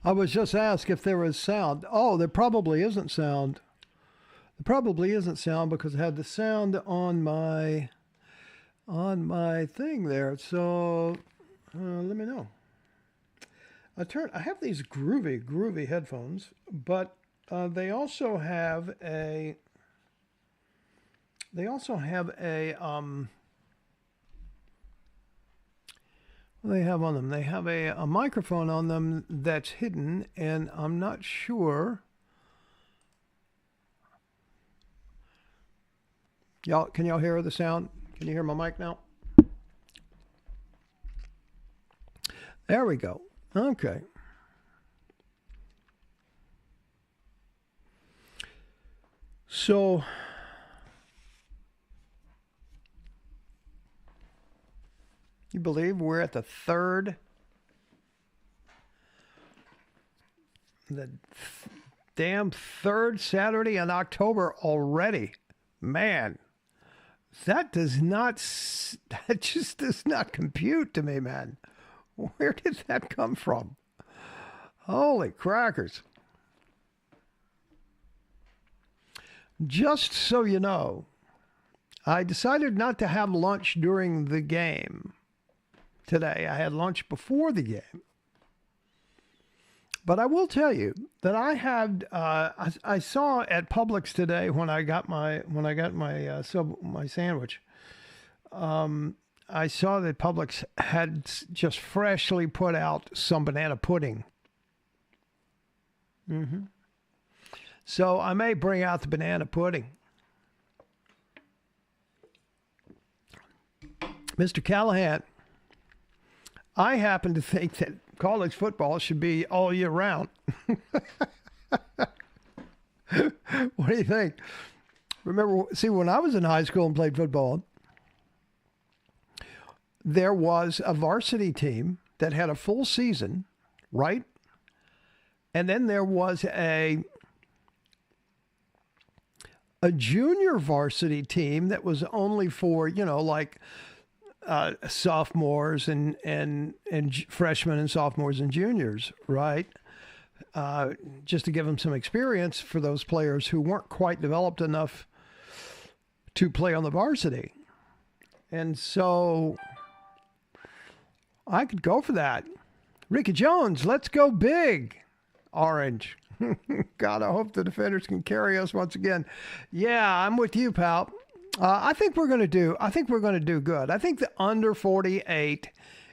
I was just asked if there was sound. Oh, there probably isn't sound. There probably isn't sound because I had the sound on my thing there. So let me know. I have these groovy headphones, but they also have a they also have a what do they have on them? They have a microphone on them that's hidden, and I'm not sure. Can y'all hear the sound? Can you hear my mic now? There we go. Okay. So you believe we're at the damn third Saturday in October already? Man, that just does not compute to me, man. Where did that come from? Holy crackers. Just so you know, I decided not to have lunch during the game today. I had lunch before the game. But I will tell you that I saw at Publix today when I got my my sandwich. I saw that Publix had just freshly put out some banana pudding. hmm So I may bring out the banana pudding. Mr. Callahan, I happen to think that college football should be all year round. What do you think? Remember, see, when I was in high school and played football, there was a varsity team that had a full season, right? And then there was a junior varsity team that was only for, like sophomores and freshmen and sophomores and juniors, right? Just to give them some experience for those players who weren't quite developed enough to play on the varsity. And so I could go for that. Ricky Jones, let's go big. Orange. God, I hope the defenders can carry us once again. Yeah, I'm with you, pal. I think we're going to do good. I think the under 48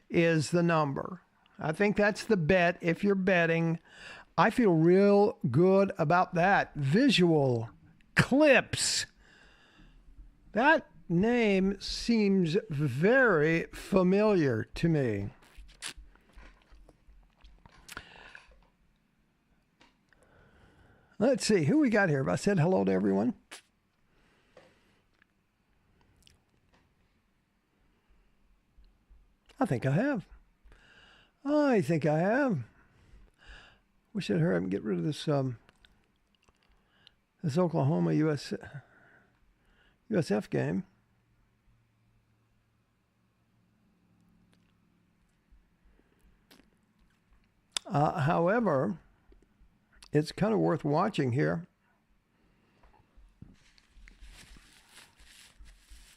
is the number. I think that's the bet if you're betting. I feel real good about that. Visual Clips. That name seems very familiar to me. Let's see who we got here. Have I said hello to everyone? I think I have. I think I have. Wish I'd hurry up and get rid of this Oklahoma USF game. However, it's kind of worth watching here.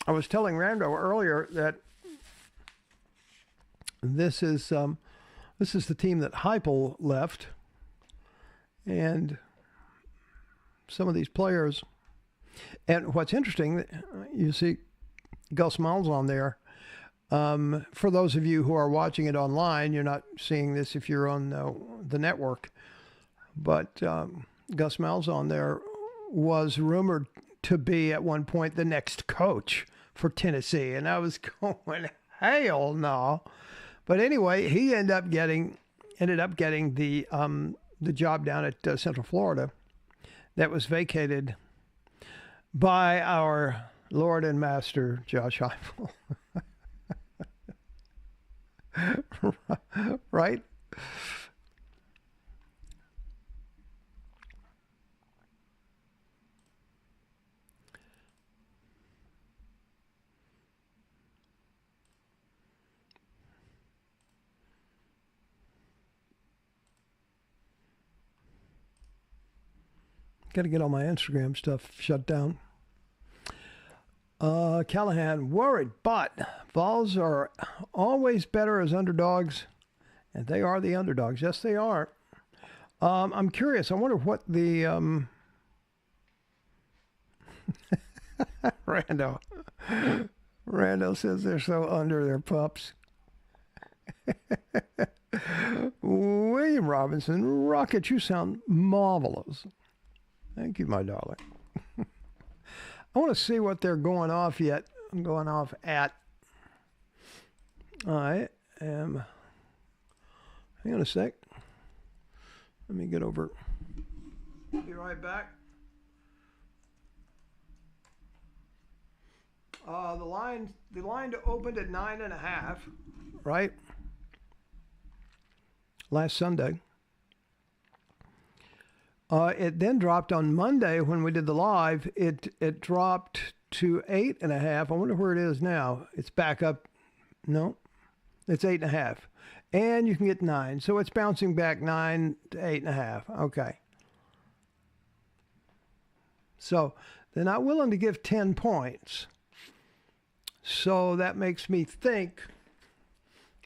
I was telling Rando earlier that this is the team that Heupel left, and some of these players. And what's interesting, you see Gus Miles on there. For those of you who are watching it online, you're not seeing this if you're on the network. But Gus Miles on there was rumored to be at one point the next coach for Tennessee. And I was going, hell no. But anyway, he ended up getting the job down at Central Florida that was vacated by our Lord and Master Josh Heupel. Right? Got to get all my Instagram stuff shut down. Callahan, worried, but Vols are always better as underdogs, and they are the underdogs. Yes, they are. I'm curious. I wonder what the Rando says they're so under their pups. William Robinson, Rocket, you sound marvelous. Thank you, my darling. I want to see what they're going off yet. I'm going off at. I am. Hang on a sec. Let me get over. Be right back. The line opened at 9.5, right? Last Sunday. It then dropped on Monday when we did the live. It dropped to 8.5. I wonder where it is now. It's back up. No, it's 8.5. And you can get 9. So it's bouncing back 9 to 8.5. Okay. So they're not willing to give 10 points. So that makes me think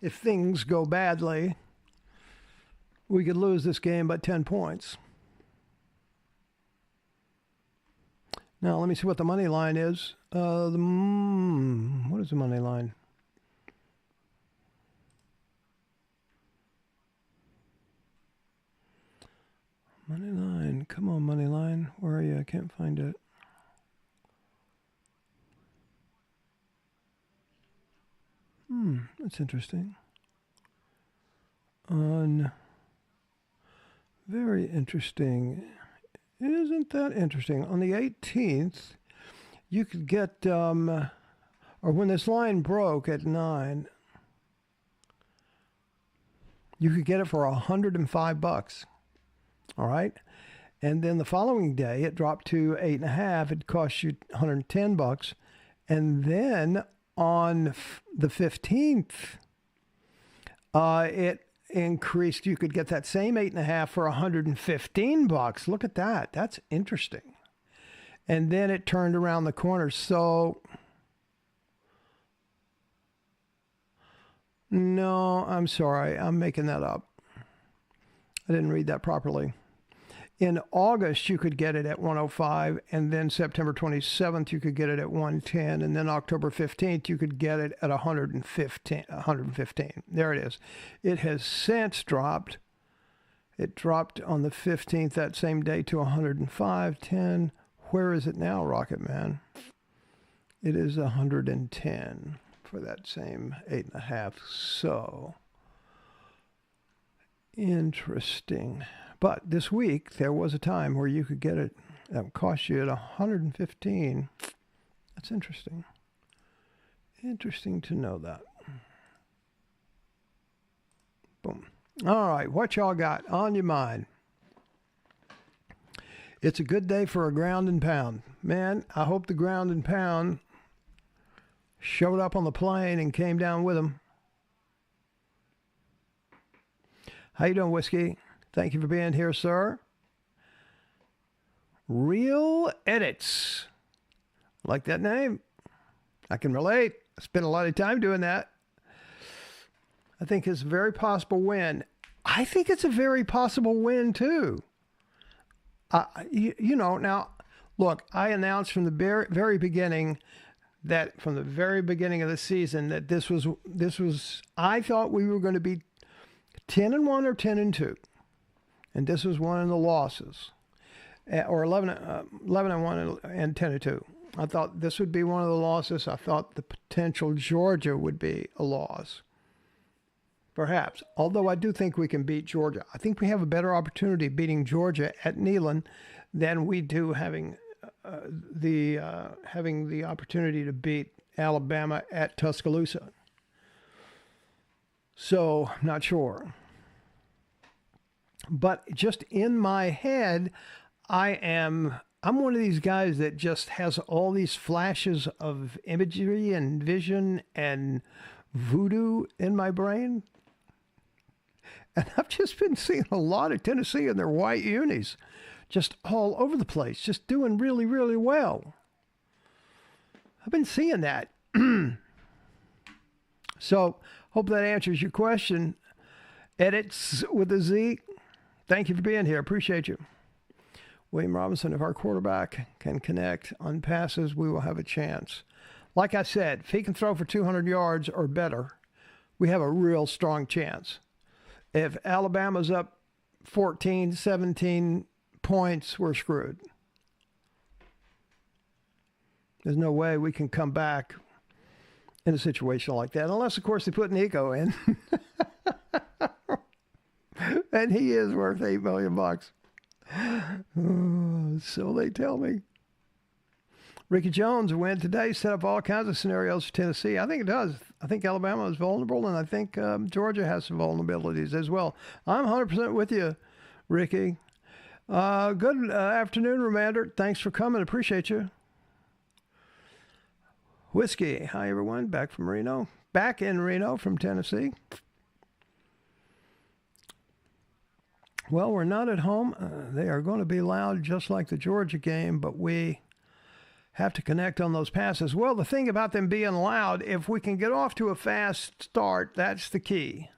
if things go badly, we could lose this game by 10 points. Now, let me see what the money line is. What is the money line? Money line. Come on, money line. Where are you? I can't find it. That's interesting. Very interesting. Isn't that interesting? On the 18th, you could get, or when this line broke at 9, you could get it for $105. All right. And then the following day, it dropped to 8.5. It cost you $110. And then on the 15th, it increased. You could get that same 8.5 for $115. Look at that. That's interesting. And then it turned around the corner. So, no, I'm sorry. I'm making that up. I didn't read that properly. In August, you could get it at 105, and then September 27th, you could get it at 110, and then October 15th, you could get it at 115. There it is. It has since dropped. It dropped on the 15th that same day to 105.10. Where is it now, Rocket Man? It is 110 for that same 8.5. So, interesting. But this week, there was a time where you could get it that would cost you at 115. That's interesting. Interesting to know that. Boom. All right, what y'all got on your mind? It's a good day for a ground and pound. Man, I hope the ground and pound showed up on the plane and came down with them. How you doing, Whiskey? Thank you for being here, sir. Real Edits. Like that name? I can relate. I spent a lot of time doing that. I think it's a very possible win. I think it's a very possible win, too. Now, look, I announced from the very beginning that from the very beginning of the season that this was I thought we were going to be 10-1 or 10-2. And this was one of the losses, or 11-1 and 10-2. I thought this would be one of the losses. I thought the potential Georgia would be a loss, perhaps. Although I do think we can beat Georgia. I think we have a better opportunity beating Georgia at Neyland than we do having the opportunity to beat Alabama at Tuscaloosa. So, not sure. But just in my head, I'm one of these guys that just has all these flashes of imagery and vision and voodoo in my brain. And I've just been seeing a lot of Tennessee in their white unis. just all over the place, just doing really, really well. I've been seeing that. So, hope that answers your question. Edits with a Z. Thank you for being here. Appreciate you. William Robinson, if our quarterback can connect on passes, we will have a chance. Like I said, if he can throw for 200 yards or better, we have a real strong chance. If Alabama's up 14, 17 points, we're screwed. There's no way we can come back in a situation like that, unless, of course, they put Nico in. And he is worth $8 million. So they tell me. Ricky Jones win today, set up all kinds of scenarios for Tennessee. I think it does. I think Alabama is vulnerable, and I think Georgia has some vulnerabilities as well. I'm 100% with you, Ricky. Good afternoon, Remander. Thanks for coming. Appreciate you. Whiskey. Hi, everyone. Back from Reno. Back in Reno from Tennessee. Well, we're not at home. They are going to be loud just like the Georgia game, but we have to connect on those passes. Well, the thing about them being loud, if we can get off to a fast start, that's the key.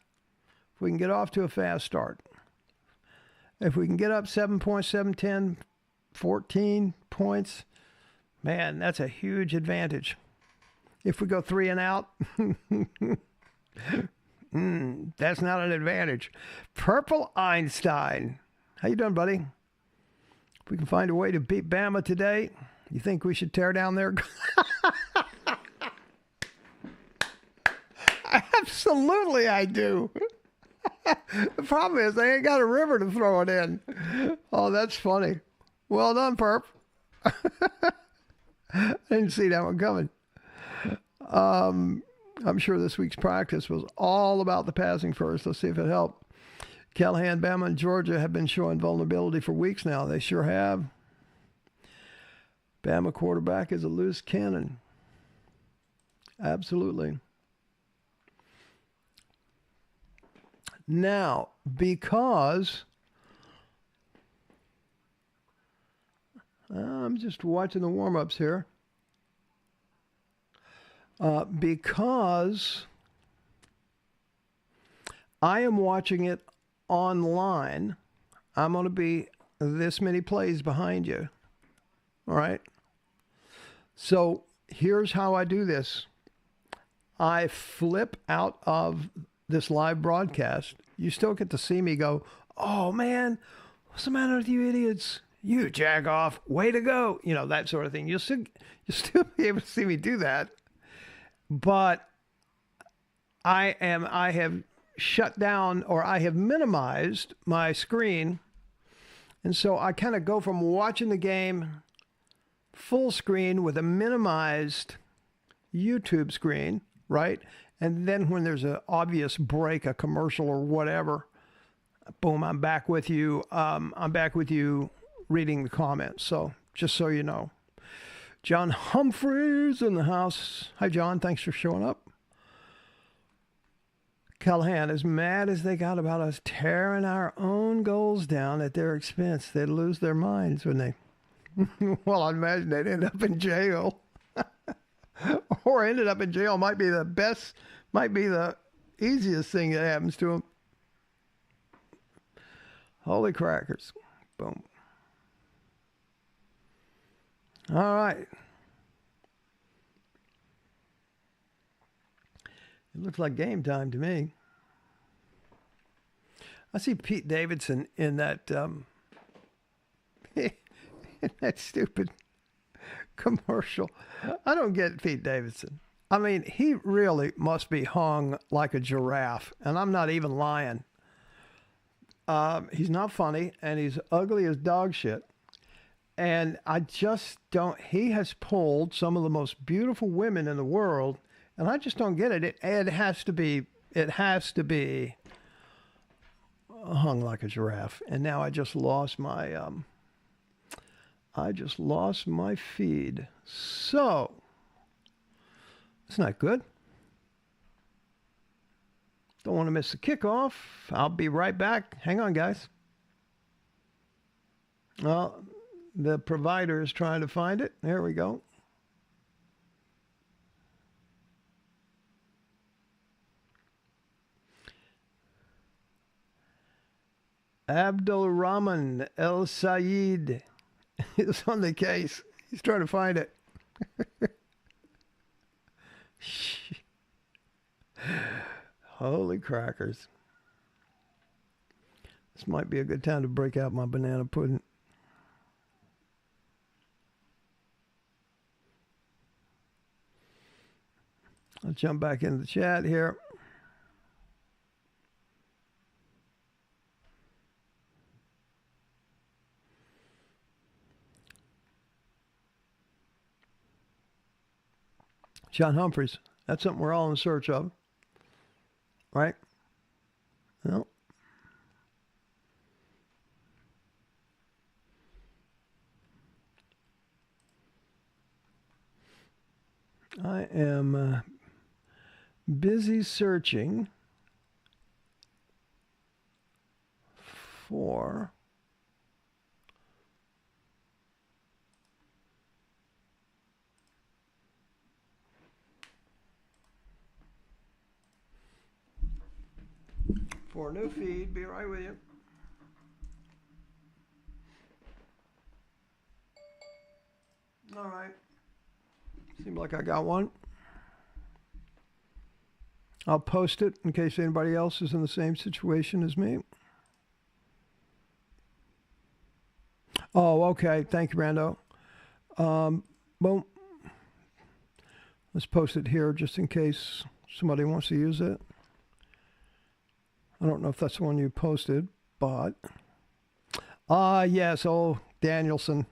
If we can get off to a fast start. If we can get up 7 points, 7, 10, 14 points, man, that's a huge advantage. If we go 3 and out, that's not an advantage. Purple Einstein. How you doing, buddy? If we can find a way to beat Bama today, you think we should tear down their... Absolutely, I do. The problem is they ain't got a river to throw it in. Oh, that's funny. Well done, Perp. I didn't see that one coming. I'm sure this week's practice was all about the passing first. Let's see if it helped. Callahan, Bama, and Georgia have been showing vulnerability for weeks now. They sure have. Bama quarterback is a loose cannon. Absolutely. Now, because I'm just watching the warm-ups here. Because I am watching it online, I'm going to be this many plays behind you. All right? So here's how I do this. I flip out of this live broadcast. You still get to see me go, oh, man, what's the matter with you idiots? You jack off. Way to go. You know, that sort of thing. You'll still be able to see me do that. But I have shut down, or I have minimized my screen. And so I kind of go from watching the game full screen with a minimized YouTube screen, right? And then when there's an obvious break, a commercial or whatever, boom, I'm back with you. I'm back with you reading the comments. So just so you know. John Humphreys in the house. Hi, John. Thanks for showing up. Callahan, as mad as they got about us tearing our own goals down at their expense, they'd lose their minds, wouldn't they? Well, I imagine they'd end up in jail. Or ended up in jail might be the easiest thing that happens to them. Holy crackers. Boom. All right. It looks like game time to me. I see Pete Davidson in that in that stupid commercial. I don't get Pete Davidson. I mean, he really must be hung like a giraffe, and I'm not even lying. He's not funny, and he's ugly as dog shit. And I just don't, he has pulled some of the most beautiful women in the world, and I just don't get it. It has to be hung like a giraffe. And now I just lost my feed. So, it's not good. Don't want to miss the kickoff. I'll be right back. Hang on, guys. Well, the provider is trying to find it. There we go. Abdulrahman El Sayed is on the case. He's trying to find it. Holy crackers. This might be a good time to break out my banana pudding. I'll jump back into the chat here. John Humphreys. That's something we're all in search of. Right? Well. I am busy searching for a new feed. Be right with you. All right. Seems like I got one. I'll post it in case anybody else is in the same situation as me. Oh, okay. Thank you, Rando. Boom. Let's post it here just in case somebody wants to use it. I don't know if that's the one you posted, but... yes. Oh, Danielson.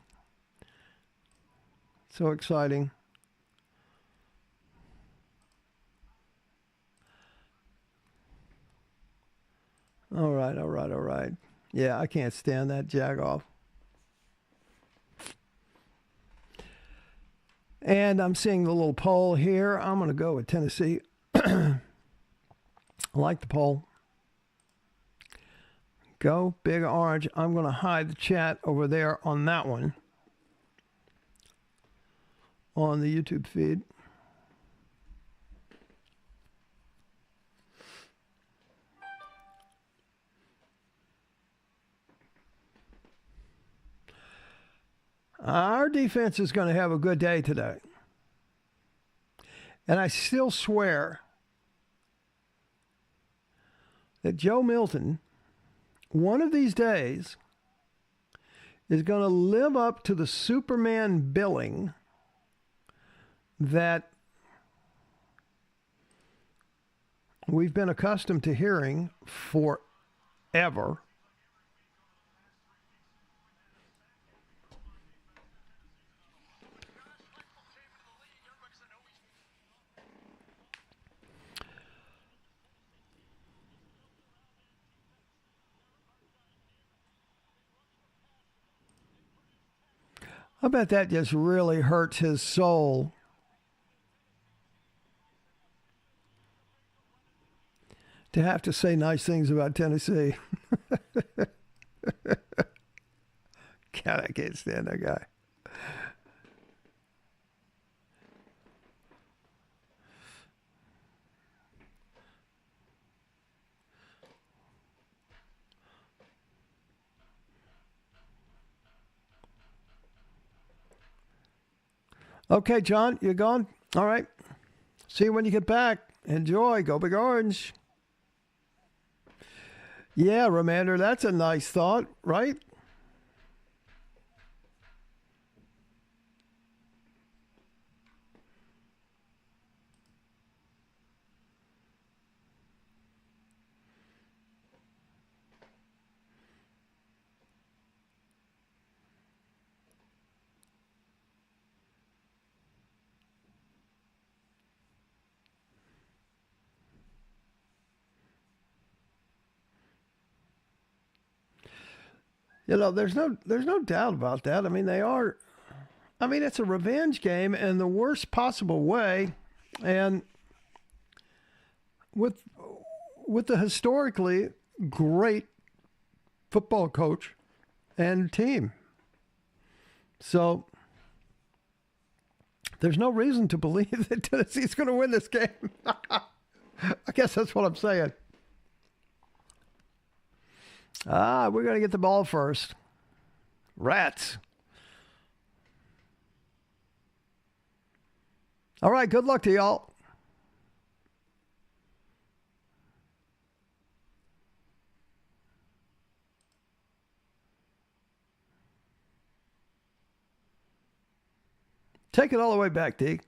So exciting. All right. Yeah, I can't stand that jagoff. And I'm seeing the little poll here. I'm going to go with Tennessee. I like the poll. Go Big Orange. I'm going to hide the chat over there on that one. On the YouTube feed. Our defense is going to have a good day today. And I still swear that Joe Milton, one of these days, is going to live up to the Superman billing that we've been accustomed to hearing forever. I bet that just really hurts his soul. To have to say nice things about Tennessee. God, I can't stand that guy. Okay, John, you're gone? All right. See you when you get back. Enjoy. Go Big Orange. Yeah, Romander, that's a nice thought, right? You know, there's no doubt about that. I mean, it's a revenge game in the worst possible way, and with the historically great football coach and team. So there's no reason to believe that Tennessee's going to win this game. I guess that's what I'm saying. We're going to get the ball first. Rats. All right, good luck to y'all. Take it all the way back, D.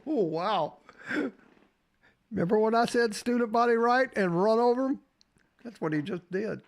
Wow. Remember when I said student body right and run over him? That's what he just did.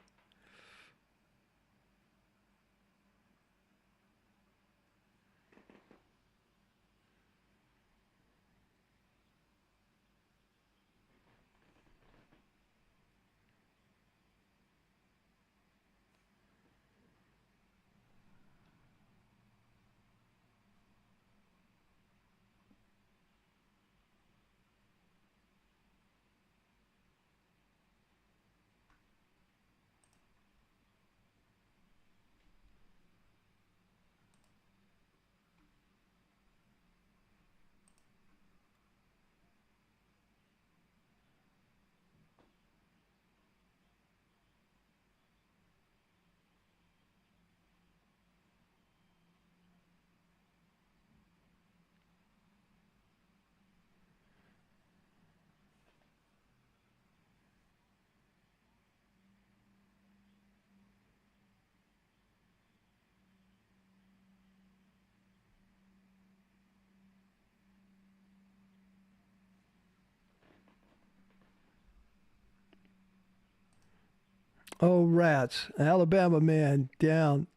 Oh, rats. Alabama man down.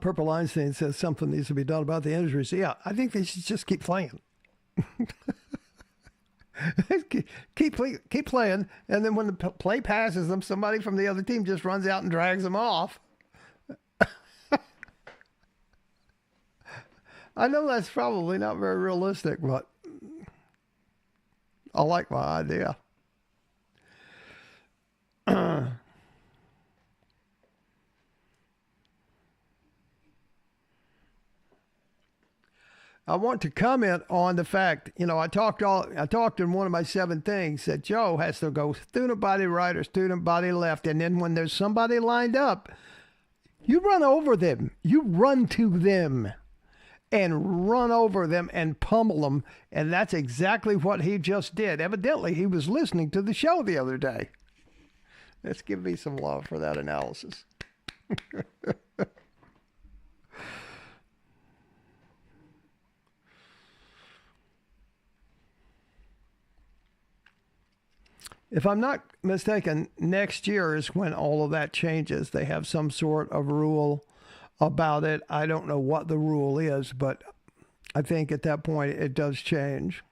Purple Einstein says something needs to be done about the injuries. Yeah, I think they should just keep playing. keep playing, and then when the play passes them, somebody from the other team just runs out and drags them off. I know that's probably not very realistic, but I like my idea. I want to comment on the fact, I talked in one of my 7 things that Joe has to go student body right or student body left. And then when there's somebody lined up, you run over them. You run to them and run over them and pummel them. And that's exactly what he just did. Evidently, he was listening to the show the other day. Let's give me some love for that analysis. If I'm not mistaken, next year is when all of that changes. They have some sort of rule about it. I don't know what the rule is, but I think at that point it does change.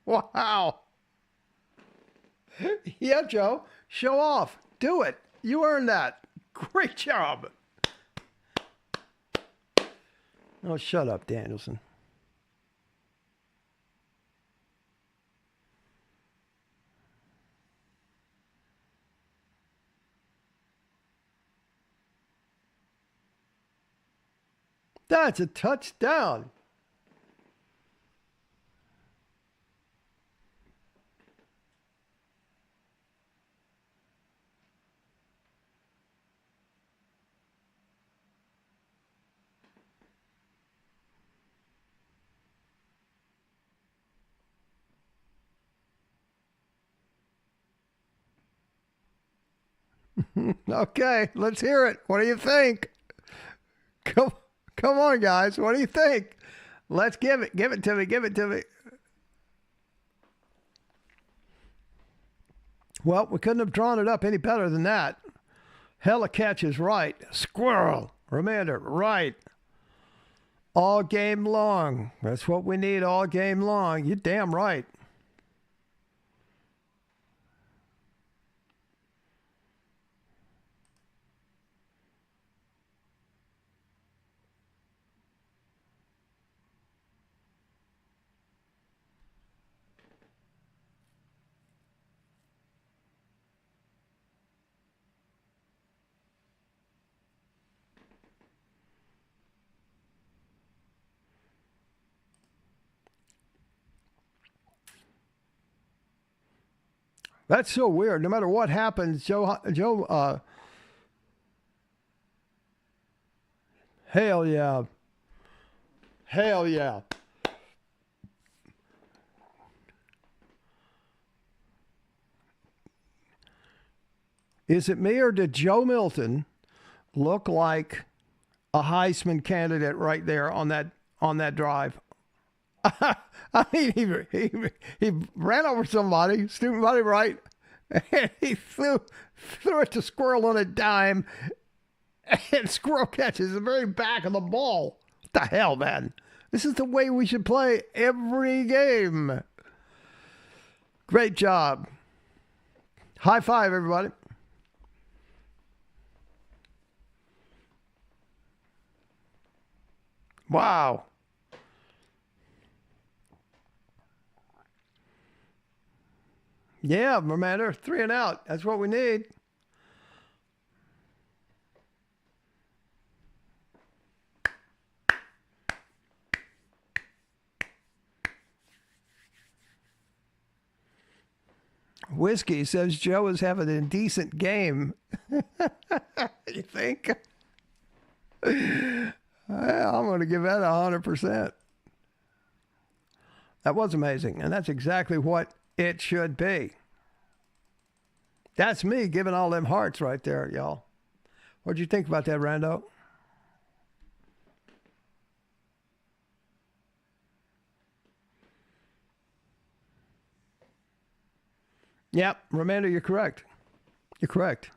Wow. Yeah, Joe. Show off. Do it. You earned that. Great job. Oh, shut up, Danielson. That's a touchdown. Okay, let's hear it. What do you think? Come on, guys. What do you think? Let's give it. Give it to me. Give it to me. Well, we couldn't have drawn it up any better than that. Hella catches right. Squirrel. Remainder right. All game long. That's what we need all game long. You're damn right. That's so weird. No matter what happens, Joe, hell yeah. Hell yeah. Is it me or did Joe Milton look like a Heisman candidate right there on that drive? I mean, he ran over somebody, student body right, and he threw it to Squirrel on a dime, and Squirrel catches the very back of the ball. What the hell, man? This is the way we should play every game. Great job. High five, everybody. Wow. Yeah, Mermander, 3 and out. That's what we need. Whiskey says Joe is having a decent game. You think? I'm going to give that 100%. That was amazing, and that's exactly what it should be. That's me giving all them hearts right there, y'all. What'd you think about that, Rando? Yep, Romando, you're correct. You're correct.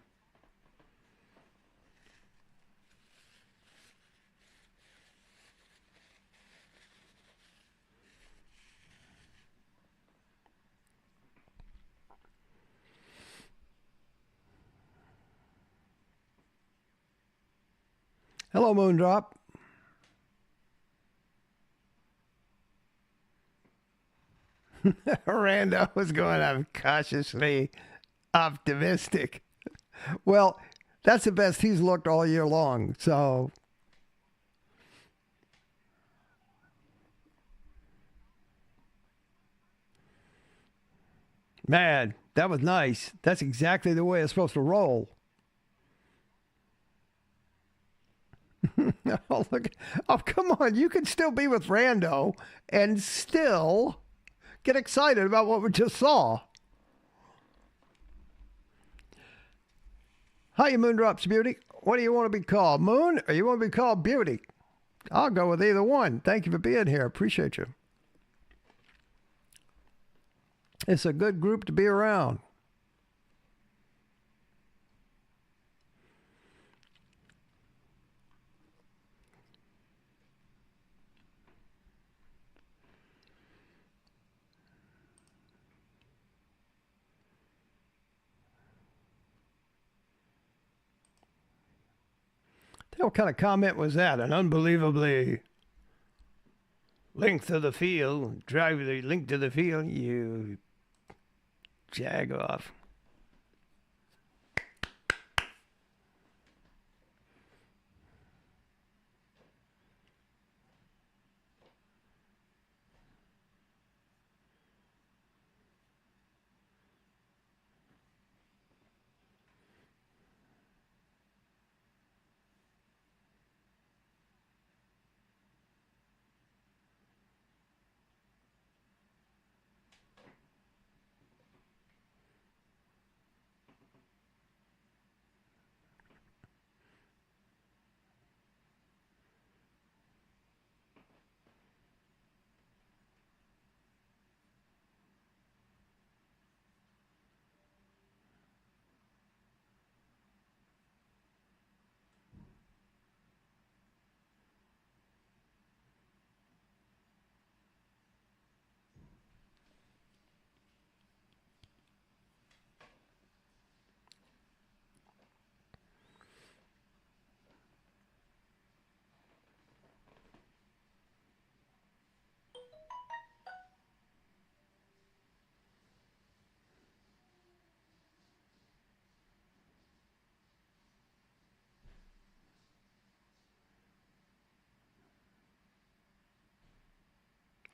Hello, Moondrop. Rando was going, I'm cautiously optimistic. Well, that's the best he's looked all year long. So, man, that was nice. That's exactly the way it's supposed to roll. Oh, look. Oh, come on. You can still be with Rando and still get excited about what we just saw. Hi, Moondrops Beauty. What do you want to be called, Moon, or you want to be called Beauty? I'll go with either one. Thank you for being here. Appreciate you. It's a good group to be around. What kind of comment was that? An unbelievably length of the field, drive the link to the field, you jag off.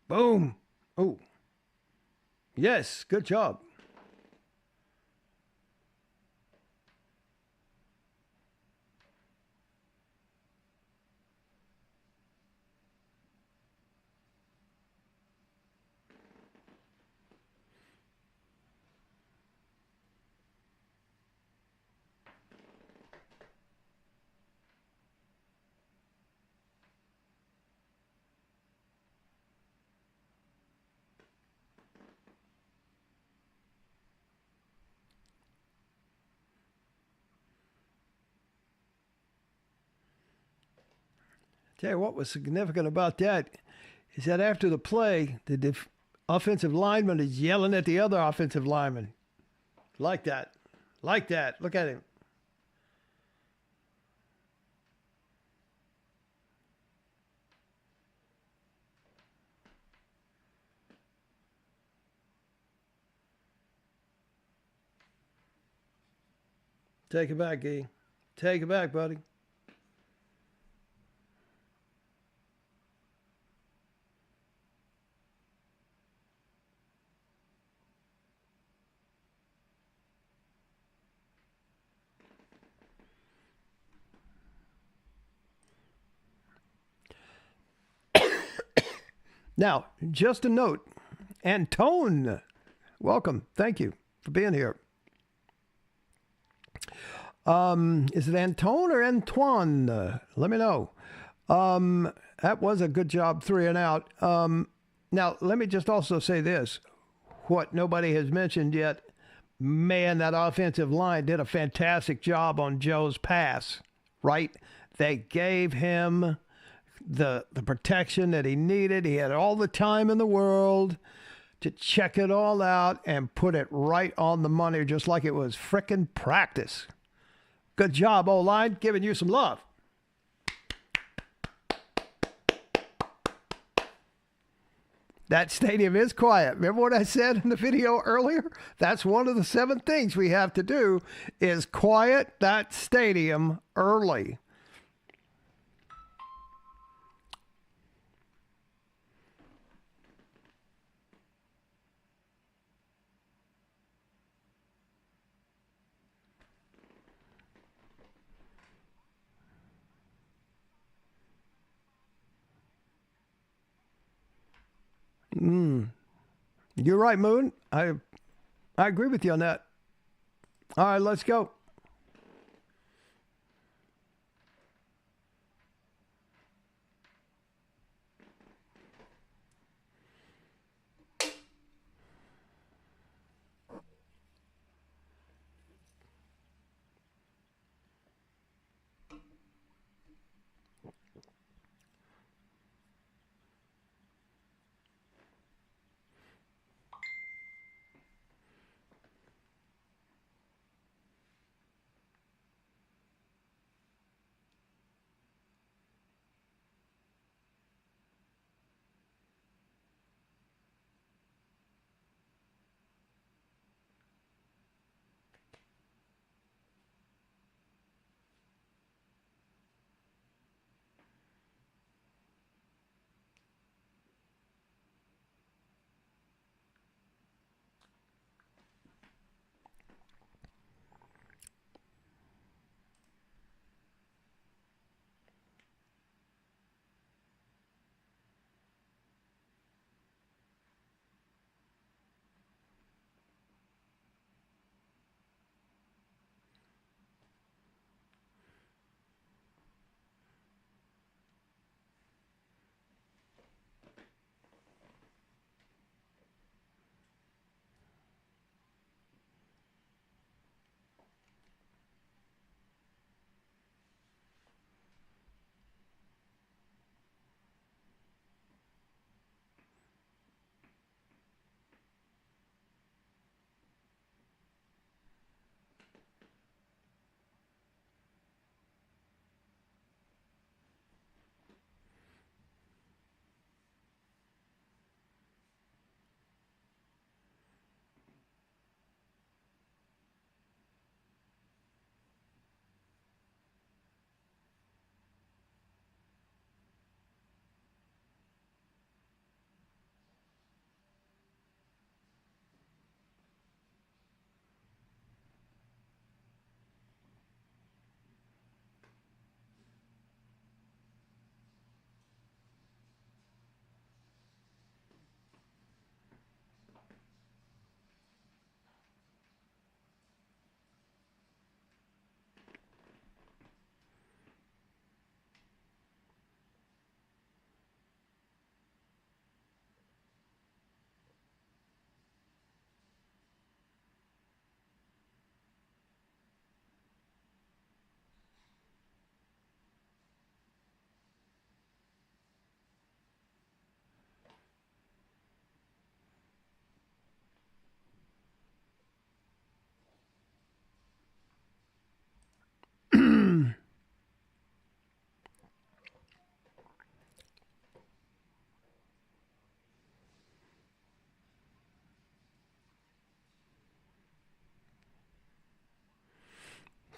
Boom. Oh, yes. Good job. Tell you what was significant about that is that after the play, the offensive lineman is yelling at the other offensive lineman. Like that. Like that. Look at him. Take it back, Gee. Take it back, buddy. Now, just a note, Antone, welcome. Thank you for being here. Is it Antone or Antoine? Let me know. That was a good job, 3 and out. Now, let me just also say this. What nobody has mentioned yet, man, that offensive line did a fantastic job on Joe's pass, right? They gave him the protection that he needed. He had all the time in the world to check it all out and put it right on the money, just like it was frickin' practice. Good job, O-line, giving you some love. That stadium is quiet. Remember what I said in the video earlier? That's one of the 7 things we have to do is quiet that stadium early. You're right, Moon. I agree with you on that. All right, let's go.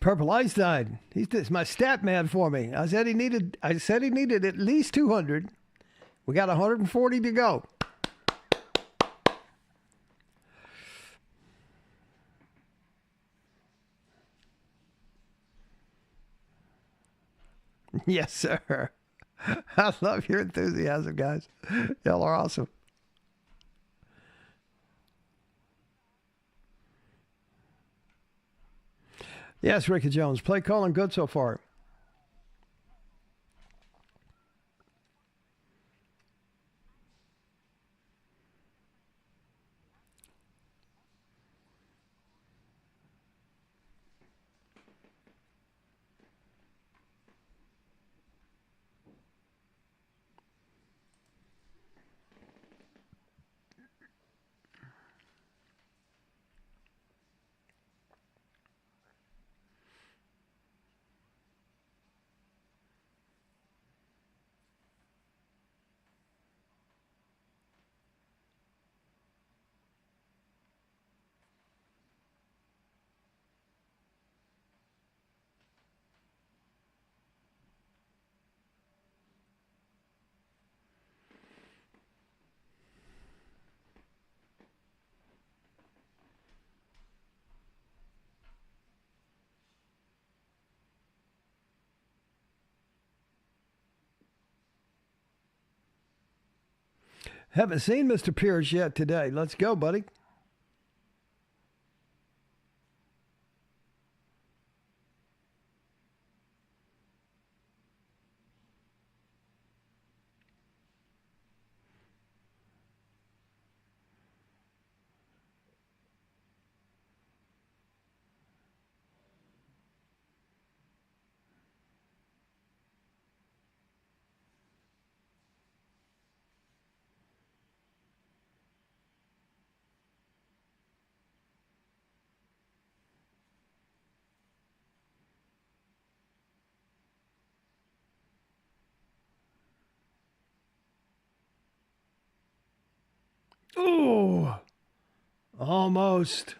Purple Einstein. He's my stat man for me. I said he needed at least 200. We got 140 to go. Yes, sir. I love your enthusiasm, guys. Y'all are awesome. Yes, Ricky Jones. Play calling good so far. Haven't seen Mr. Pierce yet today. Let's go, buddy. Ooh, almost.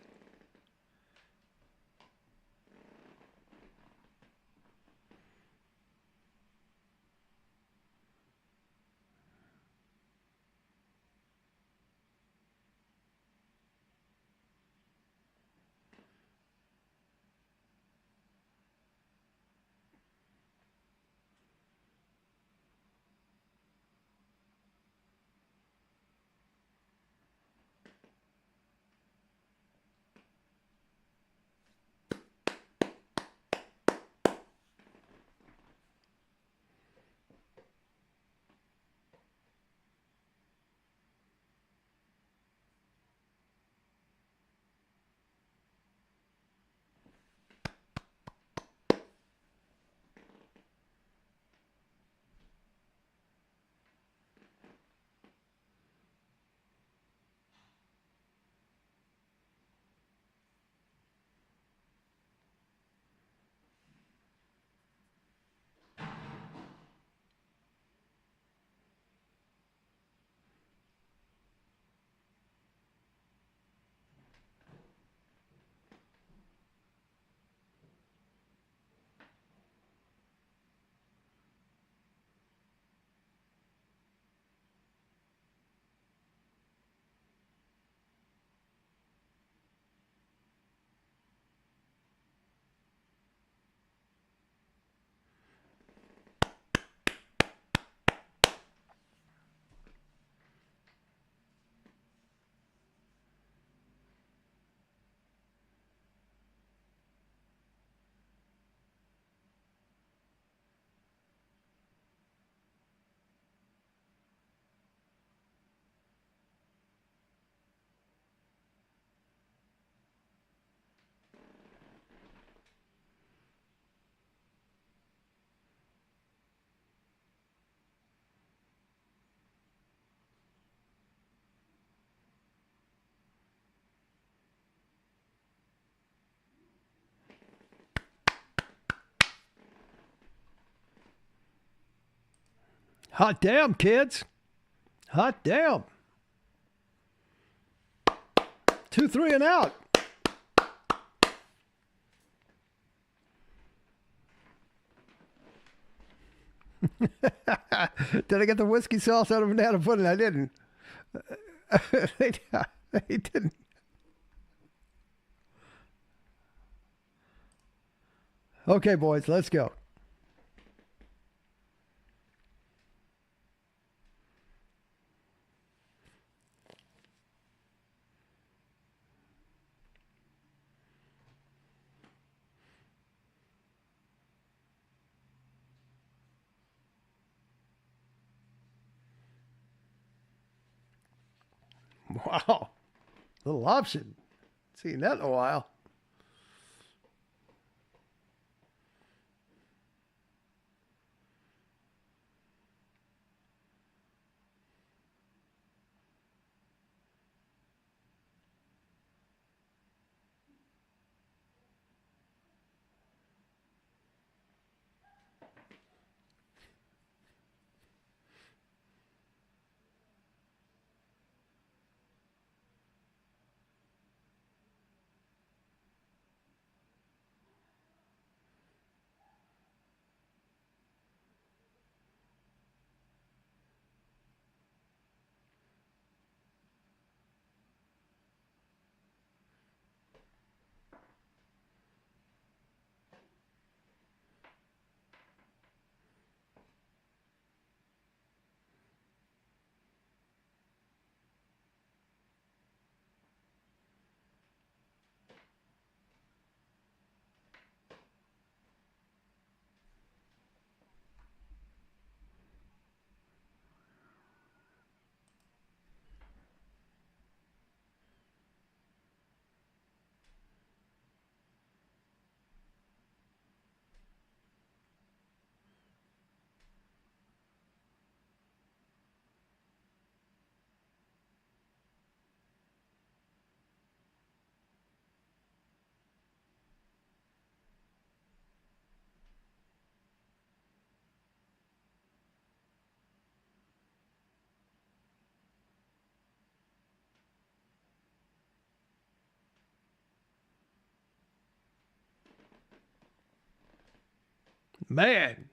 Hot damn, kids. Hot damn. 2-3 and out. Did I get the whiskey sauce out of banana pudding? I didn't. He didn't. Okay, boys, let's go. Wow. Little option. Seen that in a while. Man.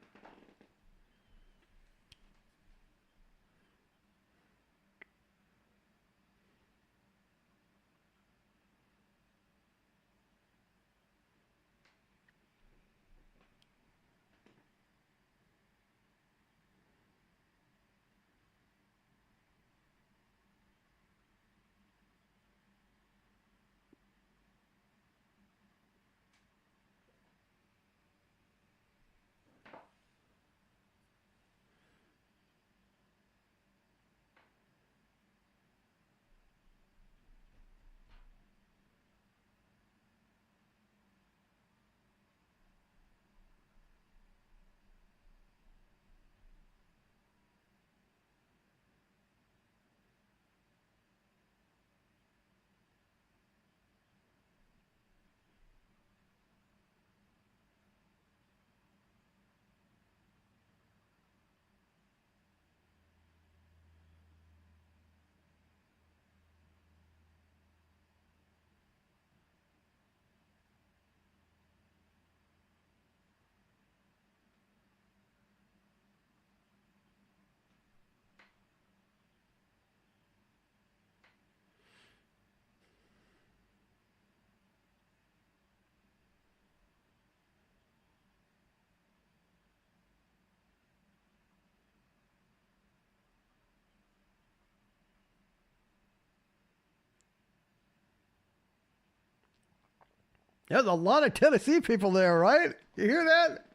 There's a lot of Tennessee people there, right? You hear that?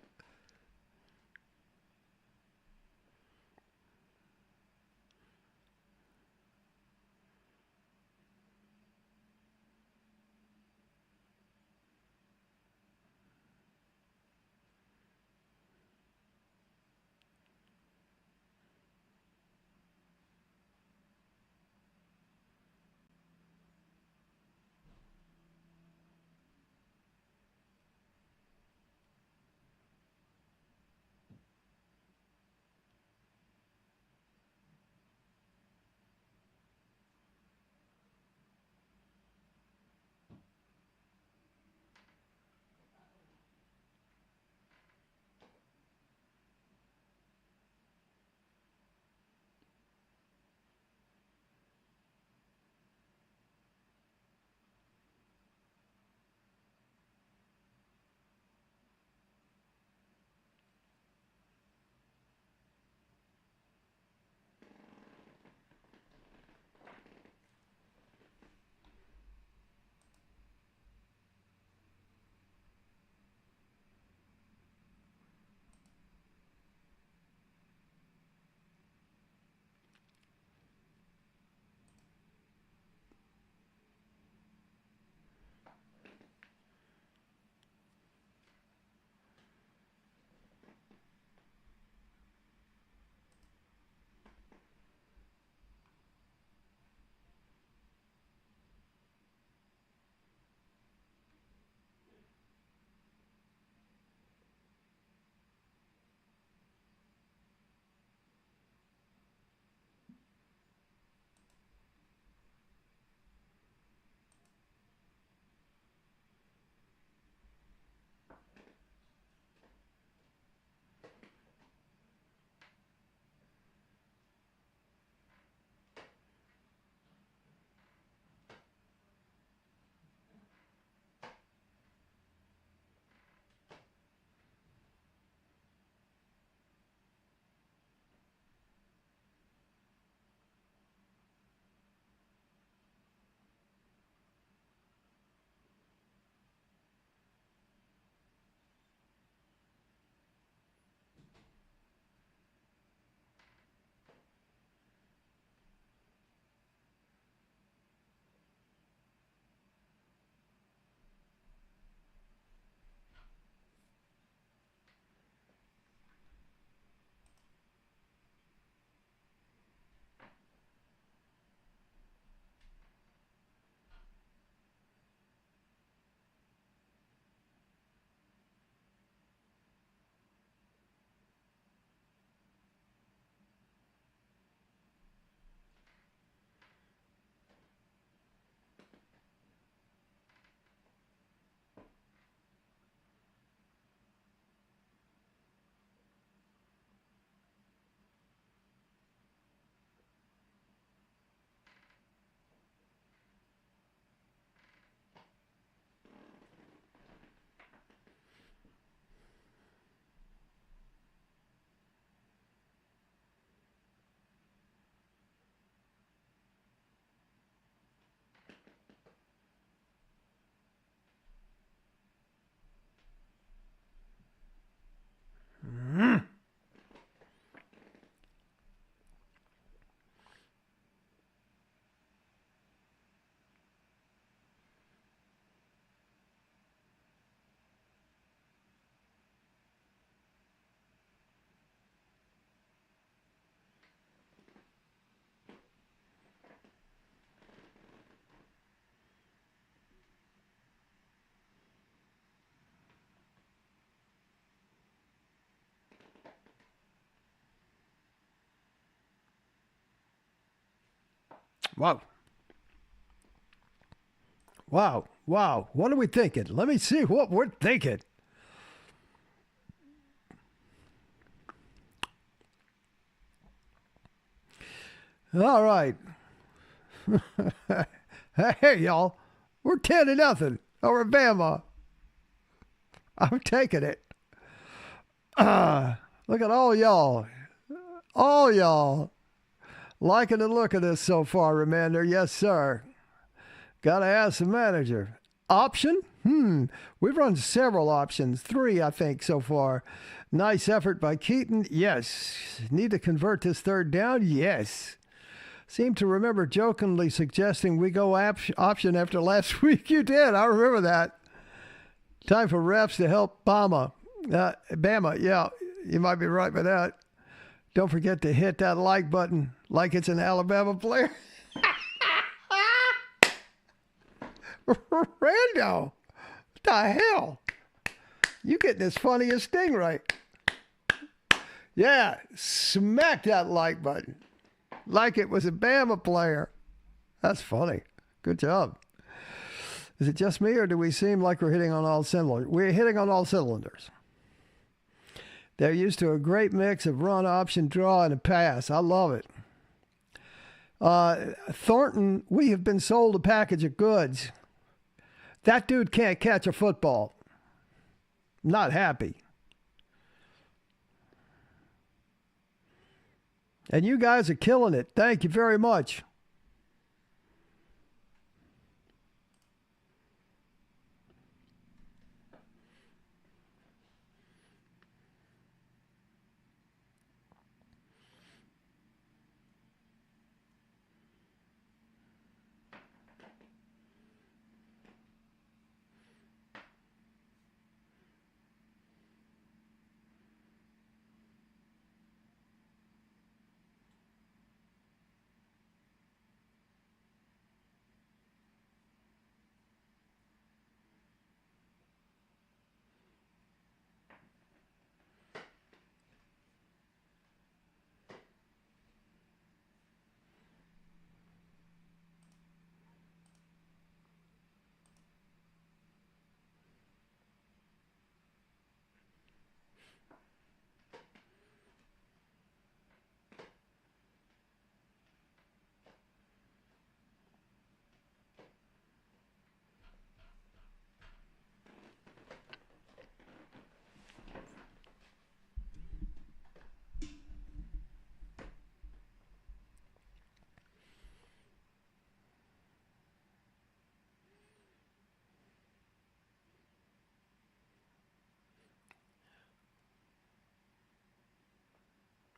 Wow. Wow. Wow. What are we thinking? Let me see what we're thinking. All right. Hey, y'all. We're 10-0 over Bama. I'm taking it. Look at all y'all. All y'all. Liking the look of this so far, Remander. Yes, sir. Gotta ask the manager. Option? We've run several options. 3, I think, so far. Nice effort by Keaton. Yes. Need to convert this third down? Yes. Seem to remember jokingly suggesting we go option after last week. You did. I remember that. Time for refs to help Bama. Bama, yeah, you might be right by that. Don't forget to hit that like button like it's an Alabama player. Rando, what the hell? You getting as funny as Stingray. Yeah, smack that like button like it was a Bama player. That's funny. Good job. Is it just me, or do we seem like we're hitting on all cylinders? We're hitting on all cylinders. They're used to a great mix of run, option, draw, and a pass. I love it. Thornton, we have been sold a package of goods. That dude can't catch a football. Not happy. And you guys are killing it. Thank you very much.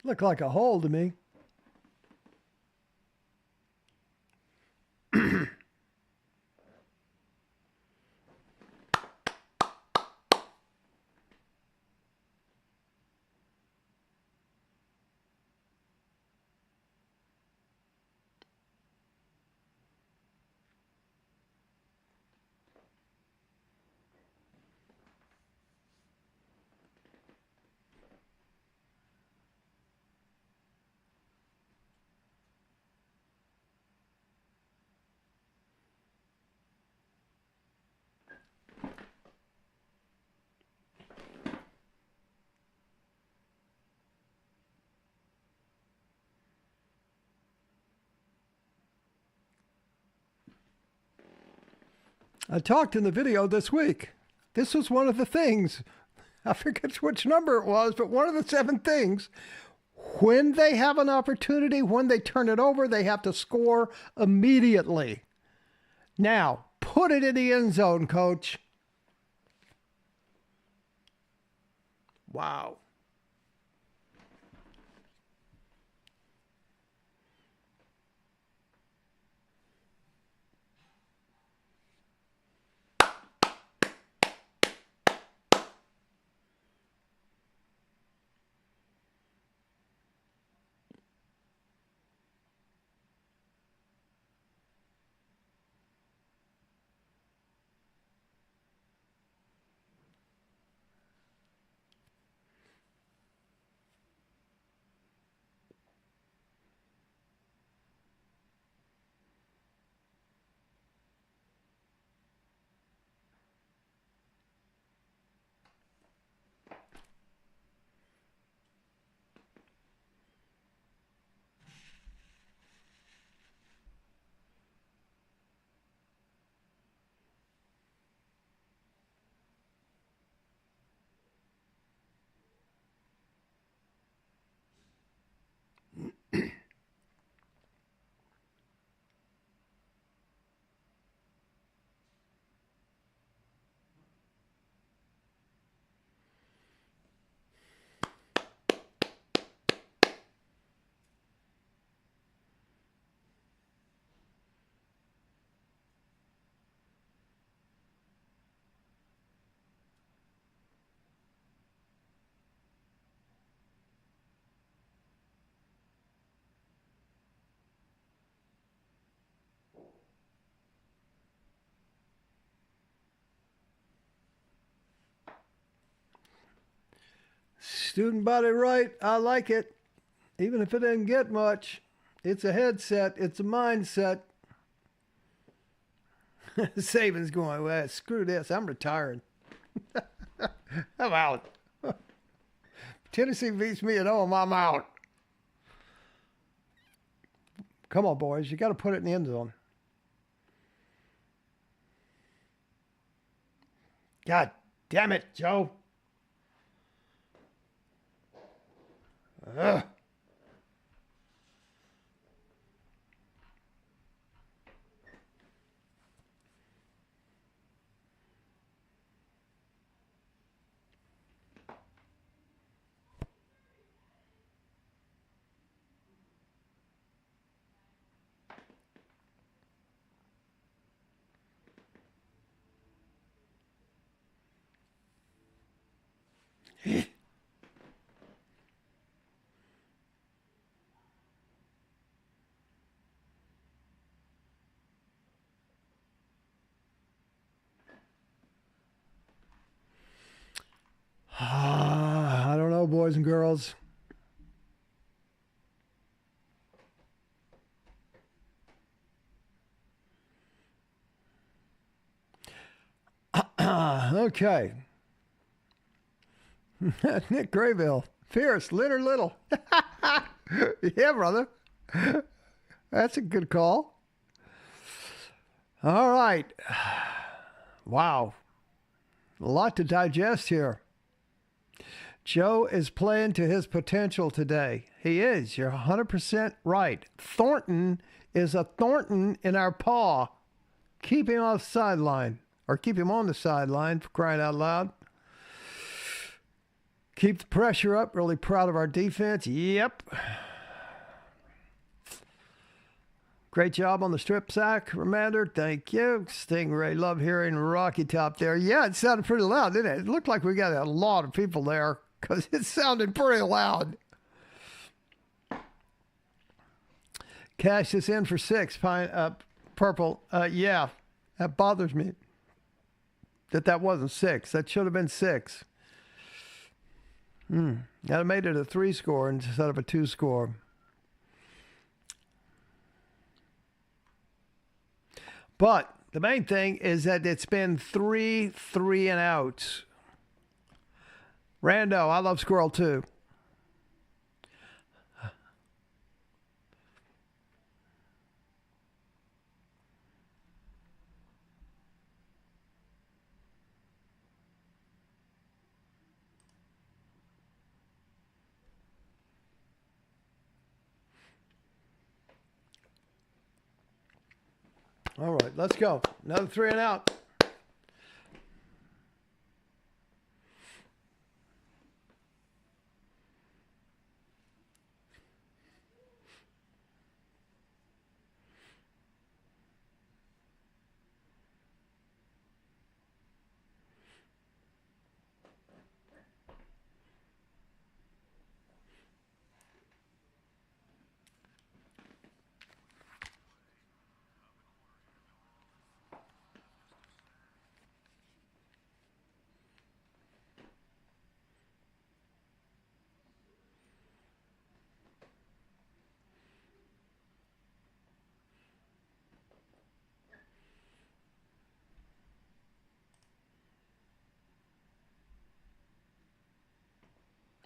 Look like a hole to me. I talked in the video this week. This was one of the things. I forget which number it was, but one of the 7 things. When they have an opportunity, when they turn it over, they have to score immediately. Now, put it in the end zone, coach. Wow. student body right. I like it. Even if it didn't get much, it's a headset. It's a mindset. Saban's going, well, screw this. I'm retiring. I'm out. Tennessee beats me at home. I'm out. Come on, boys. You got to put it in the end zone. God damn it, Joe. Ugh. I don't know, boys and girls. Okay. Nick Graybill. Fierce. Leonard Little. Yeah, brother. That's a good call. All right. Wow. A lot to digest here. Joe is playing to his potential today. He is. You're 100% right. Thornton is a Thornton in our paw. Keep him off the sideline. Or keep him on the sideline, for crying out loud. Keep the pressure up. Really proud of our defense. Yep. Great job on the strip sack, Remander. Thank you. Stingray, love hearing Rocky Top there. Yeah, it sounded pretty loud, didn't it? It looked like we got a lot of people there because it sounded pretty loud. Cash this in for 6. Purple. Yeah, that bothers me. That wasn't 6. That should have been 6. I'd have made it a 3 score instead of a 2 score. But the main thing is that it's been 3 and outs. Rando, I love squirrel too. All right, let's go. Another 3 and out.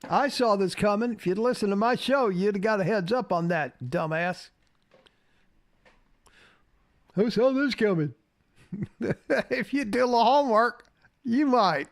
I saw this coming. If you'd listened to my show, you'd have got a heads up on that, dumbass. Who saw this coming? If you did a little homework, you might.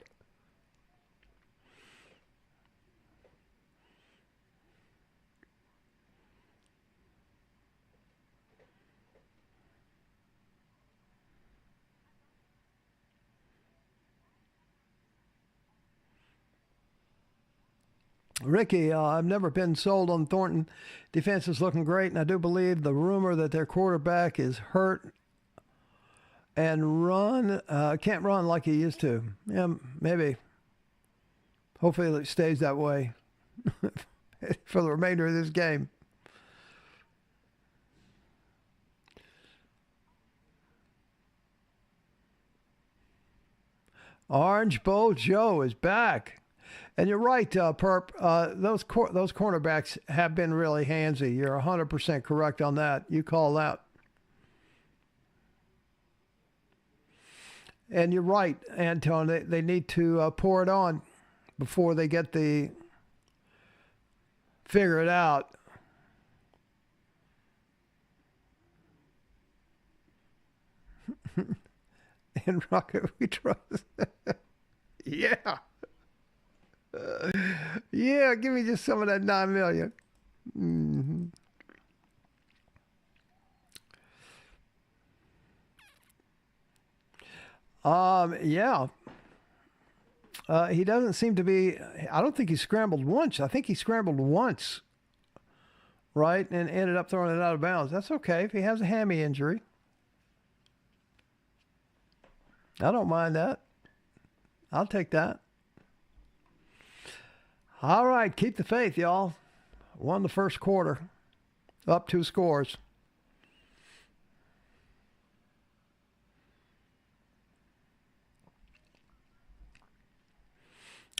Ricky, I've never been sold on Thornton. Defense is looking great, and I do believe the rumor that their quarterback is hurt and can't run like he used to. Yeah, maybe. Hopefully it stays that way for the remainder of this game. Orange Bowl Joe is back. And you're right, Perp. Those cornerbacks have been really handsy. You're 100% correct on that. You call that. And you're right, Anton. They need to pour it on before they get the figure it out. In Rocket we trust. Yeah. Yeah, give me just some of that 9 million. Mm-hmm. Yeah. He doesn't seem to be. I don't think he scrambled once. I think he scrambled once, right, and ended up throwing it out of bounds. That's okay if he has a hammy injury. I don't mind that. I'll take that. All right, keep the faith, y'all. Won the first quarter, up 2 scores.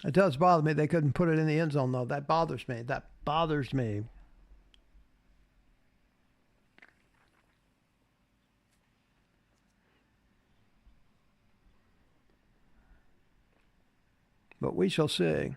It does bother me they couldn't put it in the end zone, though. That bothers me. That bothers me. But we shall see.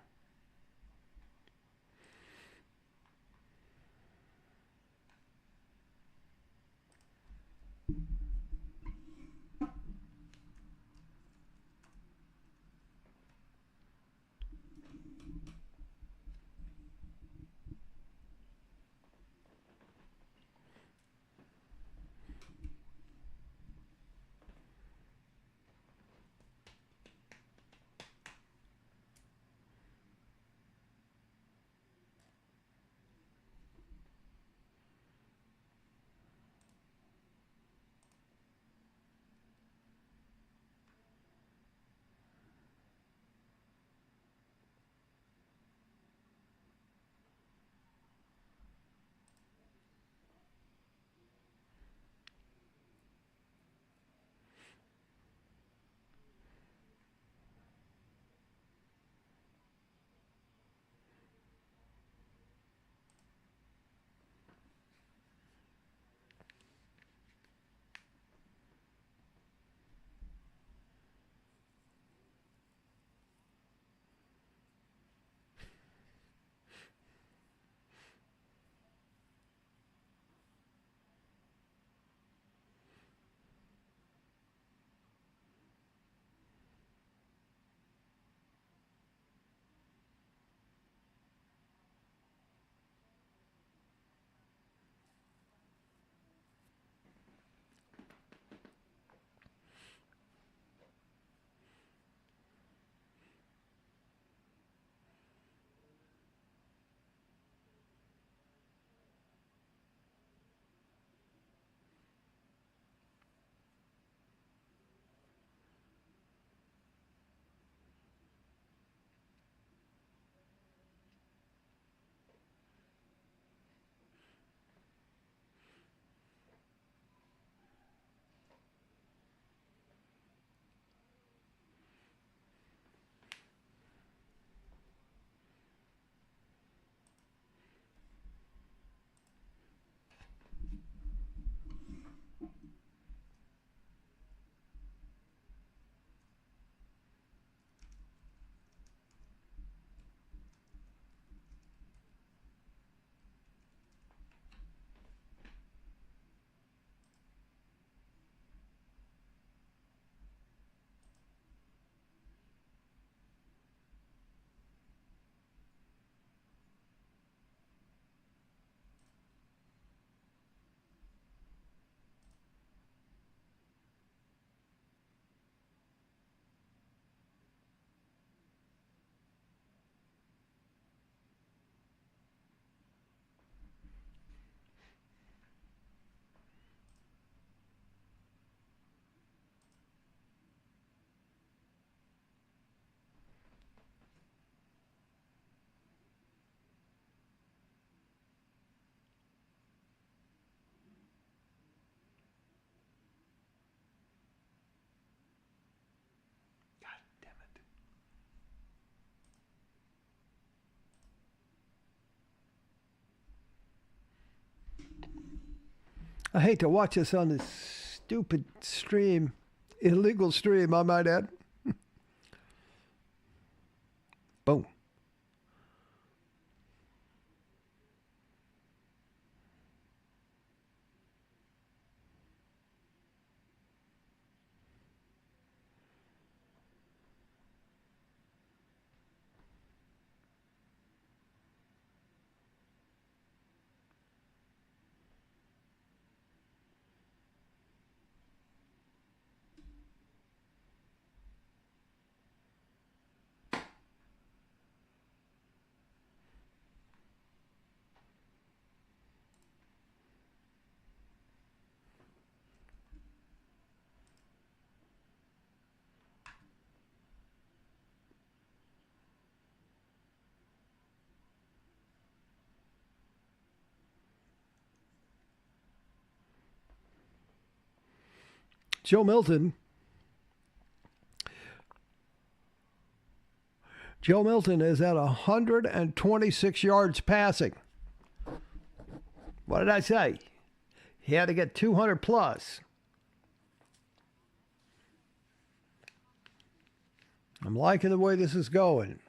I hate to watch this on this stupid stream, illegal stream, I might add. Boom. Joe Milton. Joe Milton is at 126 yards passing. What did I say? He had to get 200 plus. I'm liking the way this is going.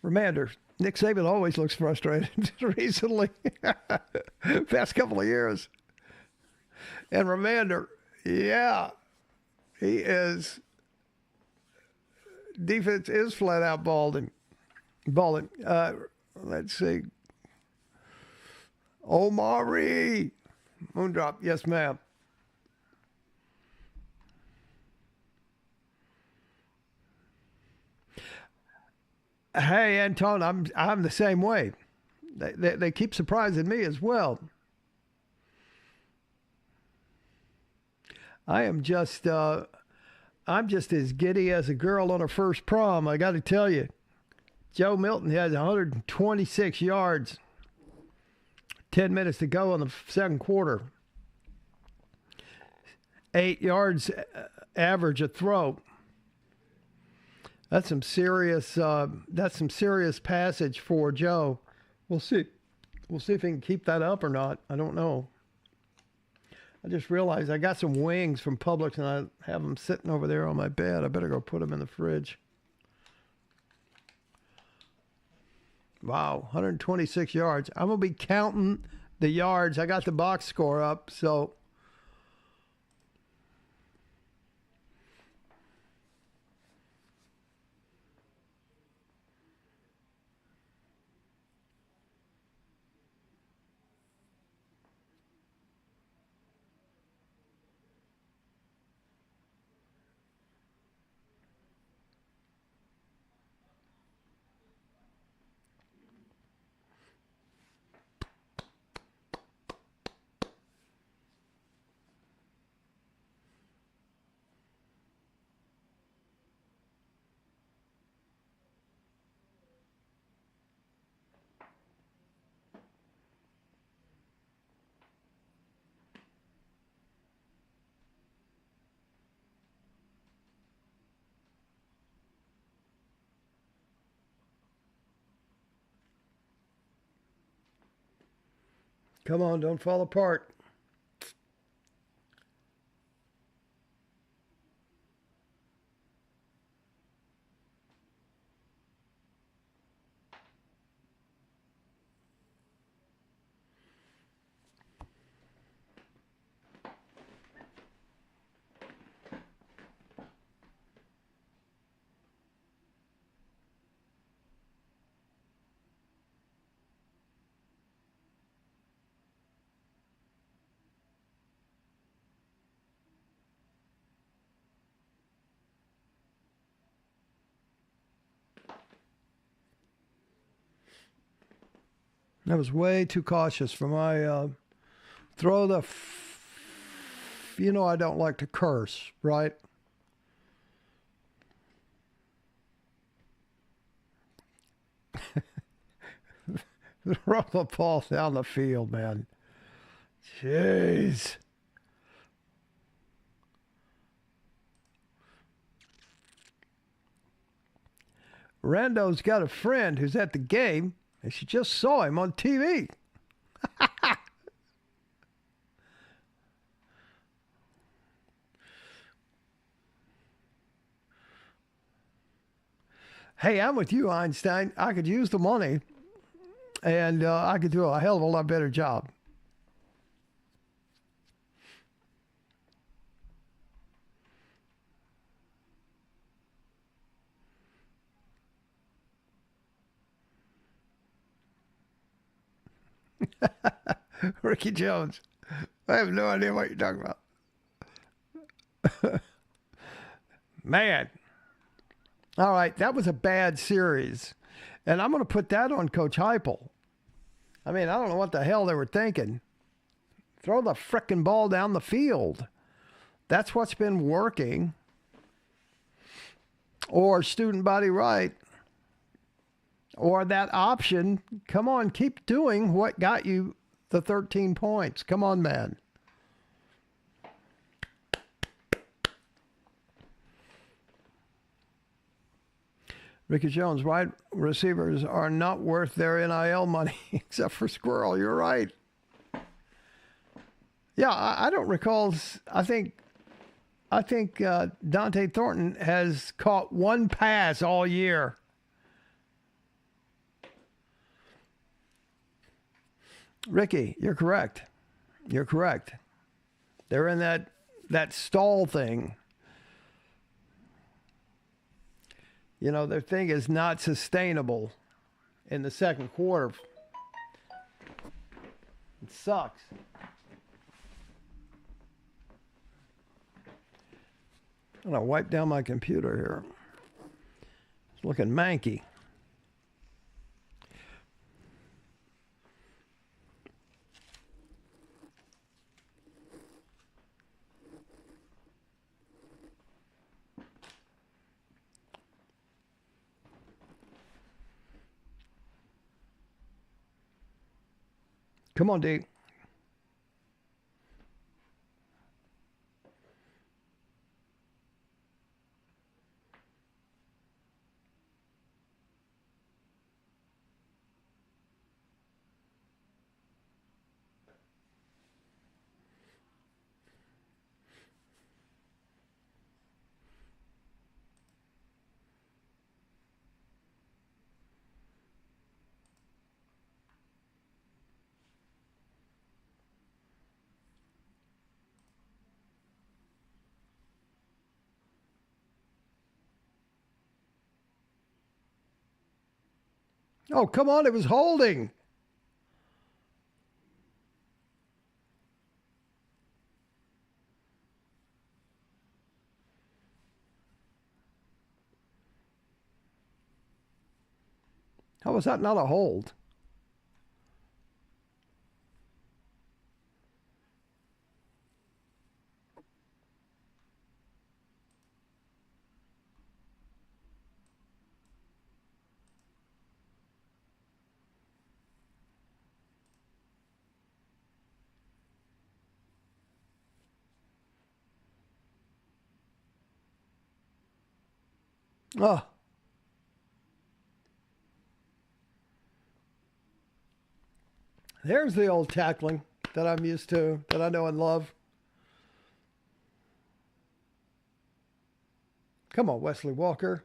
Reminder, Nick Saban always looks frustrated recently. Past couple of years. And Reminder, yeah, he is. Defense is flat out balling. Let's see. Omari. Moondrop, yes, ma'am. Hey, Anton, I'm the same way. They keep surprising me as well. I'm just as giddy as a girl on her first prom. I got to tell you, Joe Milton has 126 yards. 10 minutes to go in the second quarter. 8 yards average a throw. That's some serious. That's some serious passage for Joe. We'll see. We'll see if he can keep that up or not. I don't know. I just realized I got some wings from Publix and I have them sitting over there on my bed. I better go put them in the fridge. Wow, 126 yards. I'm going to be counting the yards. I got the box score up, so. Come on, don't fall apart. That was way too cautious for my throw the. You know I don't like to curse, right? Throw the ball down the field, man. Jeez. Rando's got a friend who's at the game, and she just saw him on TV. Hey, I'm with you, Einstein. I could use the money, and I could do a hell of a lot better job. Ricky Jones. I have no idea what you're talking about. Man. All right, that was a bad series. And I'm going to put that on Coach Heupel. I mean, I don't know what the hell they were thinking. Throw the frickin' ball down the field. That's what's been working. Or student body right. Or that option. Come on, keep doing what got you the 13 points. Come on, man. Ricky Jones, wide receivers are not worth their NIL money except for Squirrel. You're right. Yeah, I don't recall. I think Dante Thornton has caught one pass all year. Ricky, you're correct. You're correct. They're in that stall thing. You know, their thing is not sustainable in the second quarter. It sucks. I'm going to wipe down my computer here. It's looking manky. Come on, D. Oh, come on. It was holding. How was that not a hold? Oh. There's the old tackling that I'm used to, that I know and love. Come on, Wesley Walker.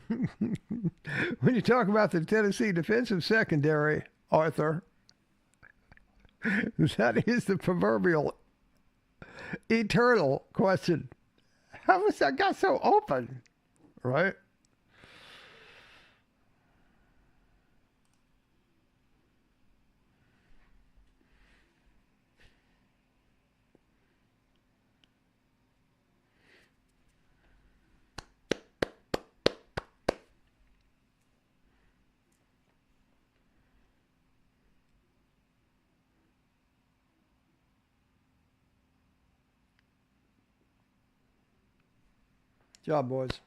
When you talk about the Tennessee defensive secondary, Arthur, that is the proverbial eternal question. How was that guy so open? Right? Job, boys.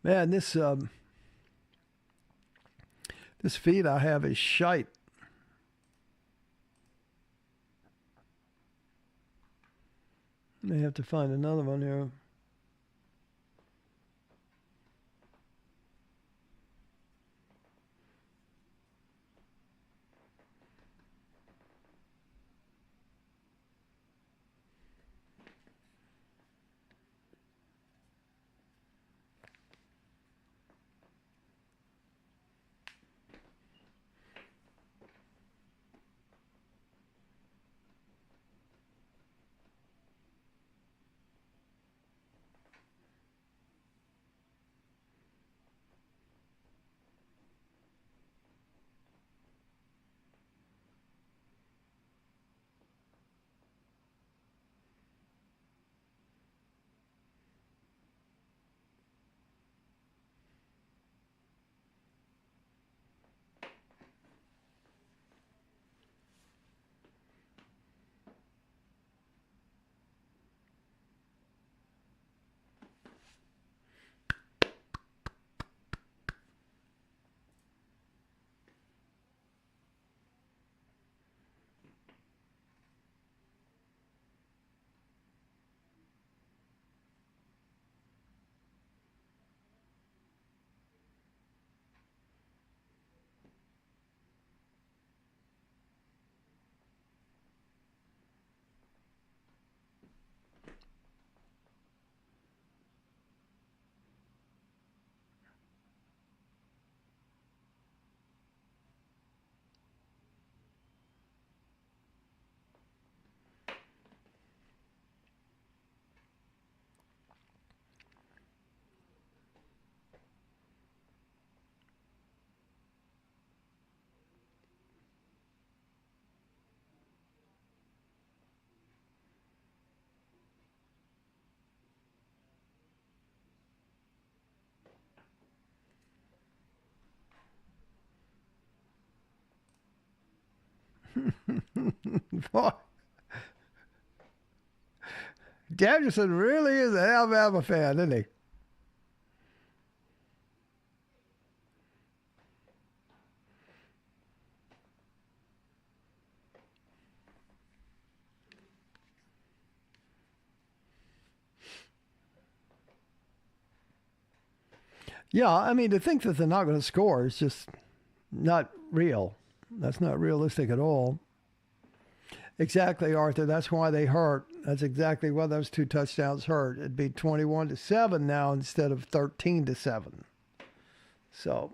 Man, this feed I have is shite. May have to find another one here. Boy, Danielson really is an Alabama fan, isn't he? Yeah, I mean, to think that they're not going to score is just not real. That's not realistic at all. Exactly, Arthur. That's why they hurt. That's exactly why those two touchdowns hurt. It'd be 21-7 now instead of 13-7. So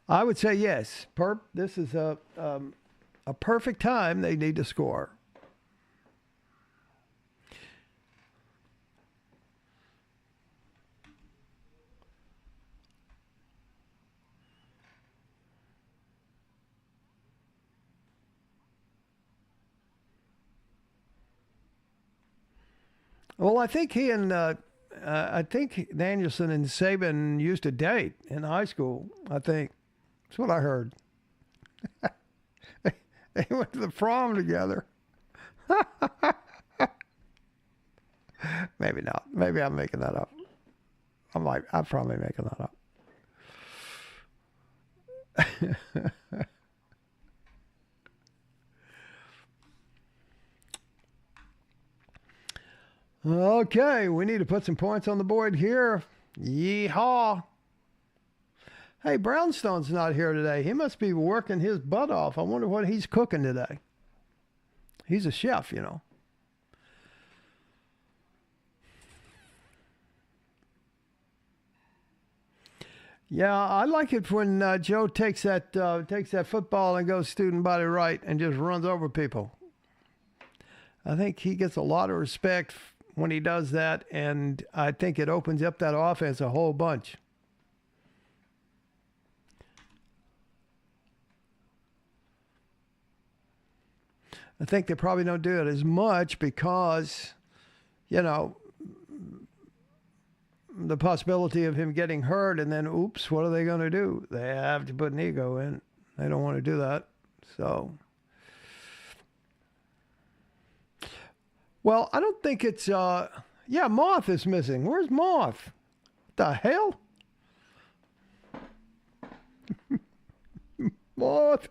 I would say yes. This is a perfect time they need to score. Well, I think Danielson and Saban used to date in high school. I think that's what I heard. They went to the prom together. Maybe not. Maybe I'm making that up. I'm probably making that up. Okay, we need to put some points on the board here. Yeehaw. Hey, Brownstone's not here today. He must be working his butt off. I wonder what he's cooking today. He's a chef, you know. Yeah, I like it when Joe takes that football and goes student body right and just runs over people. I think he gets a lot of respect when he does that, and I think it opens up that offense a whole bunch. I think they probably don't do it as much because, you know, the possibility of him getting hurt and then, oops, what are they going to do? They have to put an ego in. They don't want to do that. So, well, I don't think it's, yeah, Moth is missing. Where's Moth? What the hell? Moth.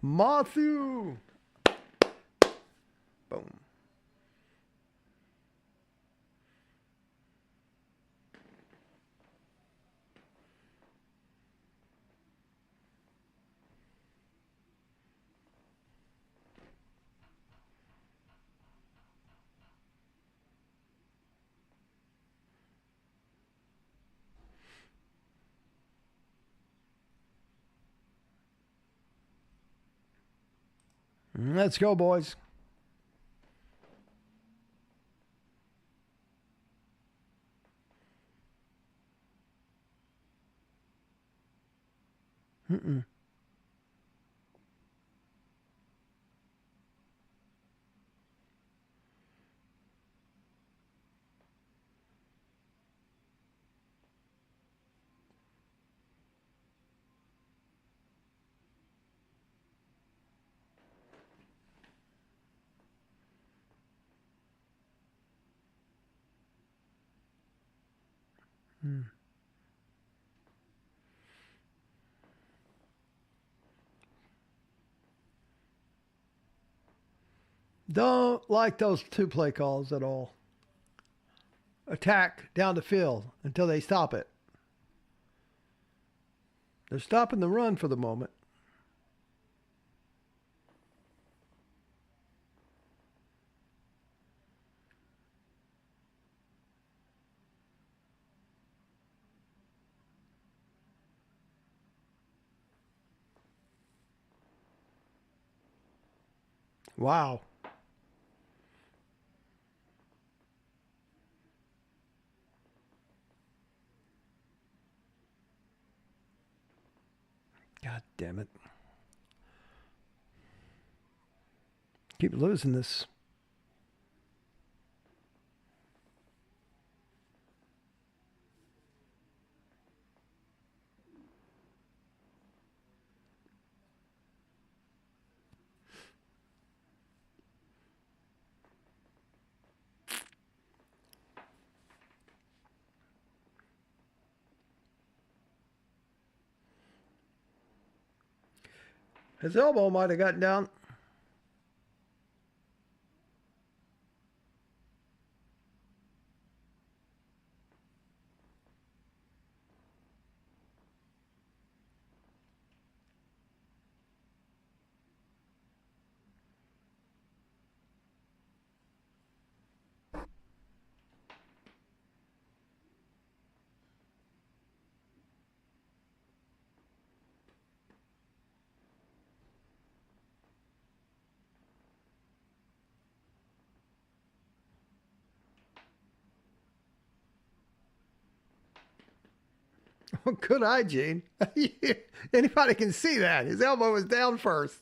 Matthew. Boom. Let's go, boys. Mm-mm. Mm. Don't like those two play calls at all. Attack down the field until they stop it. They're stopping the run for the moment. Wow. God damn it. Keep losing this. His elbow might have gotten down. Good hygiene. Anybody can see that. His elbow was down first.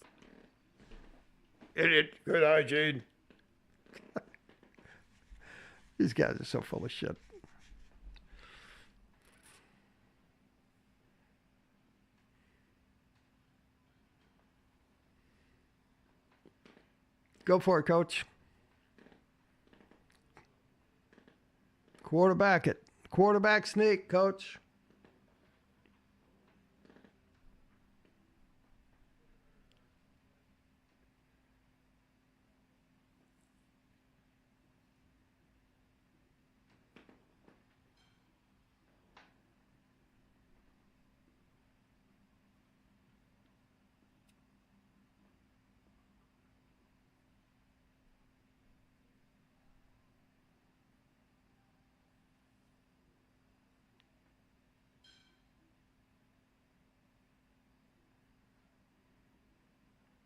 Idiot. Good hygiene. These guys are so full of shit. Go for it, coach. Quarterback it. Quarterback sneak, coach.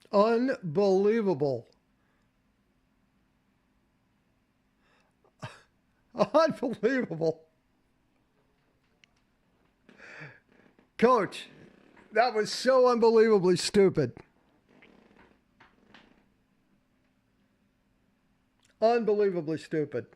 Unbelievable. Unbelievable. Coach, that was so unbelievably stupid. Unbelievably stupid.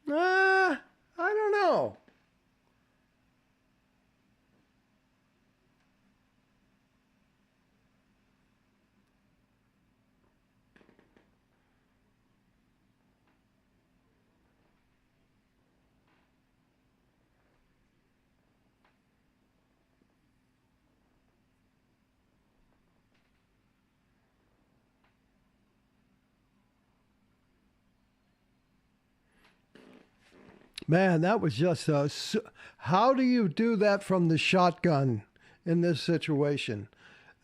I don't know. Man, that was just how do you do that from the shotgun in this situation?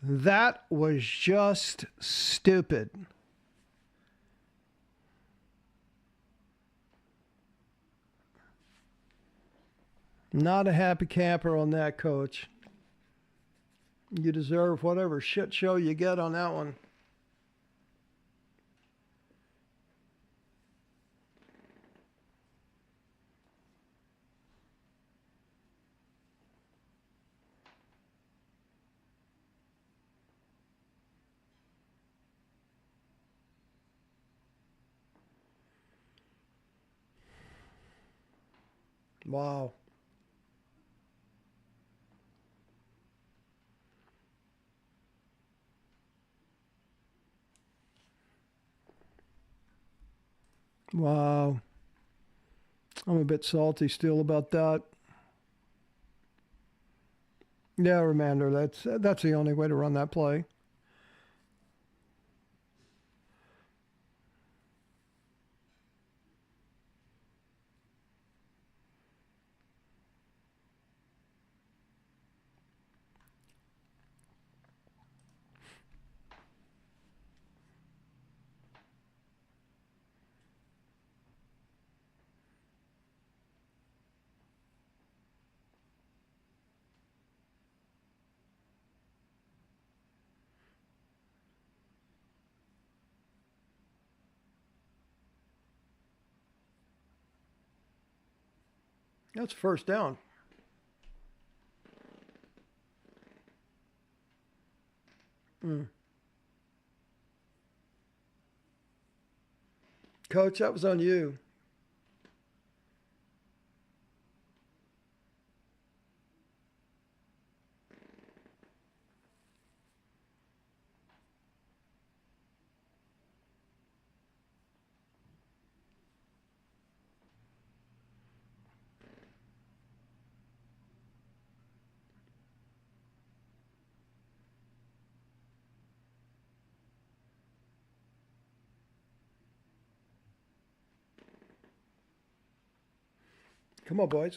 That was just stupid. Not a happy camper on that, coach. You deserve whatever shit show you get on that one. Wow. Wow. I'm a bit salty still about that. Yeah, Remander, that's the only way to run that play. That's first down. Mm. Coach, that was on you. Come on, boys.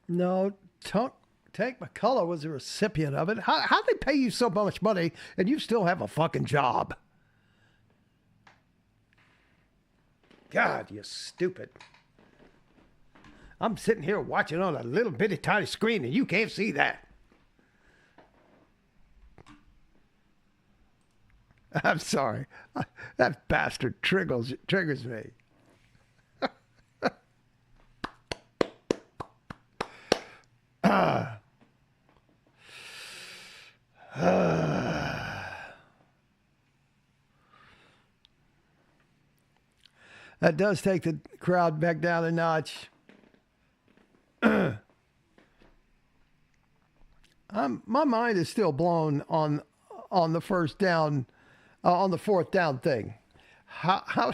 No, Tank McCullough was the recipient of it. How they pay you so much money and you still have a fucking job? God, you stupid. I'm sitting here watching on a little bitty tiny screen and you can't see that. I'm sorry. That bastard triggers me. That does take the crowd back down a notch. My mind is still blown on the first down, on the fourth down thing. How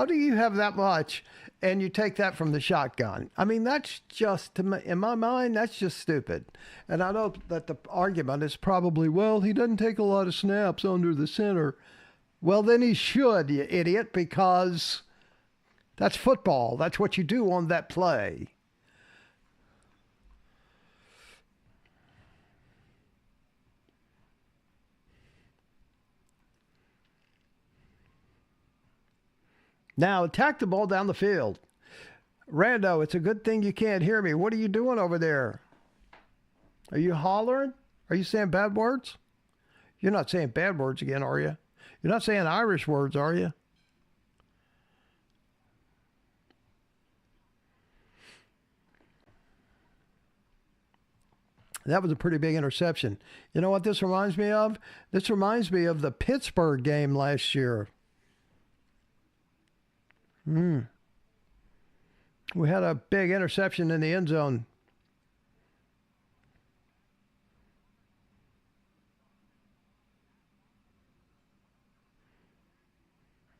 do you have that much and you take that from the shotgun? I mean, that's just, in my mind, that's just stupid. And I know that the argument is probably, well, he doesn't take a lot of snaps under the center. Well, then he should, you idiot, because that's football. That's what you do on that play. Now, attack the ball down the field. Rando, it's a good thing you can't hear me. What are you doing over there? Are you hollering? Are you saying bad words? You're not saying bad words again, are you? You're not saying Irish words, are you? That was a pretty big interception. You know what this reminds me of? This reminds me of the Pittsburgh game last year. We had a big interception in the end zone.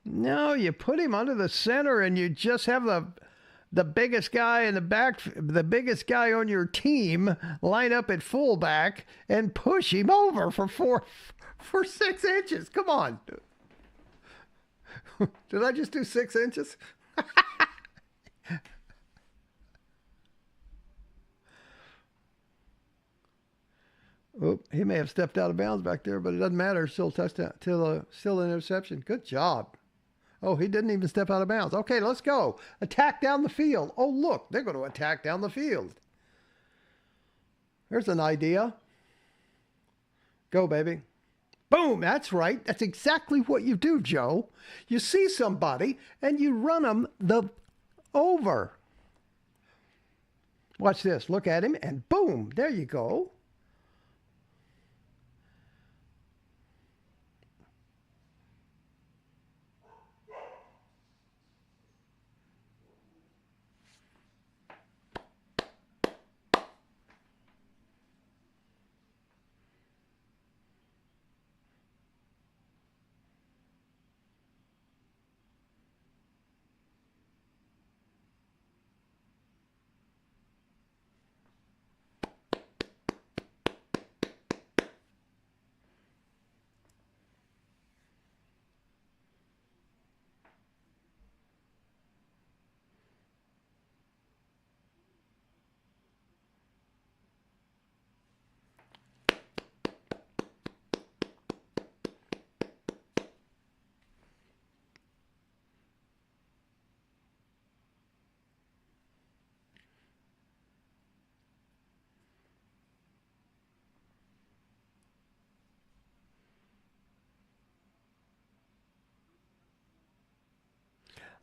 No, you put him under the center and you just have the biggest guy in the back, the biggest guy on your team line up at fullback and push him over for 6 inches. Come on. Did I just do 6 inches? Oop, he may have stepped out of bounds back there, but it doesn't matter. Still touchdown, still an interception. Good job. Oh, he didn't even step out of bounds. Okay, let's go. Attack down the field. Oh, look, they're going to attack down the field. There's an idea. Go, baby. Boom, that's right. That's exactly what you do, Joe. You see somebody and you run them over. Watch this. Look at him and boom, there you go.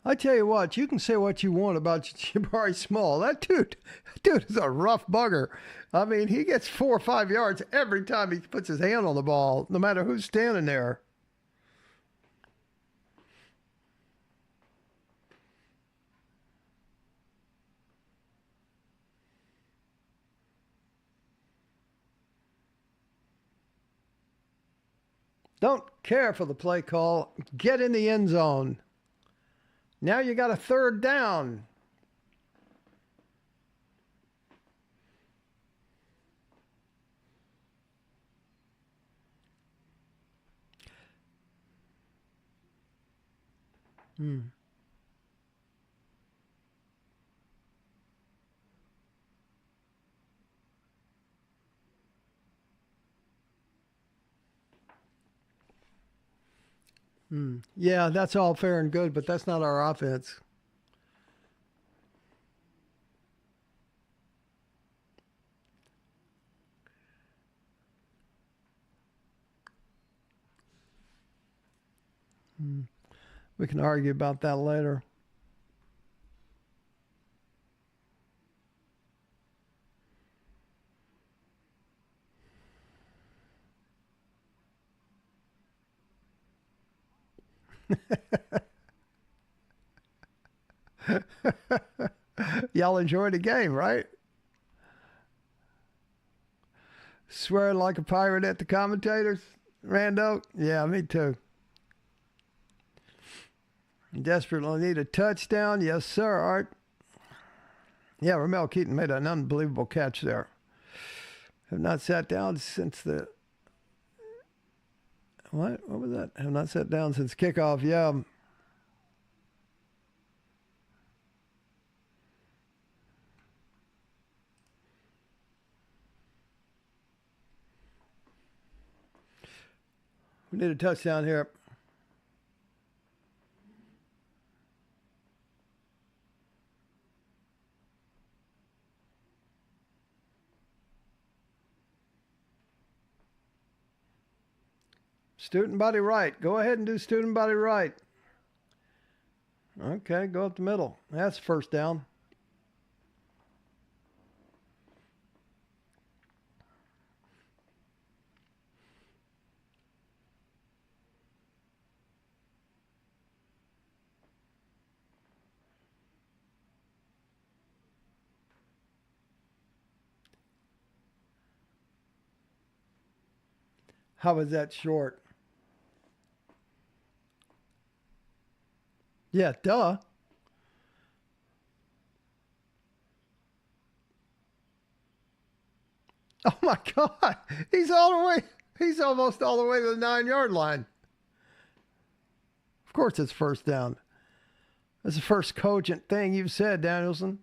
I tell you what, you can say what you want about Jabari Small. That dude is a rough bugger. I mean, he gets 4 or 5 yards every time he puts his hand on the ball, no matter who's standing there. Don't care for the play call. Get in the end zone. Now you got a third down. Yeah, that's all fair and good, but that's not our offense. We can argue about that later. Y'all enjoy the game, right? Swearing like a pirate at the commentators, Rando? Yeah, me too. Desperately need a touchdown. Yes, sir, Art. Yeah, Ramel Keaton made an unbelievable catch there. Have not sat down since the. What was that? Have not sat down since kickoff. Yeah. We need a touchdown here. Student body right. Go ahead and do student body right. Okay, go up the middle. That's first down. How was that short? Yeah, duh. Oh my God. He's all the way. He's almost all the way to the 9-yard line. Of course, it's first down. That's the first cogent thing you've said, Danielson.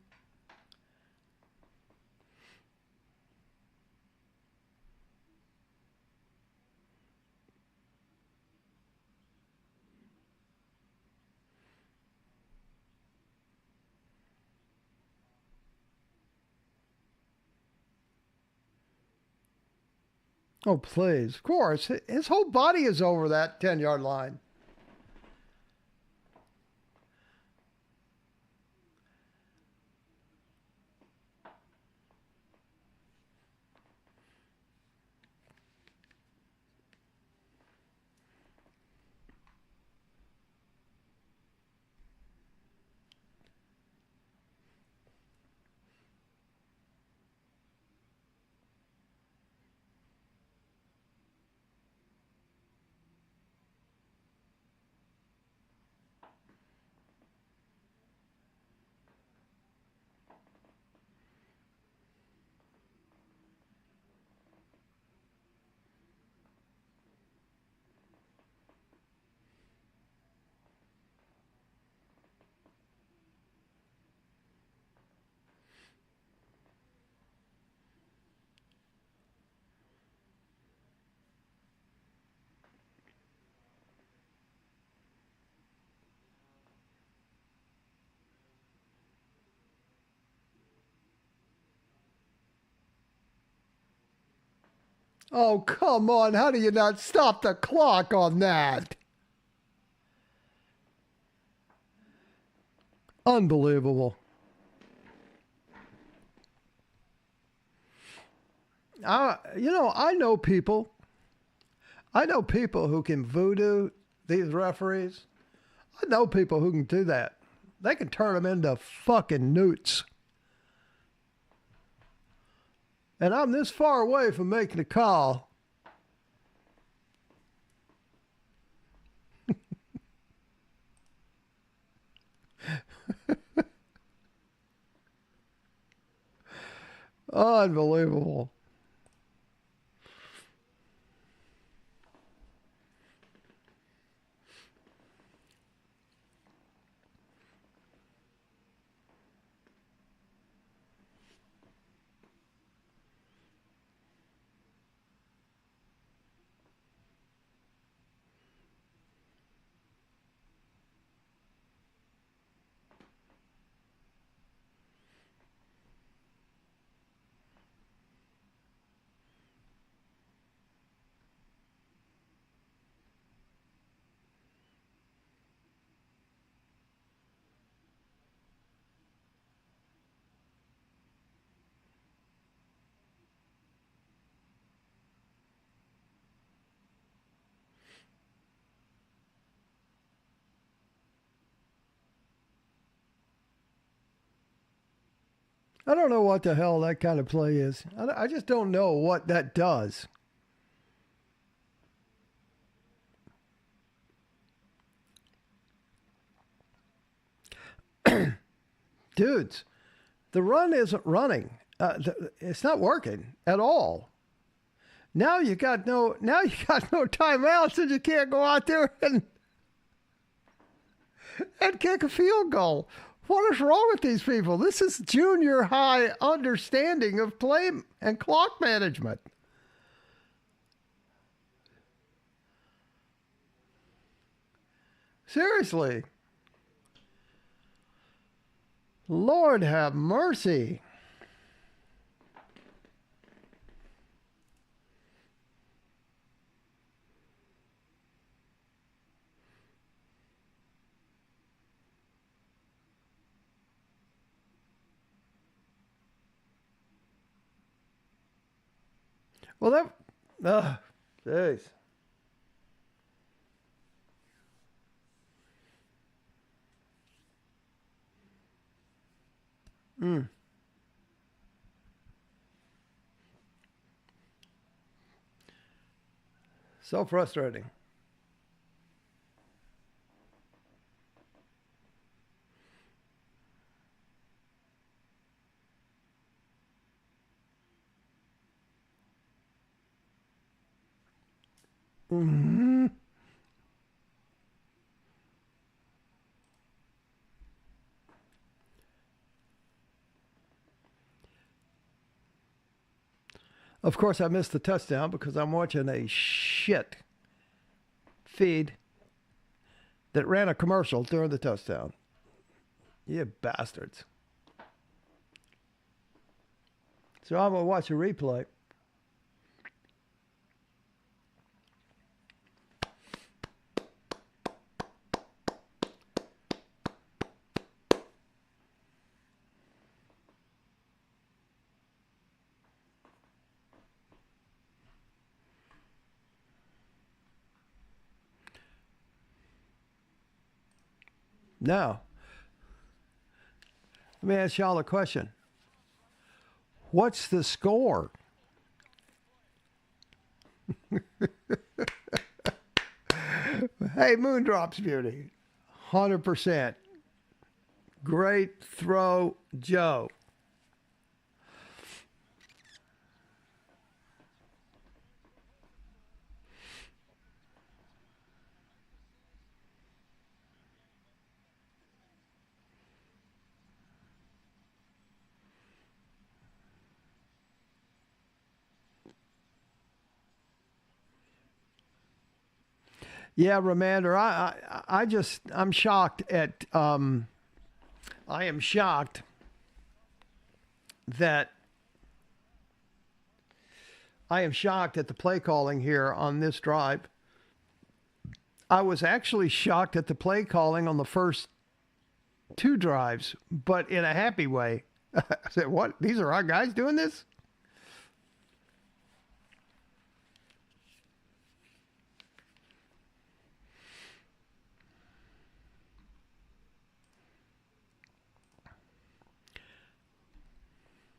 Oh, please. Of course. His whole body is over that 10-yard line. Oh, come on. How do you not stop the clock on that? Unbelievable. I know people. I know people who can voodoo these referees. I know people who can do that. They can turn them into fucking newts. And I'm this far away from making a call. Unbelievable. I don't know what the hell that kind of play is. I just don't know what that does. Dudes, the run isn't running. It's not working at all. Now you got no timeouts and you can't go out there and kick a field goal. What is wrong with these people? This is junior high understanding of play and clock management. Seriously. Lord have mercy. Well, jeez. Mm. So frustrating. Hmm. Of course, I missed the touchdown because I'm watching a shit feed that ran a commercial during the touchdown. You bastards. So I'm going to watch a replay. Now, let me ask y'all a question. What's the score? Hey, Moondrop's Beauty. 100%. Great throw, Joe. Yeah, Ramander, I'm shocked at, I am shocked that, I am shocked at the play calling here on this drive. I was actually shocked at the play calling on the first two drives, but in a happy way. I said, what? These are our guys doing this?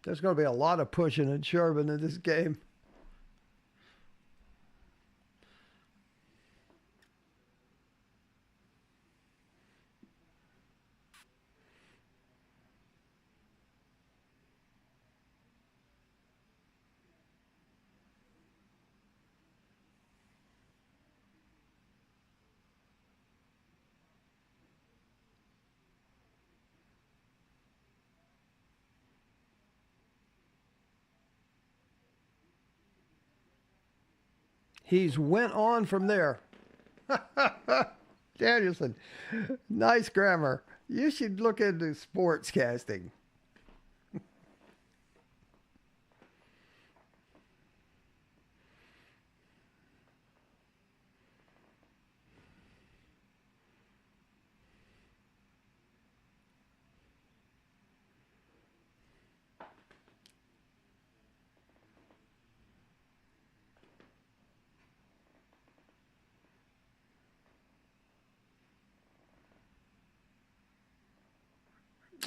There's going to be a lot of pushing and shoving in this game. He's went on from there. Danielson, nice grammar. You should look into sports casting.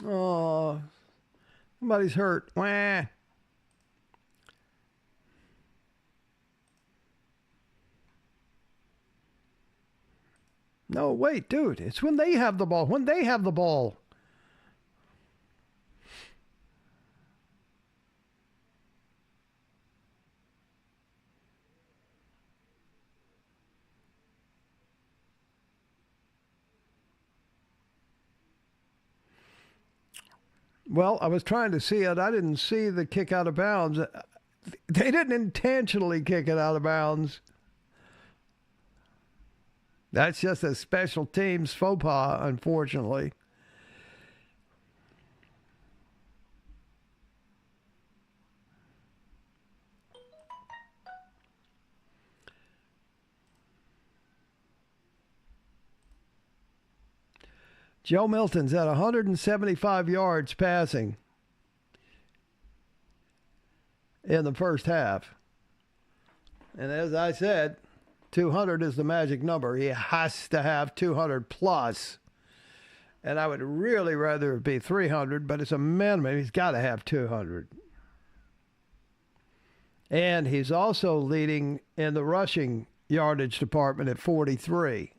Oh, Somebody's hurt. Wah. No, wait, dude. It's when they have the ball. When they have the ball. Well, I was trying to see it. I didn't see the kick out of bounds. They didn't intentionally kick it out of bounds. That's just a special teams faux pas, unfortunately. Joe Milton's at 175 yards passing in the first half. And as I said, 200 is the magic number. He has to have 200 plus. And I would really rather it be 300, but it's a minimum. He's got to have 200. And he's also leading in the rushing yardage department at 43.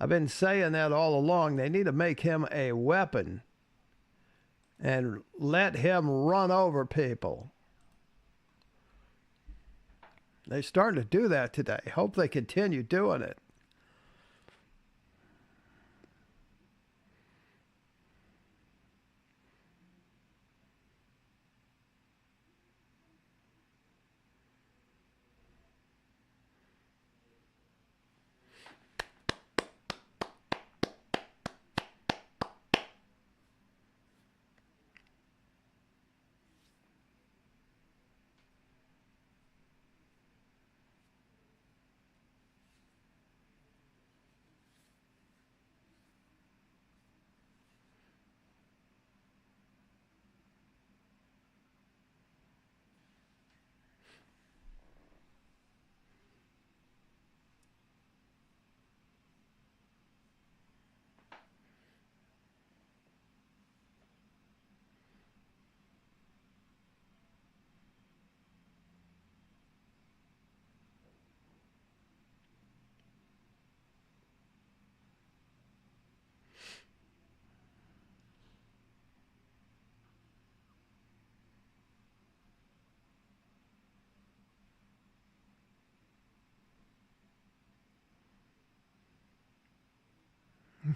I've been saying that all along. They need to make him a weapon and let him run over people. They're starting to do that today. Hope they continue doing it.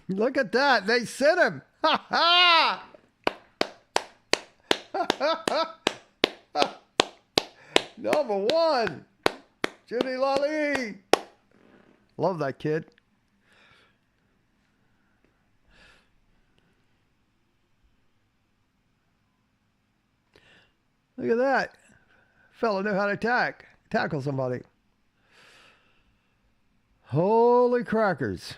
Look at that. They sent him. Ha ha! Number one, Judy Lally. Love that kid. Look at that. Fella knew how to tackle somebody. Holy crackers.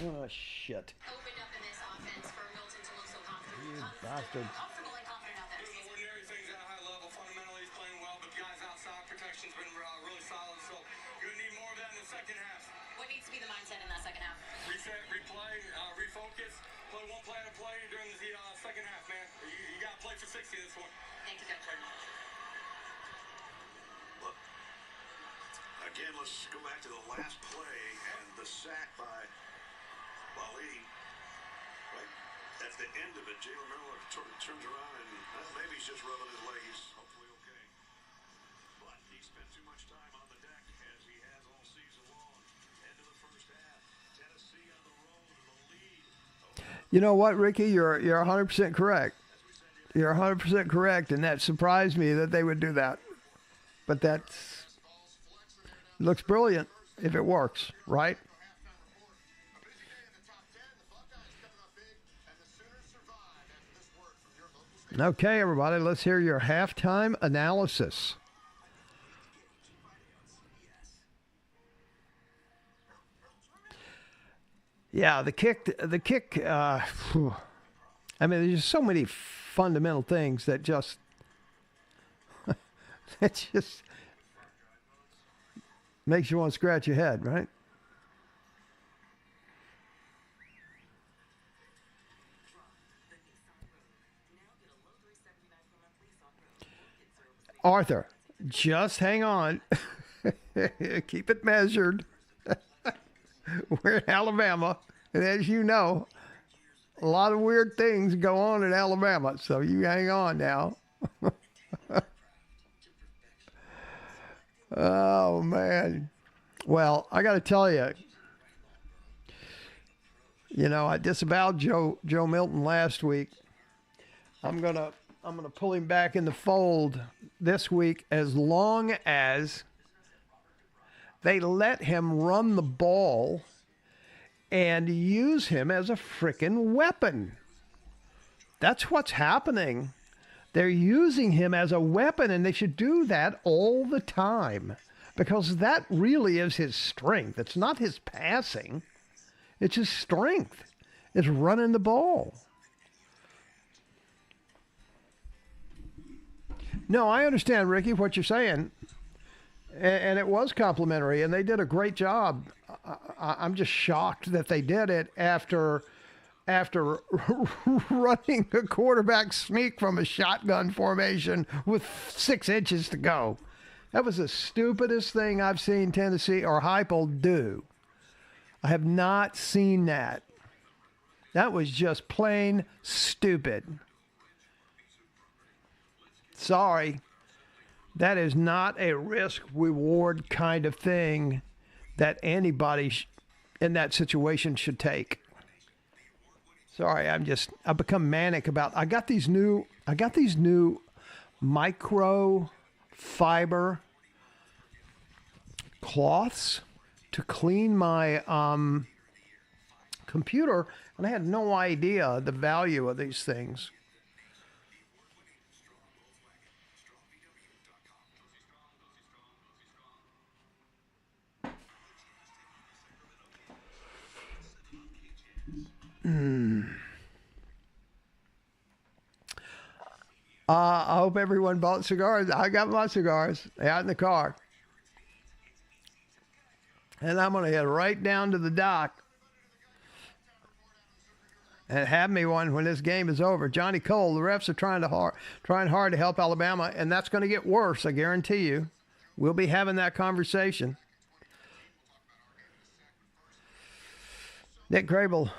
Oh, shit. Opened up in this offense for Milton to look so confident. You bastard. Comfortably confident out there. Doing ordinary things at a high level. Fundamentally, he's playing well, but guys outside protection's been really solid. So you're gonna need more of that in the second half. What needs to be the mindset in that second half? Reset, replay, refocus. Play one play at a play during the second half, man. You got to play for 60 this one. Thank you, Coach. Look, again, let's go back to the last play and the sack by Lally. Right at the end of it, Jalen Miller turns around and maybe he's just rubbing his leg. He's hopefully okay. But he spent too much time on the deck as he has all season long. End of the first half. Tennessee on the road to the lead. You know what, Ricky? You're 100% correct. You're 100% correct, and that surprised me that they would do that. But that looks brilliant if it works, right? Okay, everybody, let's hear your halftime analysis. Yeah, the kick. I mean, there's just so many fundamental things that just, it's just, Makes you want to scratch your head, right? Arthur, just hang on. Keep it measured. We're in Alabama, and as you know, a lot of weird things go on in Alabama, so you hang on now. Oh, man. Well, I got to tell you, I disavowed Joe Milton last week. I'm gonna pull him back in the fold this week as long as they let him run the ball and use him as a frickin' weapon. That's what's happening. They're using him as a weapon, and they should do that all the time because that really is his strength. It's not his passing. It's his strength. It's running the ball. No, I understand, Ricky, what you're saying. And it was complimentary, and they did a great job. I'm just shocked that they did it after running a quarterback sneak from a shotgun formation with 6 inches to go. That was the stupidest thing I've seen Tennessee or Heupel do. I have not seen that. That was just plain stupid. Sorry. That is not a risk-reward kind of thing that anybody in that situation should take. Sorry, I've become manic about. I got these new micro fiber cloths to clean my computer, and I had no idea the value of these things. I hope everyone bought cigars. I got my cigars out in the car. And I'm going to head right down to the dock and have me one when this game is over. Johnny Cole, the refs are trying hard to help Alabama, and that's going to get worse, I guarantee you. We'll be having that conversation. Nick Grable,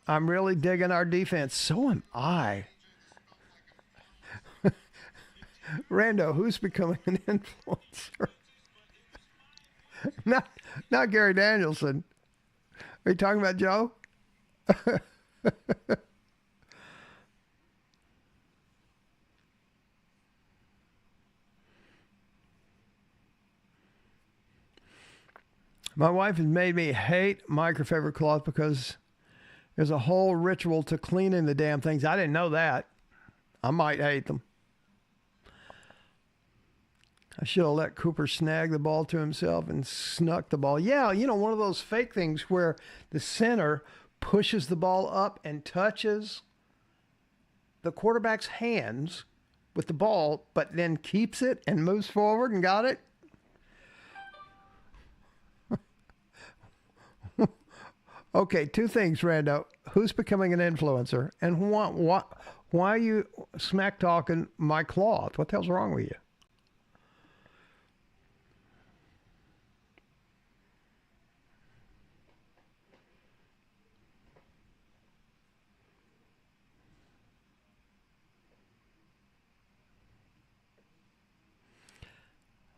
I'm really digging our defense. So am I. Rando, who's becoming an influencer? Not Gary Danielson. Are you talking about Joe? My wife has made me hate microfiber cloth because there's a whole ritual to cleaning the damn things. I didn't know that. I might hate them. I should have let Cooper snag the ball to himself and snuck the ball. Yeah, one of those fake things where the center pushes the ball up and touches the quarterback's hands with the ball, but then keeps it and moves forward and got it. Okay, 2 things, Rando. Who's becoming an influencer? And why are you smack talking my cloth? What the hell's wrong with you?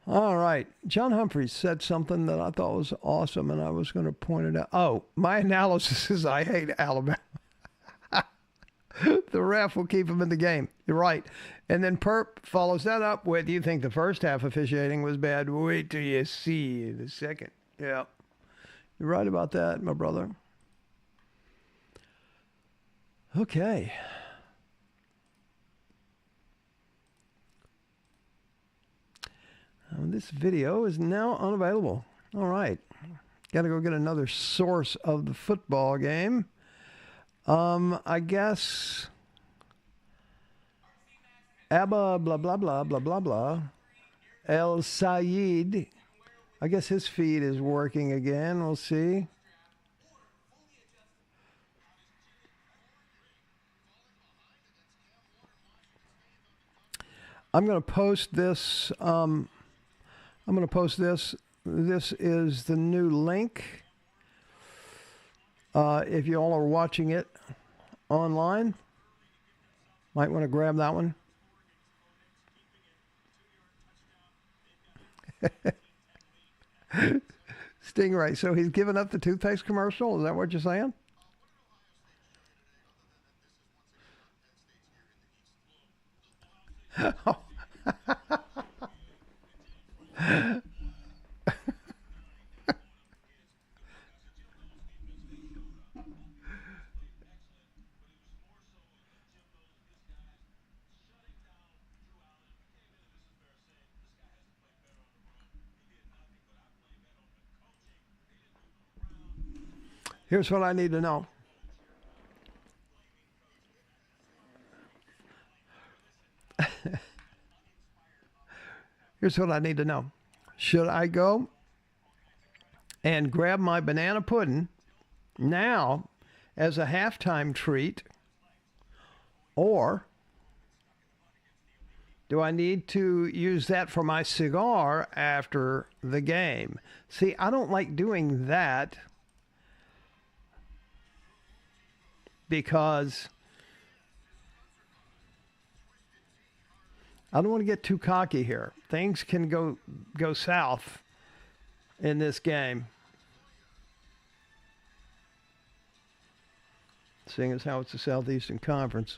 All right. John Humphreys said something that I thought was awesome, and I was going to point it out. Oh, my analysis is I hate Alabama. The ref will keep him in the game. You're right. And then Perp follows that up with, you think the first half officiating was bad? Wait till you see the second. Yeah. You're right about that, my brother. Okay. This video is now unavailable. All right. Got to go get another source of the football game. I guess Abba blah blah blah blah blah blah El Sayed. I guess his feed is working again. We'll see. I'm going to post this. I'm going to post this. This is the new link. If you all are watching it online, might want to grab that one. Stingray. So he's given up the toothpaste commercial? Is that what you're saying? Here's what I need to know. Here's what I need to know. Should I go and grab my banana pudding now as a halftime treat, or do I need to use that for my cigar after the game? See, I don't like doing that because I don't want to get too cocky here. Things can go south in this game. Seeing as how it's the Southeastern Conference.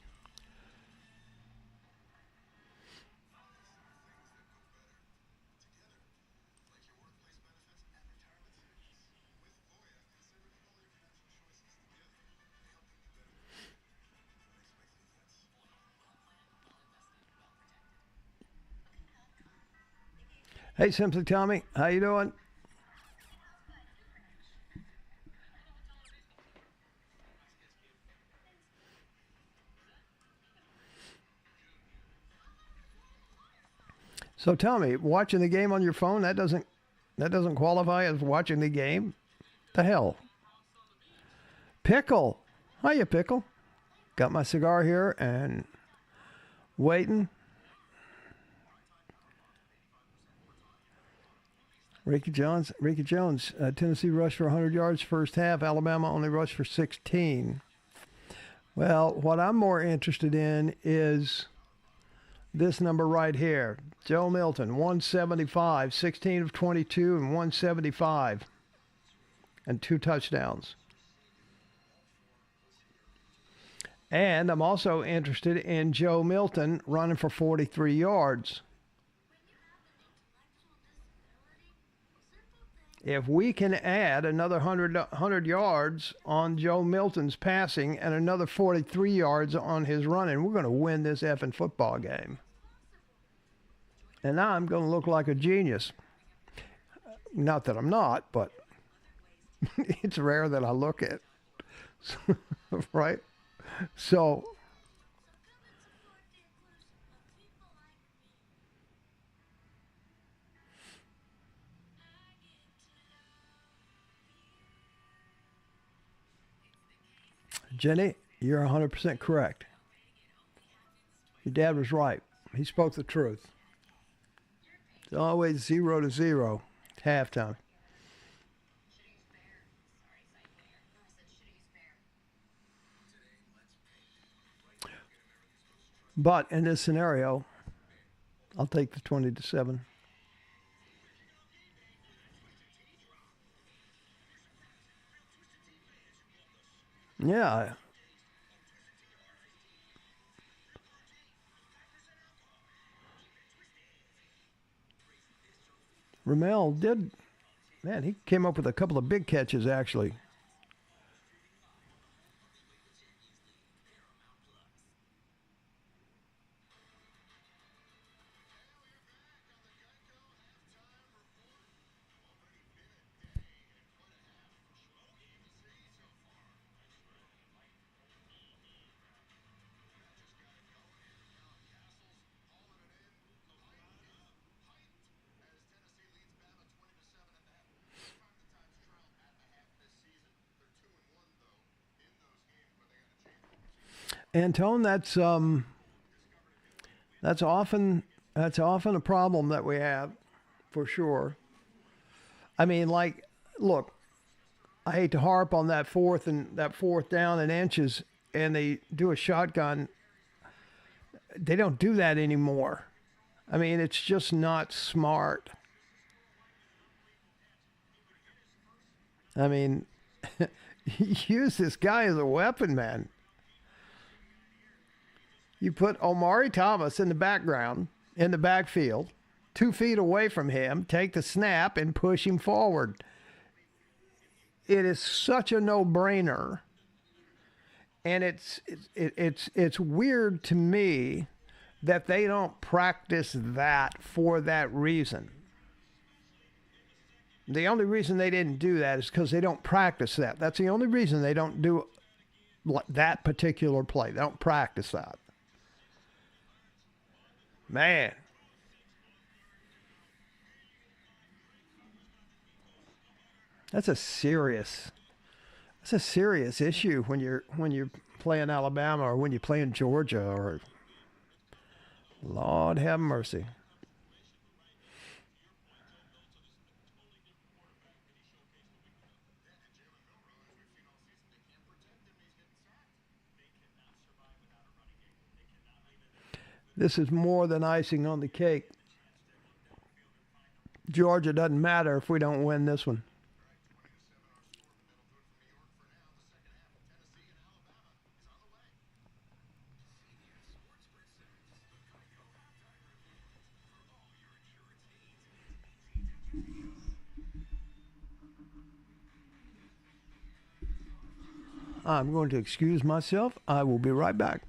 Hey, Simply Tommy, how you doing? So tell me, watching the game on your phone, that doesn't qualify as watching the game? The hell? Pickle. Hiya, Pickle. Got my cigar here and waiting. Ricky Jones, Tennessee rushed for 100 yards first half. Alabama only rushed for 16. Well, what I'm more interested in is this number right here. Joe Milton, 175, 16 of 22 and 175 and 2 touchdowns. And I'm also interested in Joe Milton running for 43 yards. If we can add another 100 yards on Joe Milton's passing and another 43 yards on his running, we're going to win this effing football game. And I'm going to look like a genius. Not that I'm not, but it's rare that I look it. Right? So, Jenny, you're 100% correct. Your dad was right. He spoke the truth. It's always 0-0 at halftime. But in this scenario, I'll take the 20-7. Yeah. Ramel did, man, he came up with a couple of big catches, actually. Antone, that's often a problem that we have, for sure. I mean, like, look, I hate to harp on that fourth down and inches, and they do a shotgun. They don't do that anymore. I mean, it's just not smart. I mean, use this guy as a weapon, man. You put Omari Thomas in the background, in the backfield, 2 feet away from him, take the snap and push him forward. It is such a no-brainer. And it's weird to me that they don't practice that for that reason. The only reason they didn't do that is because they don't practice that. That's the only reason they don't do that particular play. They don't practice that. Man. That's a serious issue when you're playing Alabama or when you're playing Georgia or Lord have mercy. This is more than icing on the cake. Georgia doesn't matter if we don't win this one. I'm going to excuse myself. I will be right back.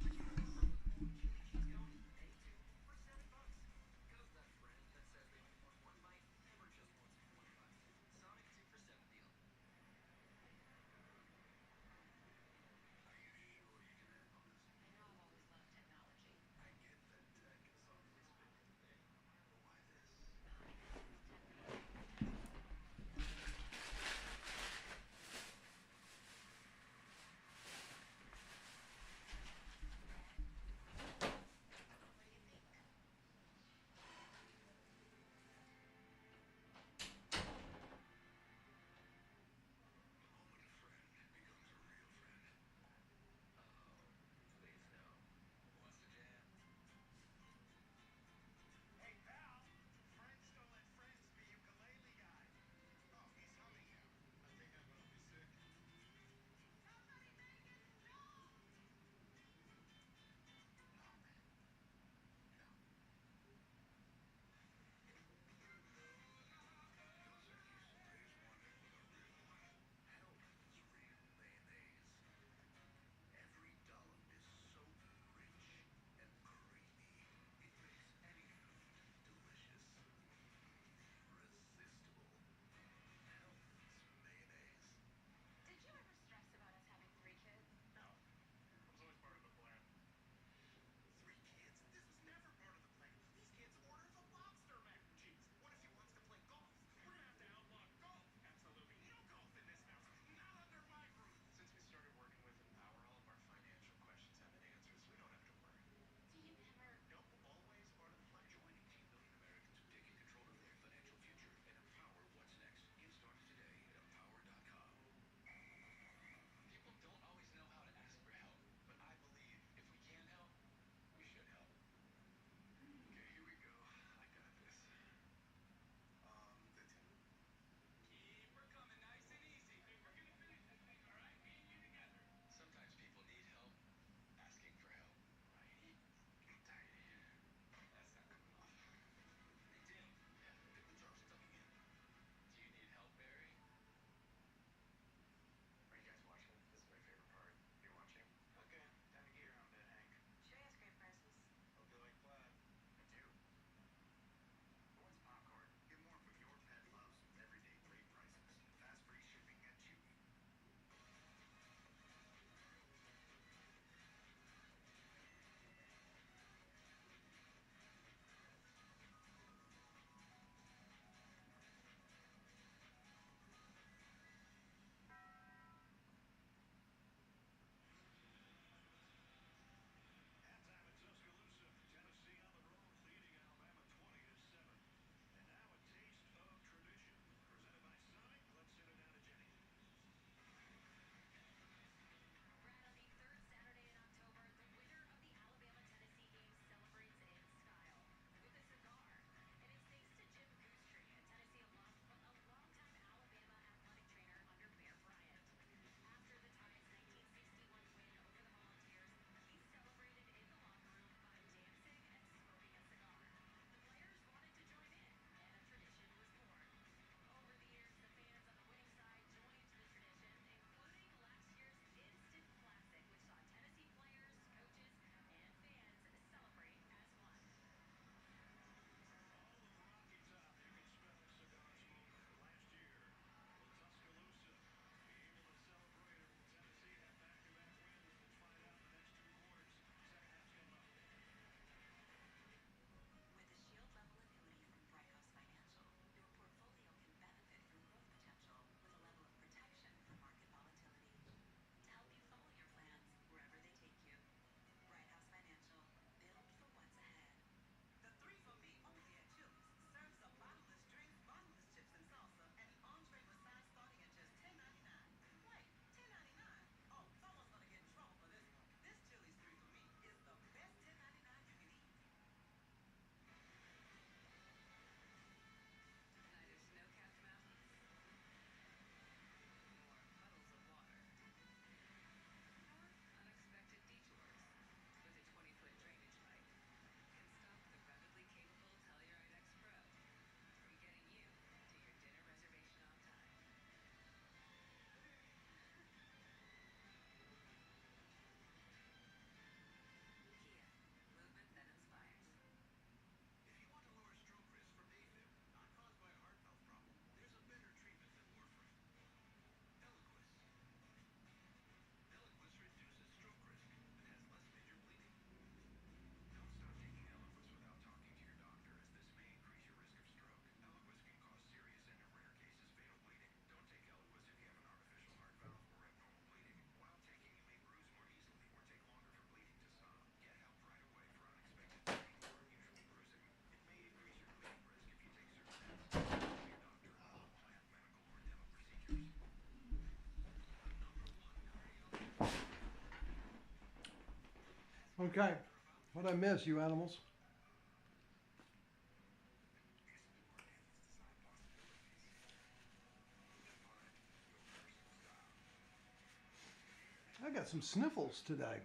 Okay. What'd I miss, you animals? I got some sniffles today.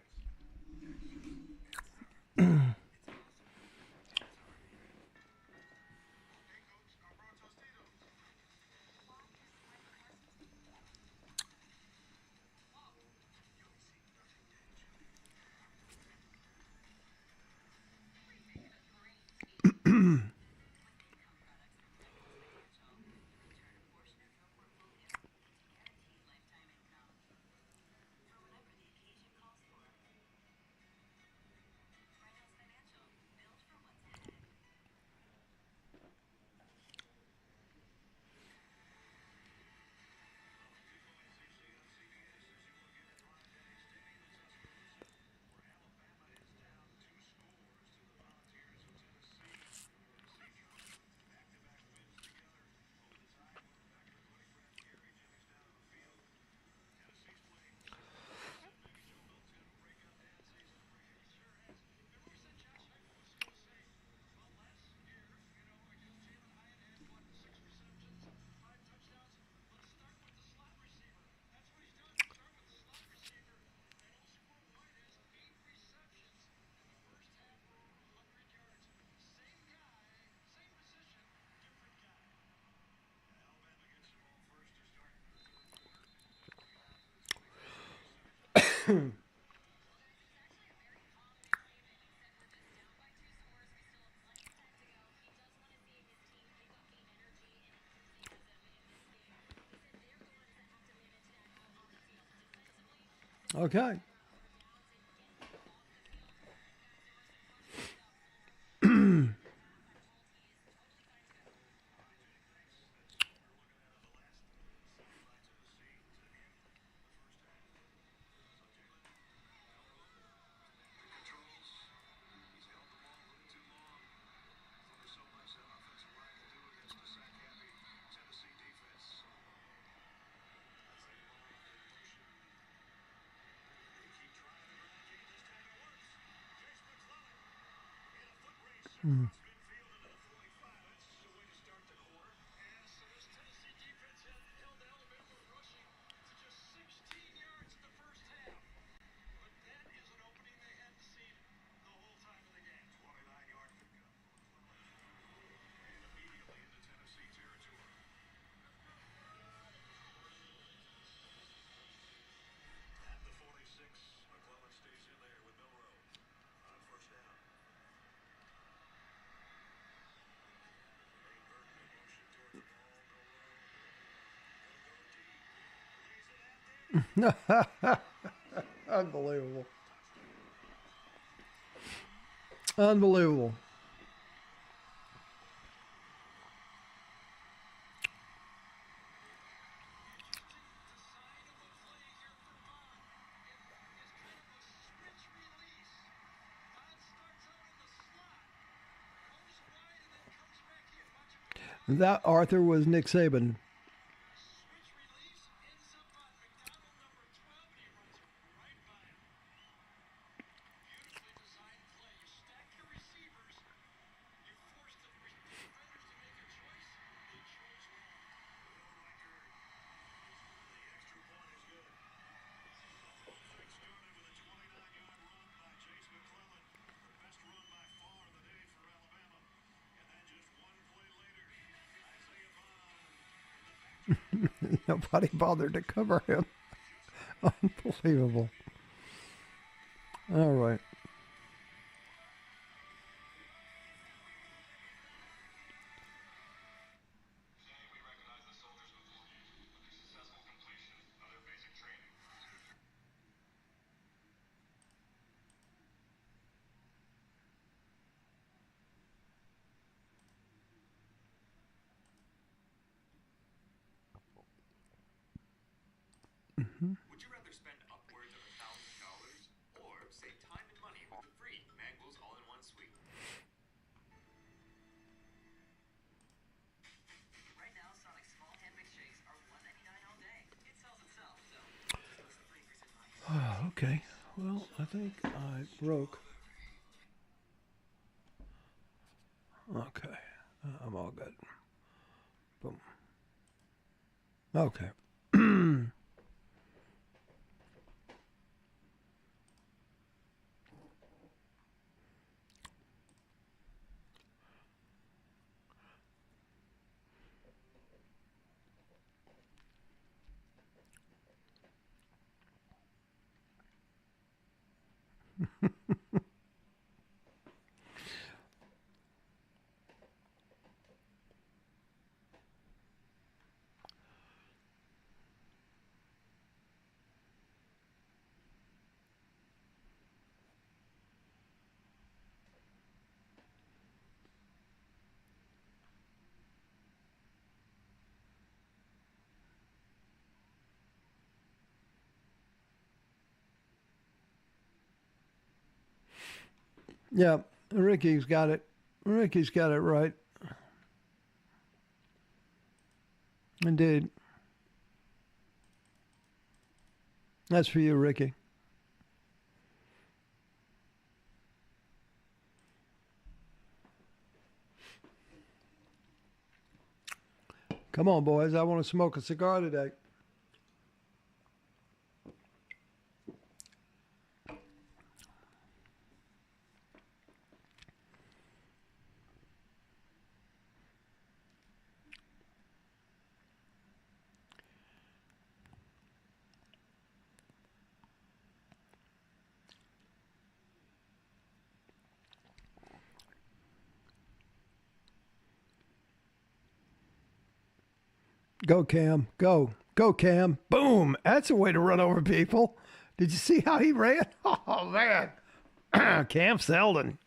Okay. Mm. Unbelievable. Unbelievable. That Arthur was Nick Saban. Nobody bothered to cover him. Unbelievable. All right. Would you rather spend upwards of $1,000 or save time and money with the free Magwell's All-in-One Suite? Right now, Sonic's small hand mix shakes are $1.99 all day. It sells itself, so just list the free for 6 months. Okay. Well, I think I broke all good. Boom. Okay. Yeah, Ricky's got it. Ricky's got it right. Indeed. That's for you, Ricky. Come on, boys. I want to smoke a cigar today. Go, Cam. Go. Go, Cam. Boom. That's a way to run over people. Did you see how he ran? Oh, man. Cam Selden.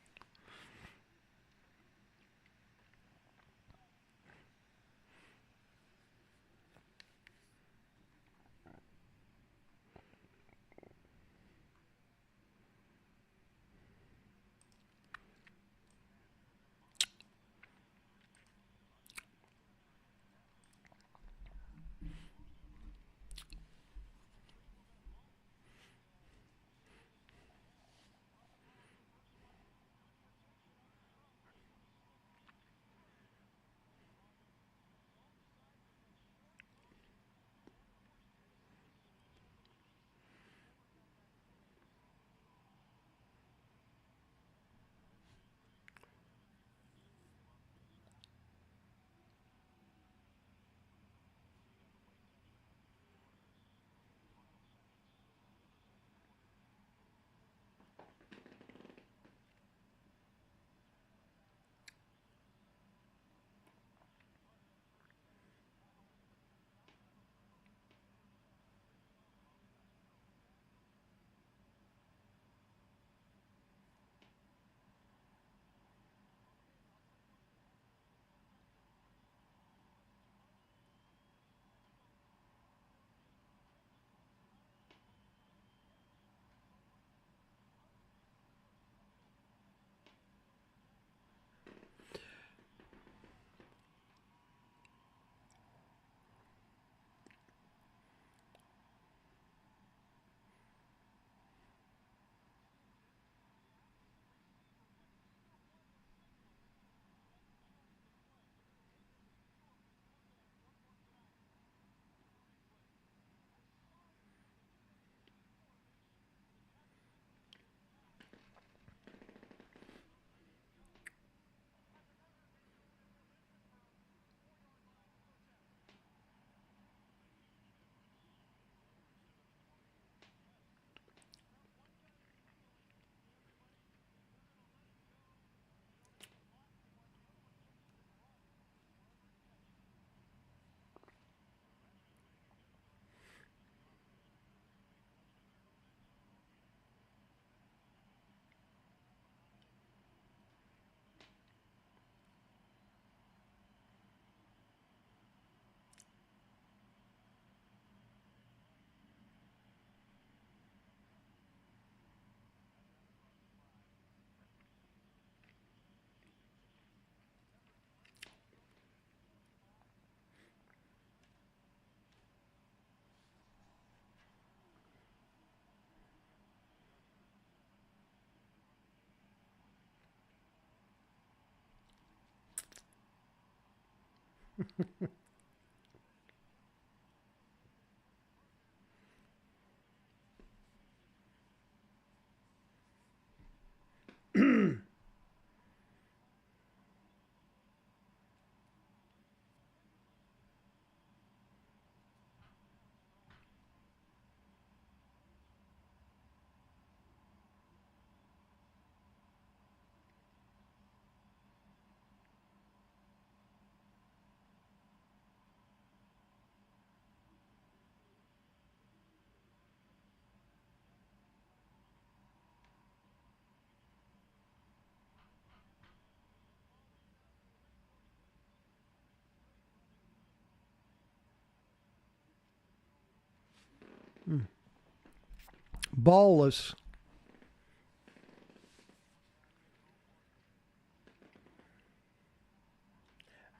Ballless.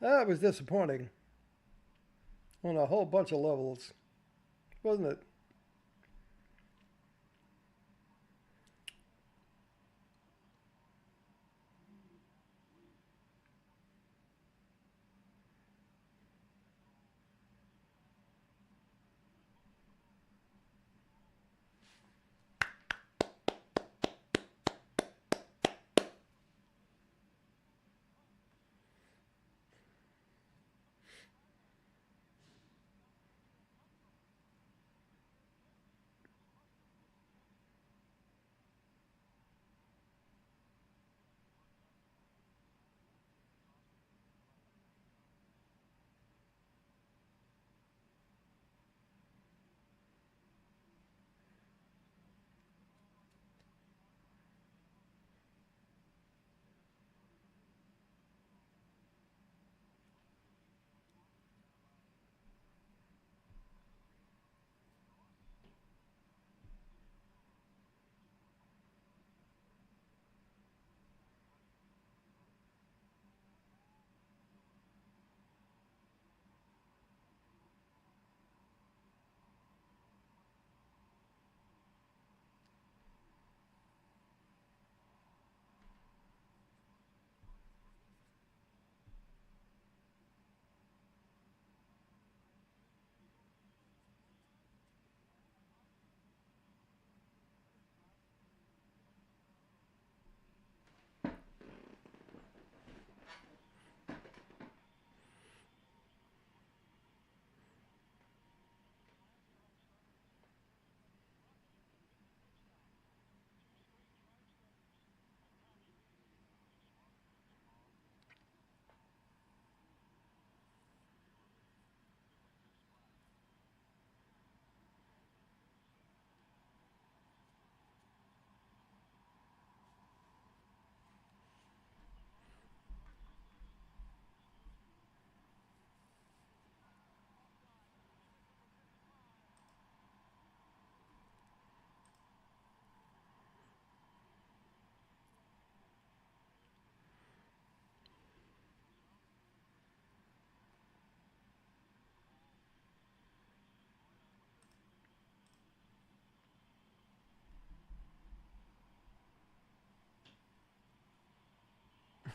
That was disappointing on a whole bunch of levels, wasn't it?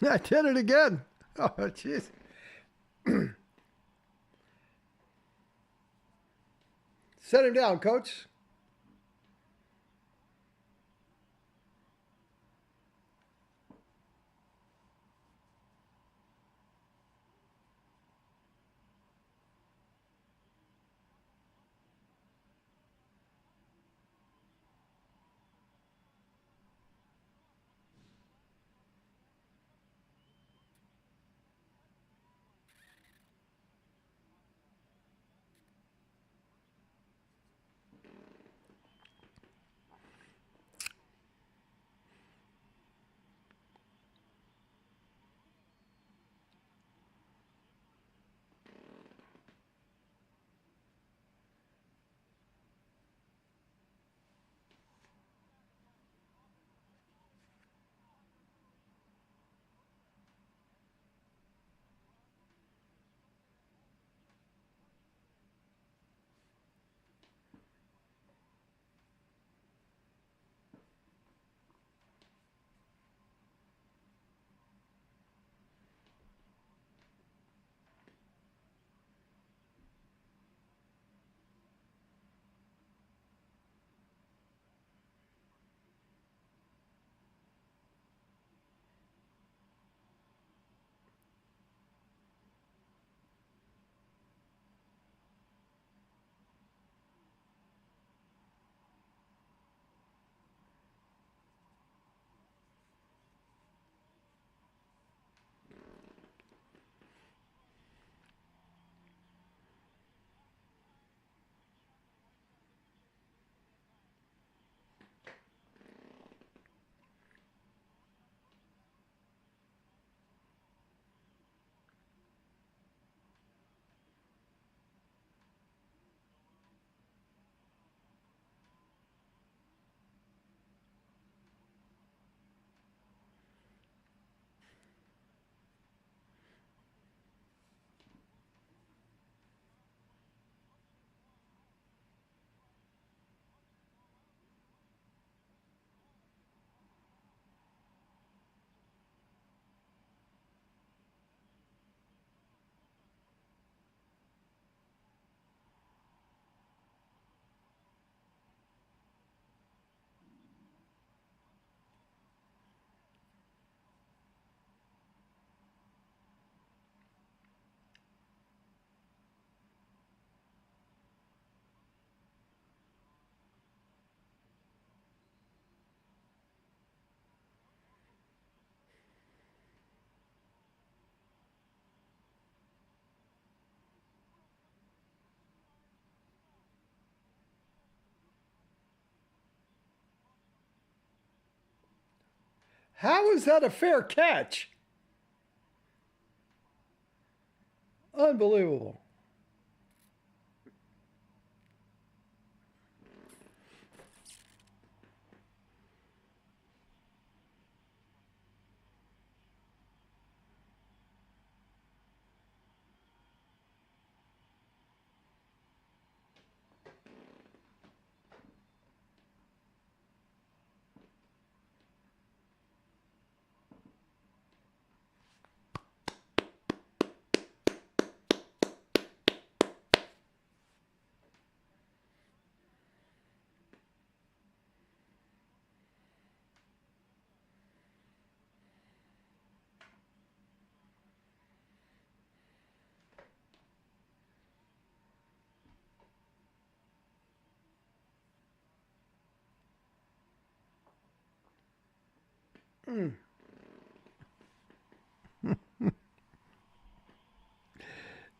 I did it again. Oh, jeez. Set him down, coach. How is that a fair catch? Unbelievable.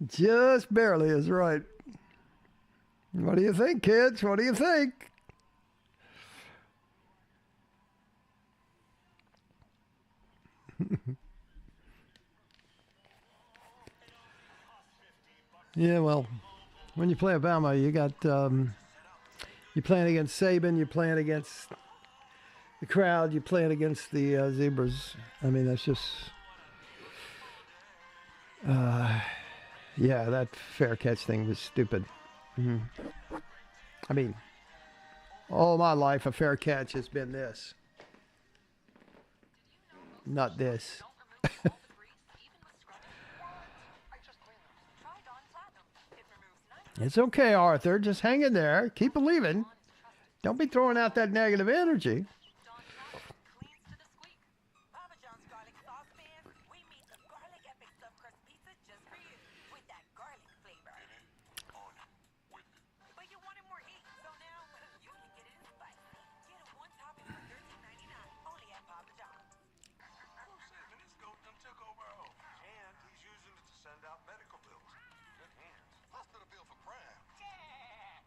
Just barely is right. What do you think, kids? What do you think? Yeah, well, when you play Bama, you got you're playing against Saban, you're playing against the crowd, you're playing against the Zebras. I mean, that's just yeah, that fair catch thing was stupid. I mean, all my life a fair catch has been this, not this. It's okay, Arthur. Just hang in there. Keep believing. Don't be throwing out that negative energy. Papa John's garlic sauce, man. We made the garlic epic stuffed crust pizza just for you with that garlic flavor. But you wanted more heat, so now you can get it in spicy. Get a one topping for $13.99 only at Papa John's. Who said that this goat done took over our home? And he's using it to send out medical bills. Good hands. Hospital bill for crime.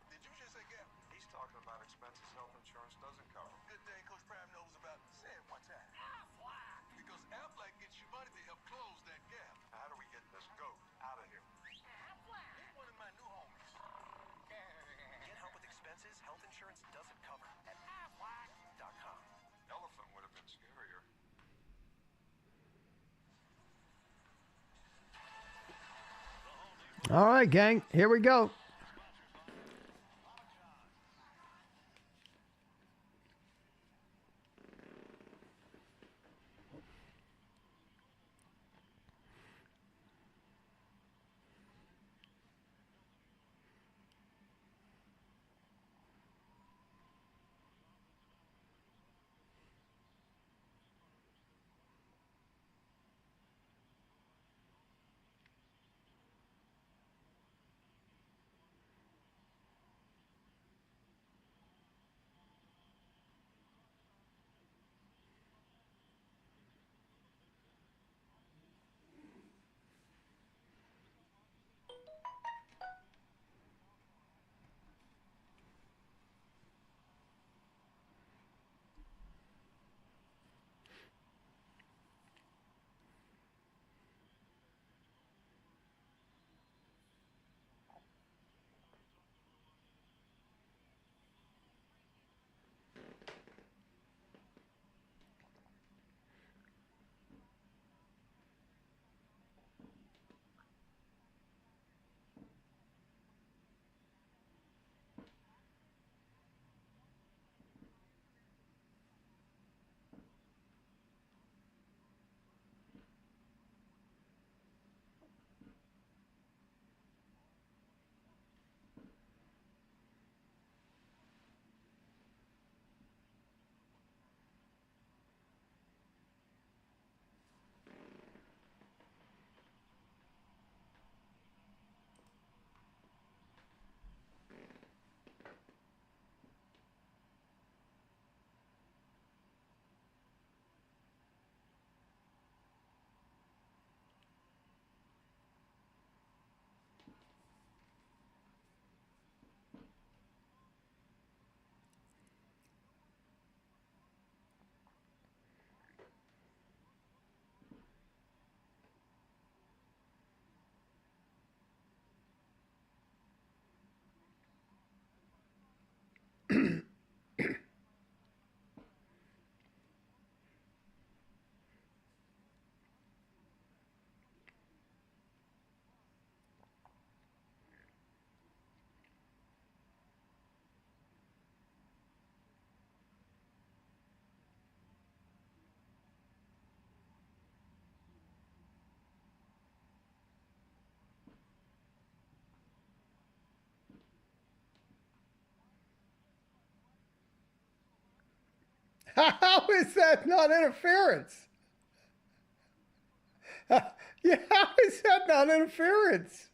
Did you just say Gap? He's talking about expenses health insurance doesn't cover. Good thing Coach Prime knows about. Say it one time. Because Aflac gets you money to help close that gap. How do we get this goat out of here? Meet one of my new homies. Get help with expenses health insurance doesn't cover at Aflac.com. Elephant would have been scarier. All right, gang. Here we go. How is that not interference? Yeah, how is that not interference?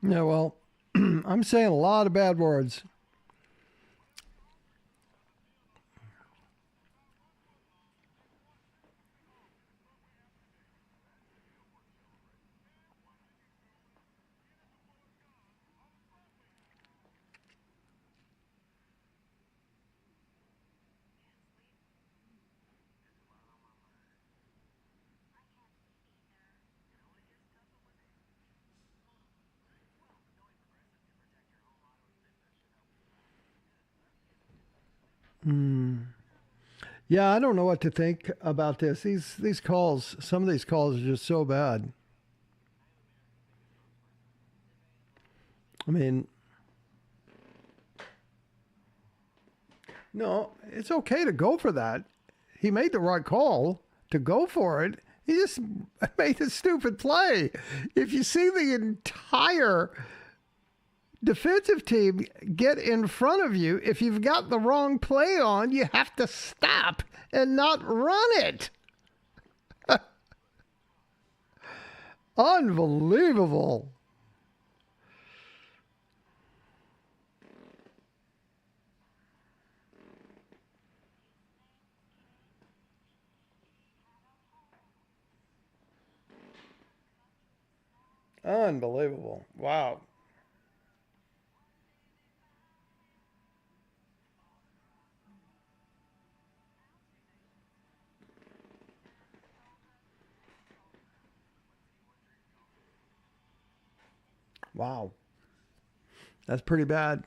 Yeah, well, I'm saying a lot of bad words. Yeah, I don't know what to think about this. These calls, some of these calls are just so bad. I mean, no, it's okay to go for that. He made the right call to go for it. He just made a stupid play. If you see the entire defensive team get in front of you, if you've got the wrong play on, you have to stop and not run it. Unbelievable. Unbelievable. Wow. Wow. That's pretty bad.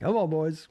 Come on, boys.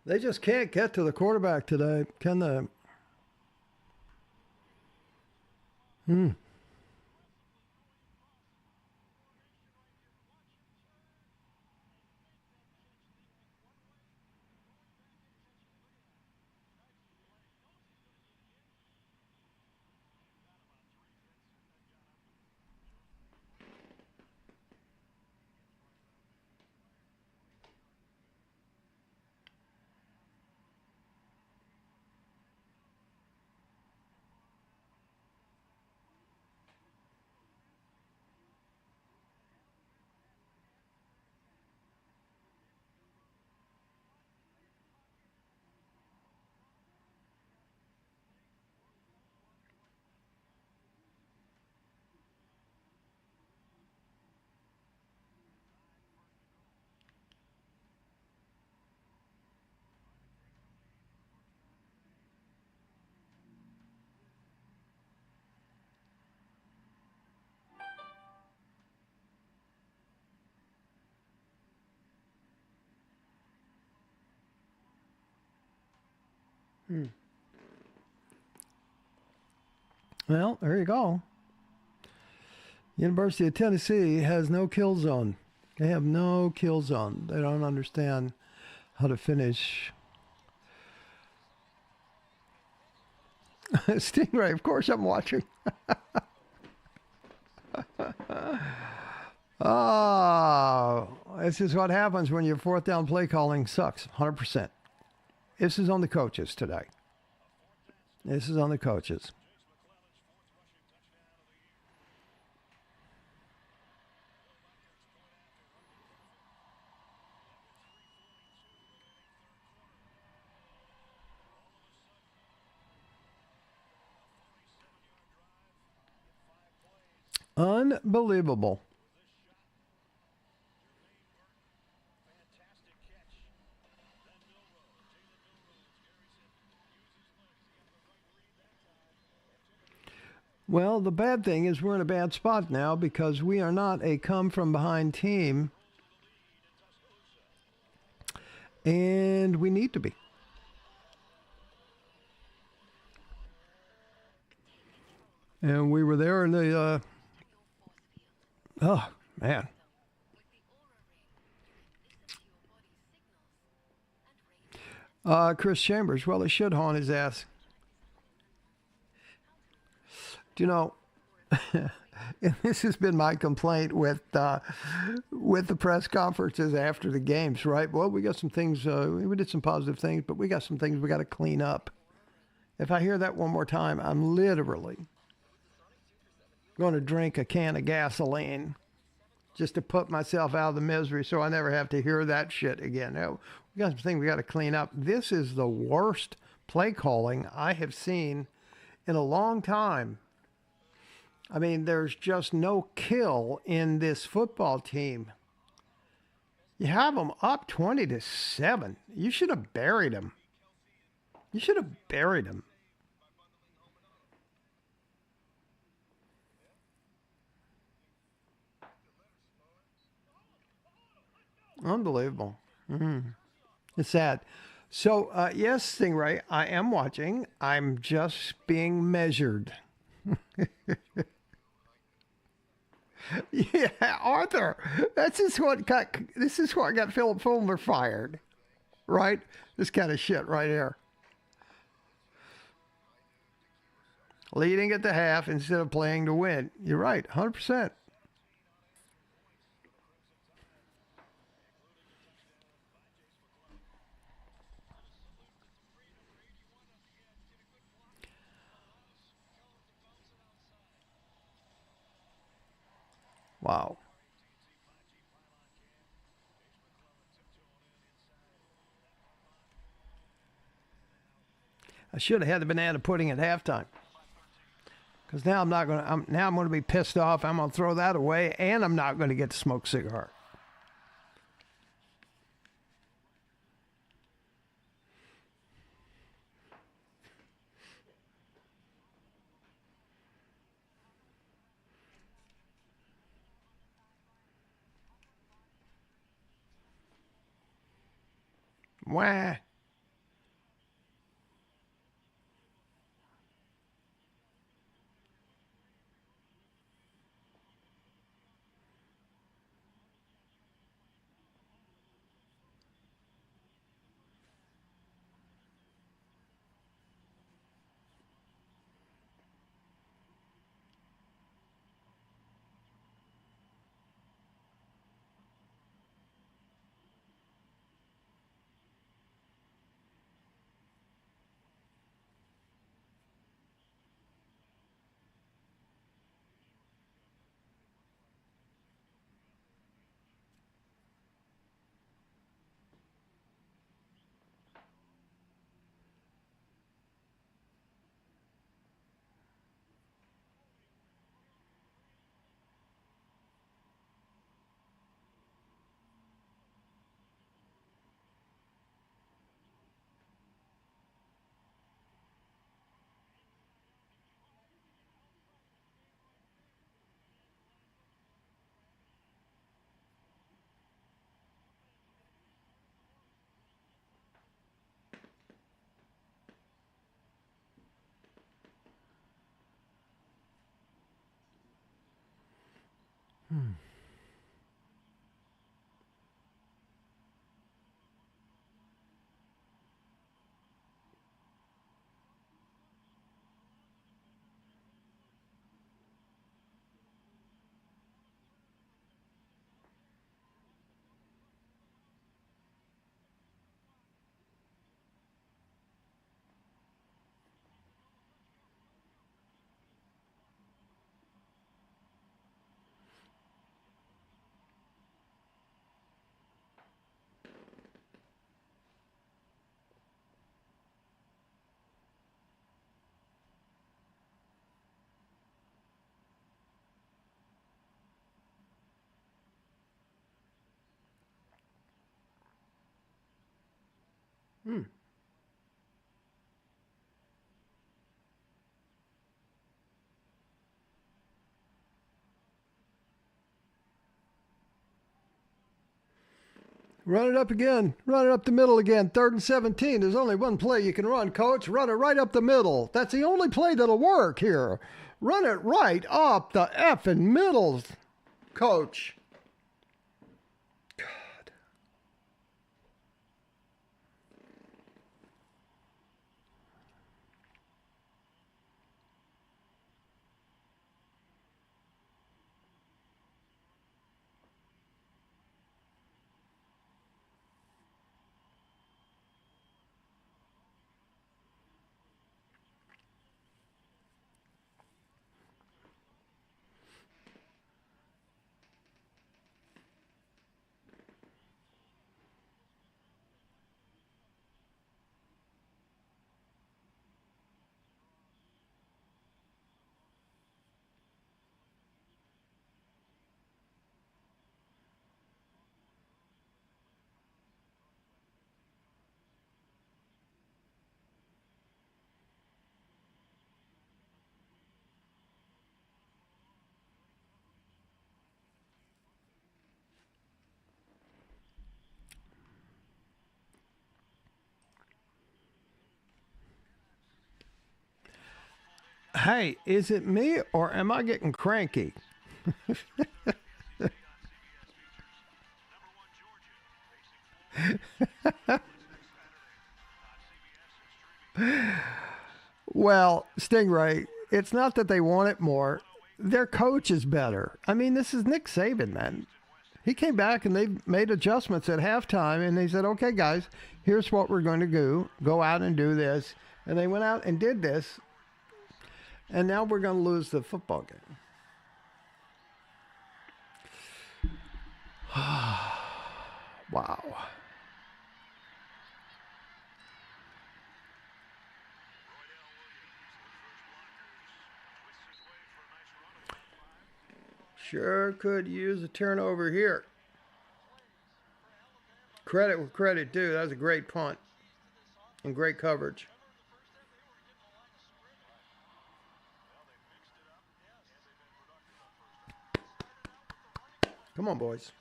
They just can't get to the quarterback today, can they? Well, there you go. University of Tennessee has no kill zone. They have no kill zone. They don't understand how to finish. Stingray, of course I'm watching. Oh, this is what happens when your fourth down play calling sucks, 100%. This is on the coaches today. This is on the coaches. Unbelievable. Well, the bad thing is we're in a bad spot now because we are not a come from behind team, and we need to be. And we were there in the, oh, man. Chris Chambers, well, it should haunt his ass. Do you know, and this has been my complaint with the press conferences after the games, right? Well, we got some things, we did some positive things, but we got some things we got to clean up. If I hear that one more time, I'm literally going to drink a can of gasoline just to put myself out of the misery so I never have to hear that shit again. Now, we got some things we got to clean up. This is the worst play calling I have seen in a long time. I mean, there's just no kill in this football team. You have them up 20-7. You should have buried them. You should have buried them. Unbelievable. It's sad. So, yes, Stingray, I am watching. I'm just being measured. Yeah, Arthur. This is what got Philip Fulmer fired. Right? This kind of shit right here. Leading at the half instead of playing to win. You're right, 100%. Wow. I should have had the banana pudding at halftime. Because now I'm going to be pissed off. I'm going to throw that away, and I'm not going to get to smoke a cigar. Wah. Hmm. Run it up again. Run it up the middle again. 3rd and 17. There's only one play you can run, coach. Run it right up the middle. That's the only play that'll work here. Run it right up the effing middle, coach. God. Hey, is it me or am I getting cranky? Well, Stingray, it's not that they want it more. Their coach is better. I mean, this is Nick Saban, man. He came back and they made adjustments at halftime, and they said, okay, guys, here's what we're going to do. Go out and do this. And they went out and did this, and now we're going to lose the football game. Wow. Sure could use a turnover here. Credit where credit due. That was a great punt and great coverage. Come on, boys.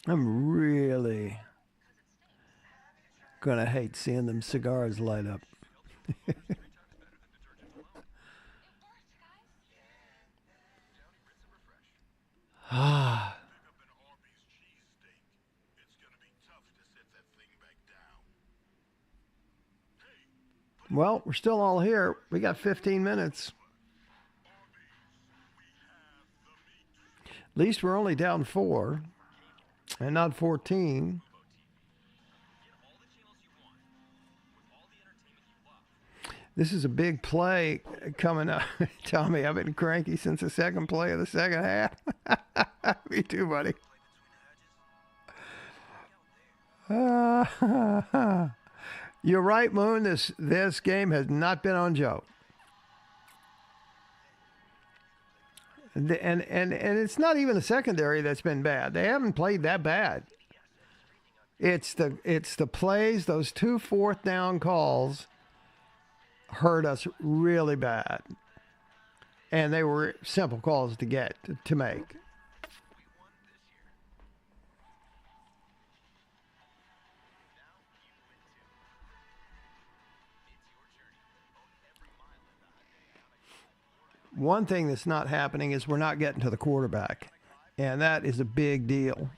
I'm really going to hate seeing them cigars light up. Ah. Well, we're still all here. We got 15 minutes. At least we're only down 4 and not 14. This is a big play coming up. Tommy, I've been cranky since the second play of the second half. Me too, buddy. You're right, Moon. This game has not been on Joe. And it's not even the secondary that's been bad. They haven't played that bad. It's the plays, those 2 fourth down calls hurt us really bad. And they were simple calls to make. One thing that's not happening is we're not getting to the quarterback. And that is a big deal.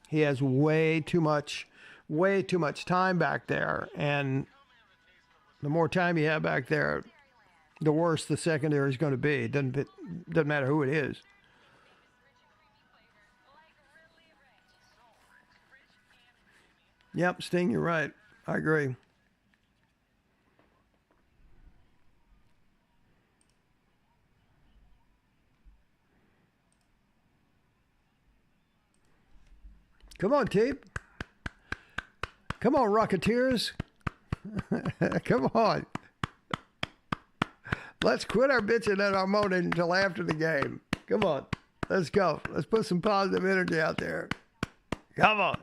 He has way too much time back there. And the more time you have back there, the worse the secondary is going to be. It doesn't matter who it is. Yep, Sting, you're right. I agree. Come on, Tape. Come on, Rocketeers. Come on. Let's quit our bitching and our moaning until after the game. Come on. Let's go. Let's put some positive energy out there. Come on.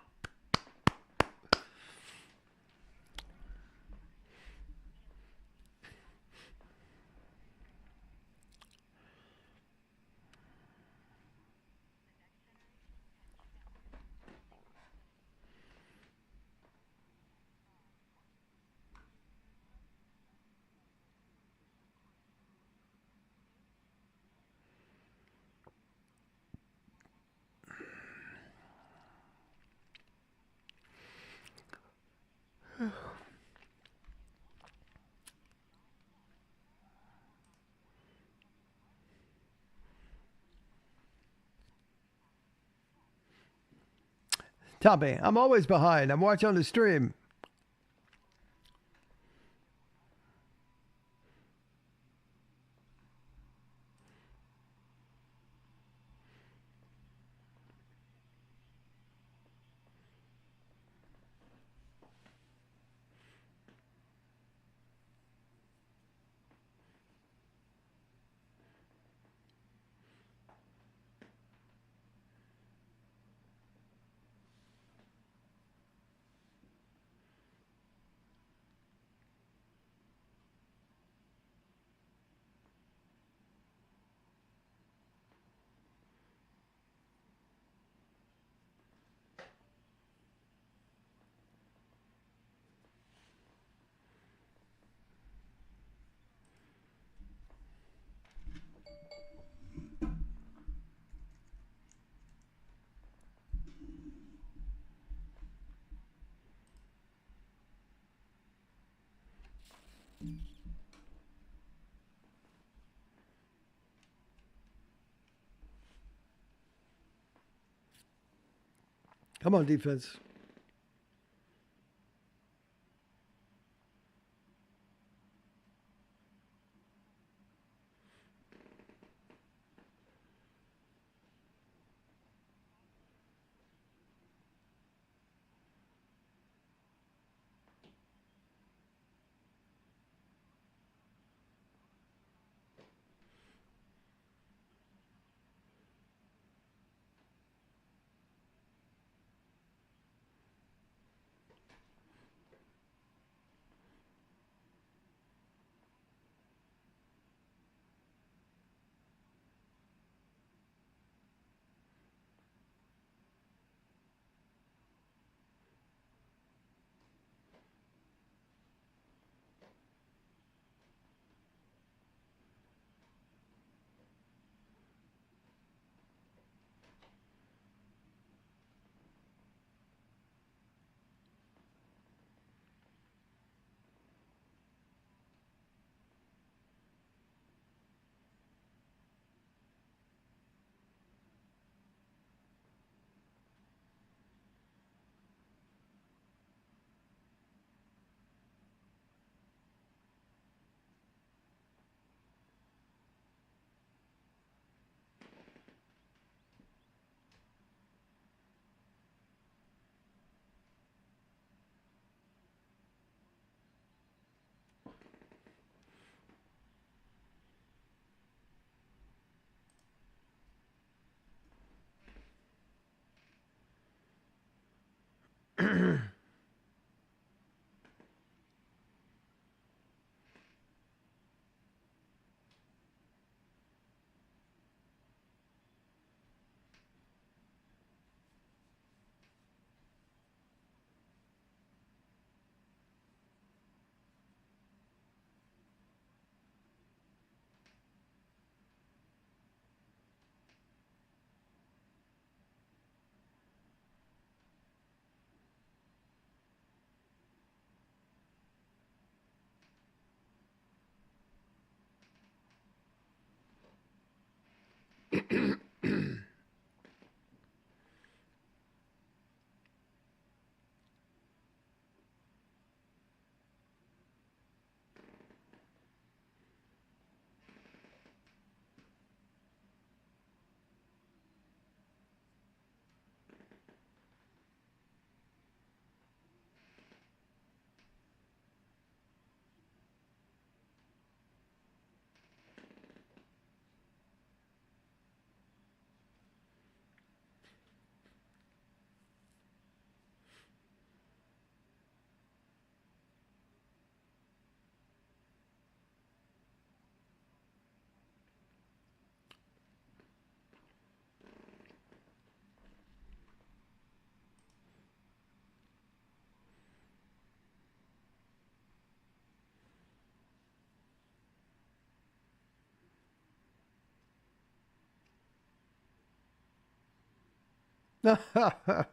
Tommy, I'm always behind. I'm watching on the stream. Come on, defense.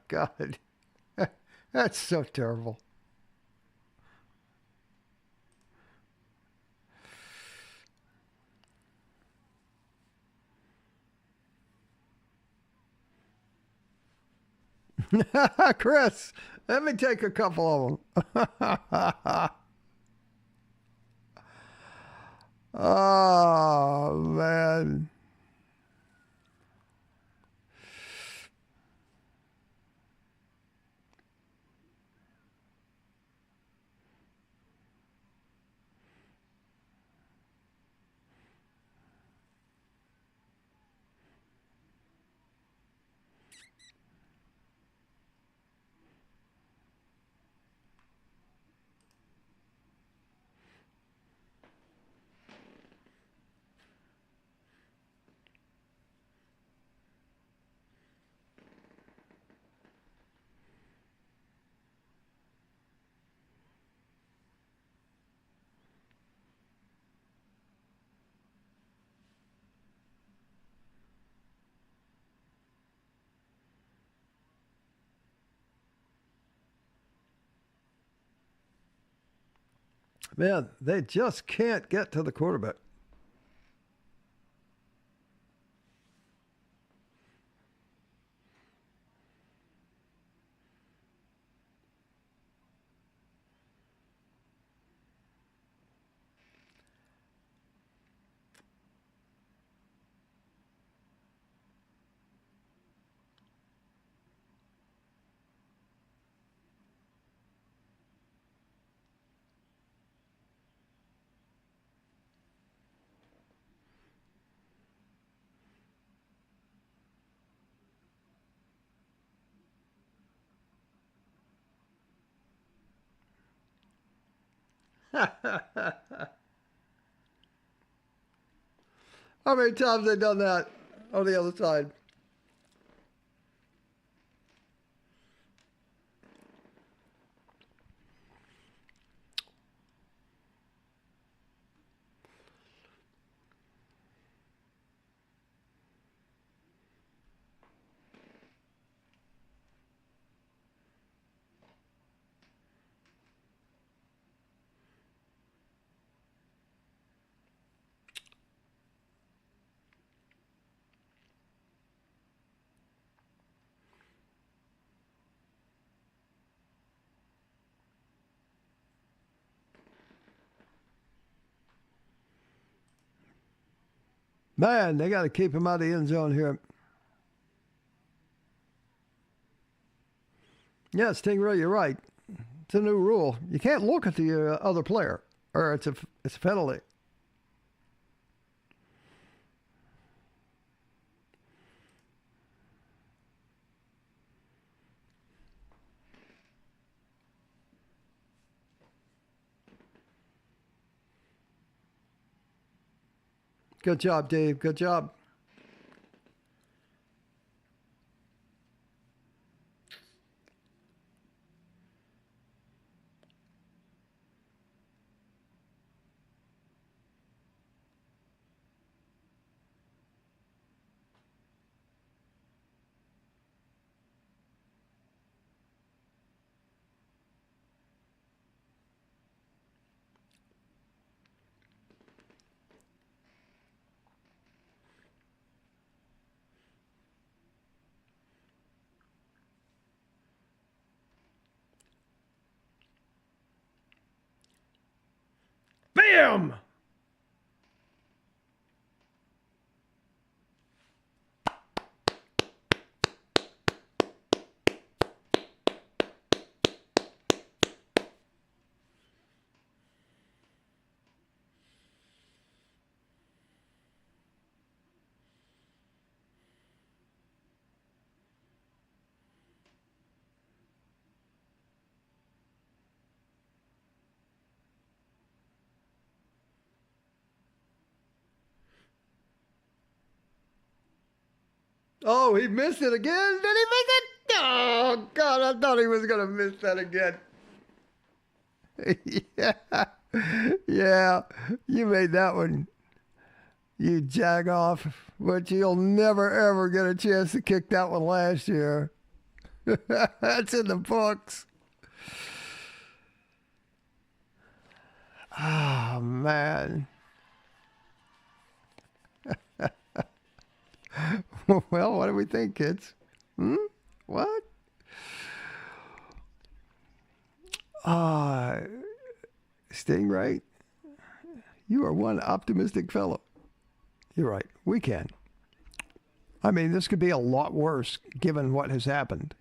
God, that's so terrible. Chris, let me take a couple of them. Oh, man. Man, they just can't get to the quarterback. How many times they done that on the other side? Man, they got to keep him out of the end zone here. Yeah, Stingray, you're right. It's a new rule. You can't look at the other player, or it's a penalty. Good job, Dave. Good job. Bam! Oh, he missed it again? Did he miss it? Oh, God, I thought he was going to miss that again. Yeah. Yeah, you made that one, you jag off, but you'll never, ever get a chance to kick that one last year. That's in the books. Oh, man. Well, what do we think, kids? What? Stingray, you are one optimistic fellow. You're right. We can. I mean, this could be a lot worse given what has happened.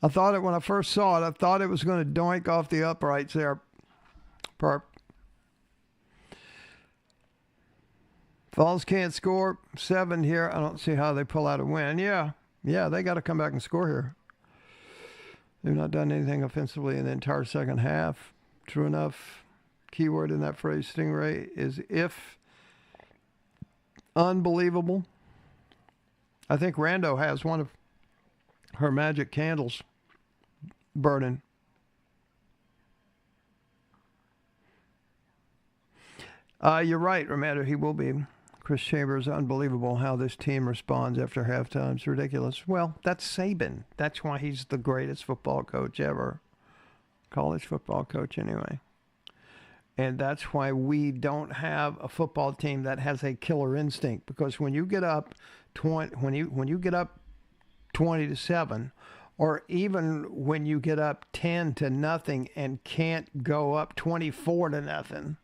I thought it when I first saw it. I thought it was going to doink off the uprights there. Perp. Falls can't score. 7 here. I don't see how they pull out a win. Yeah, they got to come back and score here. They've not done anything offensively in the entire second half. True enough. Keyword in that phrase, Stingray, is if. Unbelievable. I think Rando has one of her magic candles burning. You're right, Romero. He will be. Chris Chambers, unbelievable how this team responds after halftime. It's ridiculous. Well, that's Saban. That's why he's the greatest football coach ever. College football coach, anyway. And that's why we don't have a football team that has a killer instinct. Because when you get up 20-7, or even when you get up 10-0 and can't go up 24-0,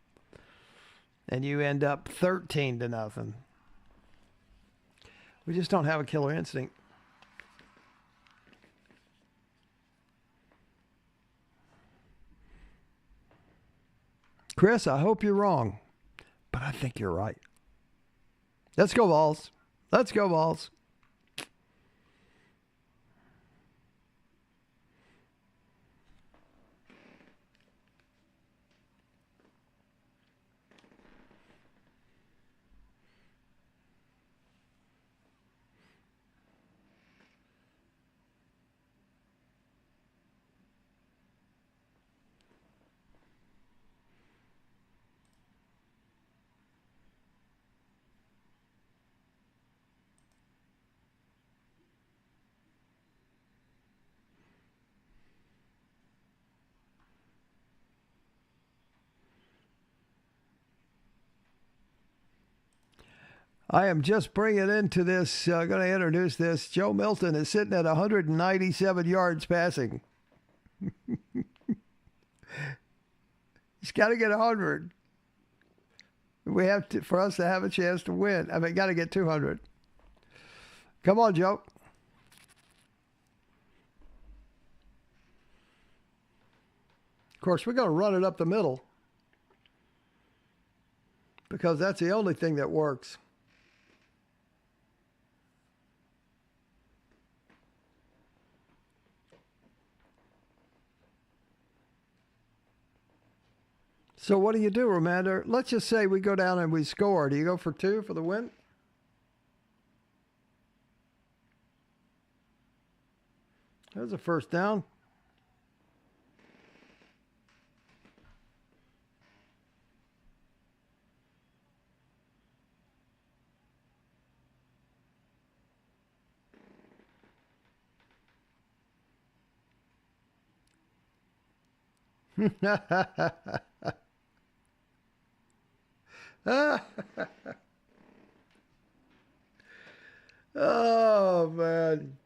and you end up 13-0. We just don't have a killer instinct. Chris, I hope you're wrong, but I think you're right. Let's go, Vols. Let's go, Vols. I am just bringing into this, going to introduce this. Joe Milton is sitting at 197 yards passing. He's got to get 100. We have to, for us to have a chance to win. I mean, got to get 200. Come on, Joe. Of course, we're going to run it up the middle because that's the only thing that works. So what do you do, Romander? Let's just say we go down and we score. Do you go for 2 for the win? There's a first down. Oh, man.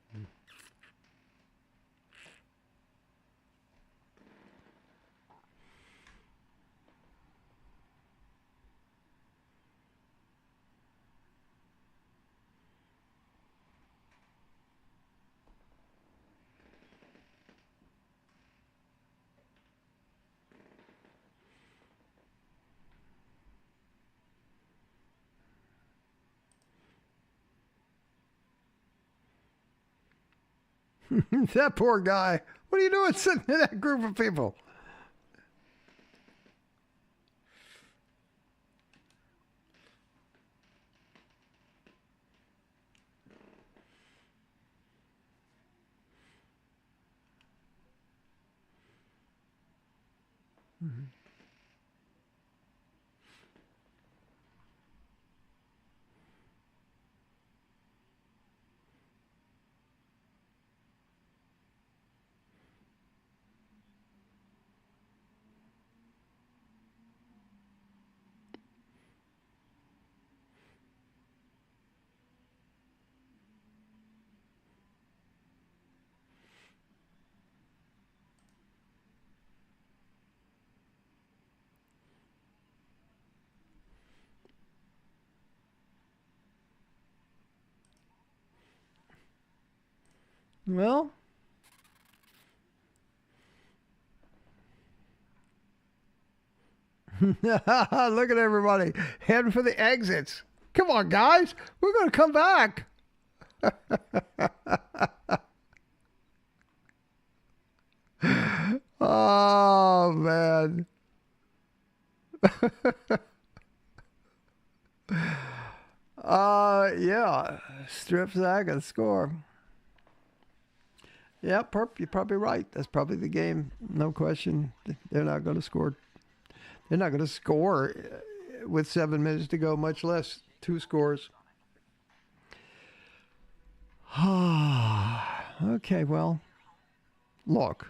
That poor guy. What are you doing sitting in that group of people? Mm-hmm. Well, look at everybody heading for the exits. Come on, guys. We're going to come back. Oh, man. Yeah. Strip sack and score. Yeah, Perp, you're probably right. That's probably the game. No question. They're not going to score. They're not going to score with 7 minutes to go, much less 2 scores. Okay, well, look.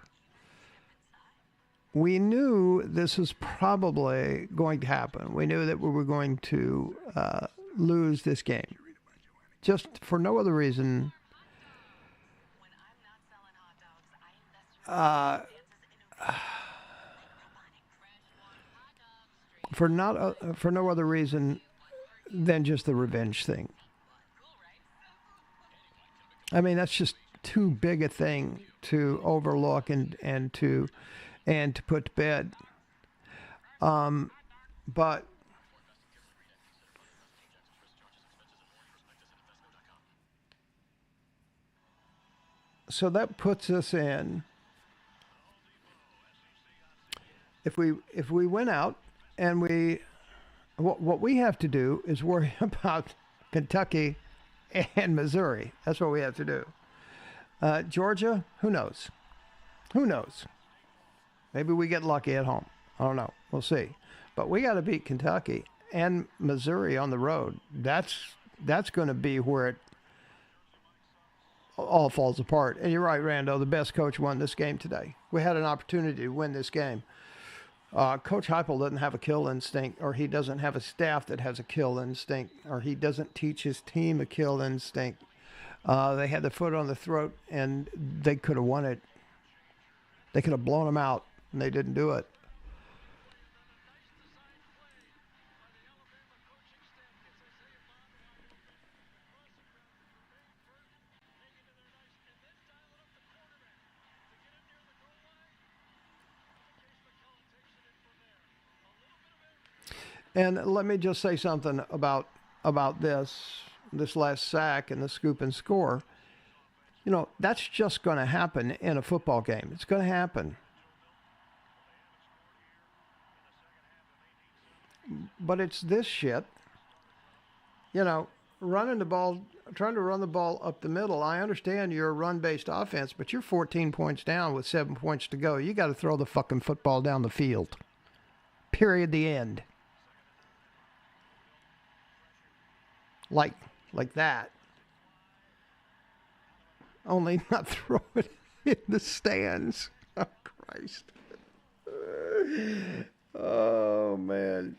We knew this was probably going to happen. We knew that we were going to lose this game. Just for no other reason. For no other reason than just the revenge thing. I mean, that's just too big a thing to overlook and to put to bed. But so that puts us in. If we went out and what we have to do is worry about Kentucky and Missouri. That's what we have to do. Georgia, who knows? Who knows? Maybe we get lucky at home. I don't know. We'll see. But we got to beat Kentucky and Missouri on the road. That's going to be where it all falls apart. And you're right, Rando. The best coach won this game today. We had an opportunity to win this game. Coach Heupel doesn't have a kill instinct, or he doesn't have a staff that has a kill instinct, or he doesn't teach his team a kill instinct. They had the foot on the throat, and they could have won it. They could have blown them out, and they didn't do it. And let me just say something about this last sack and the scoop and score. You know, that's just going to happen in a football game. It's going to happen. But it's this shit. You know, running the ball, trying to run the ball up the middle. I understand you're a run-based offense, but you're 14 points down with 7 points to go. You got to throw the fucking football down the field. Period. The end. Like that. Only not throw it in the stands. Oh, Christ. Oh, man.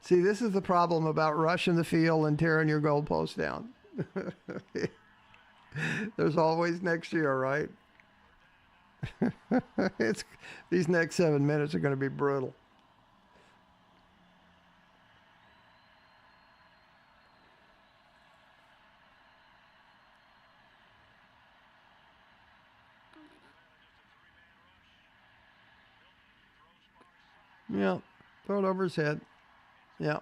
See, this is the problem about rushing the field and tearing your goalpost down. There's always next year, right? These next 7 minutes are going to be brutal. Yeah, throw it over his head. Yeah.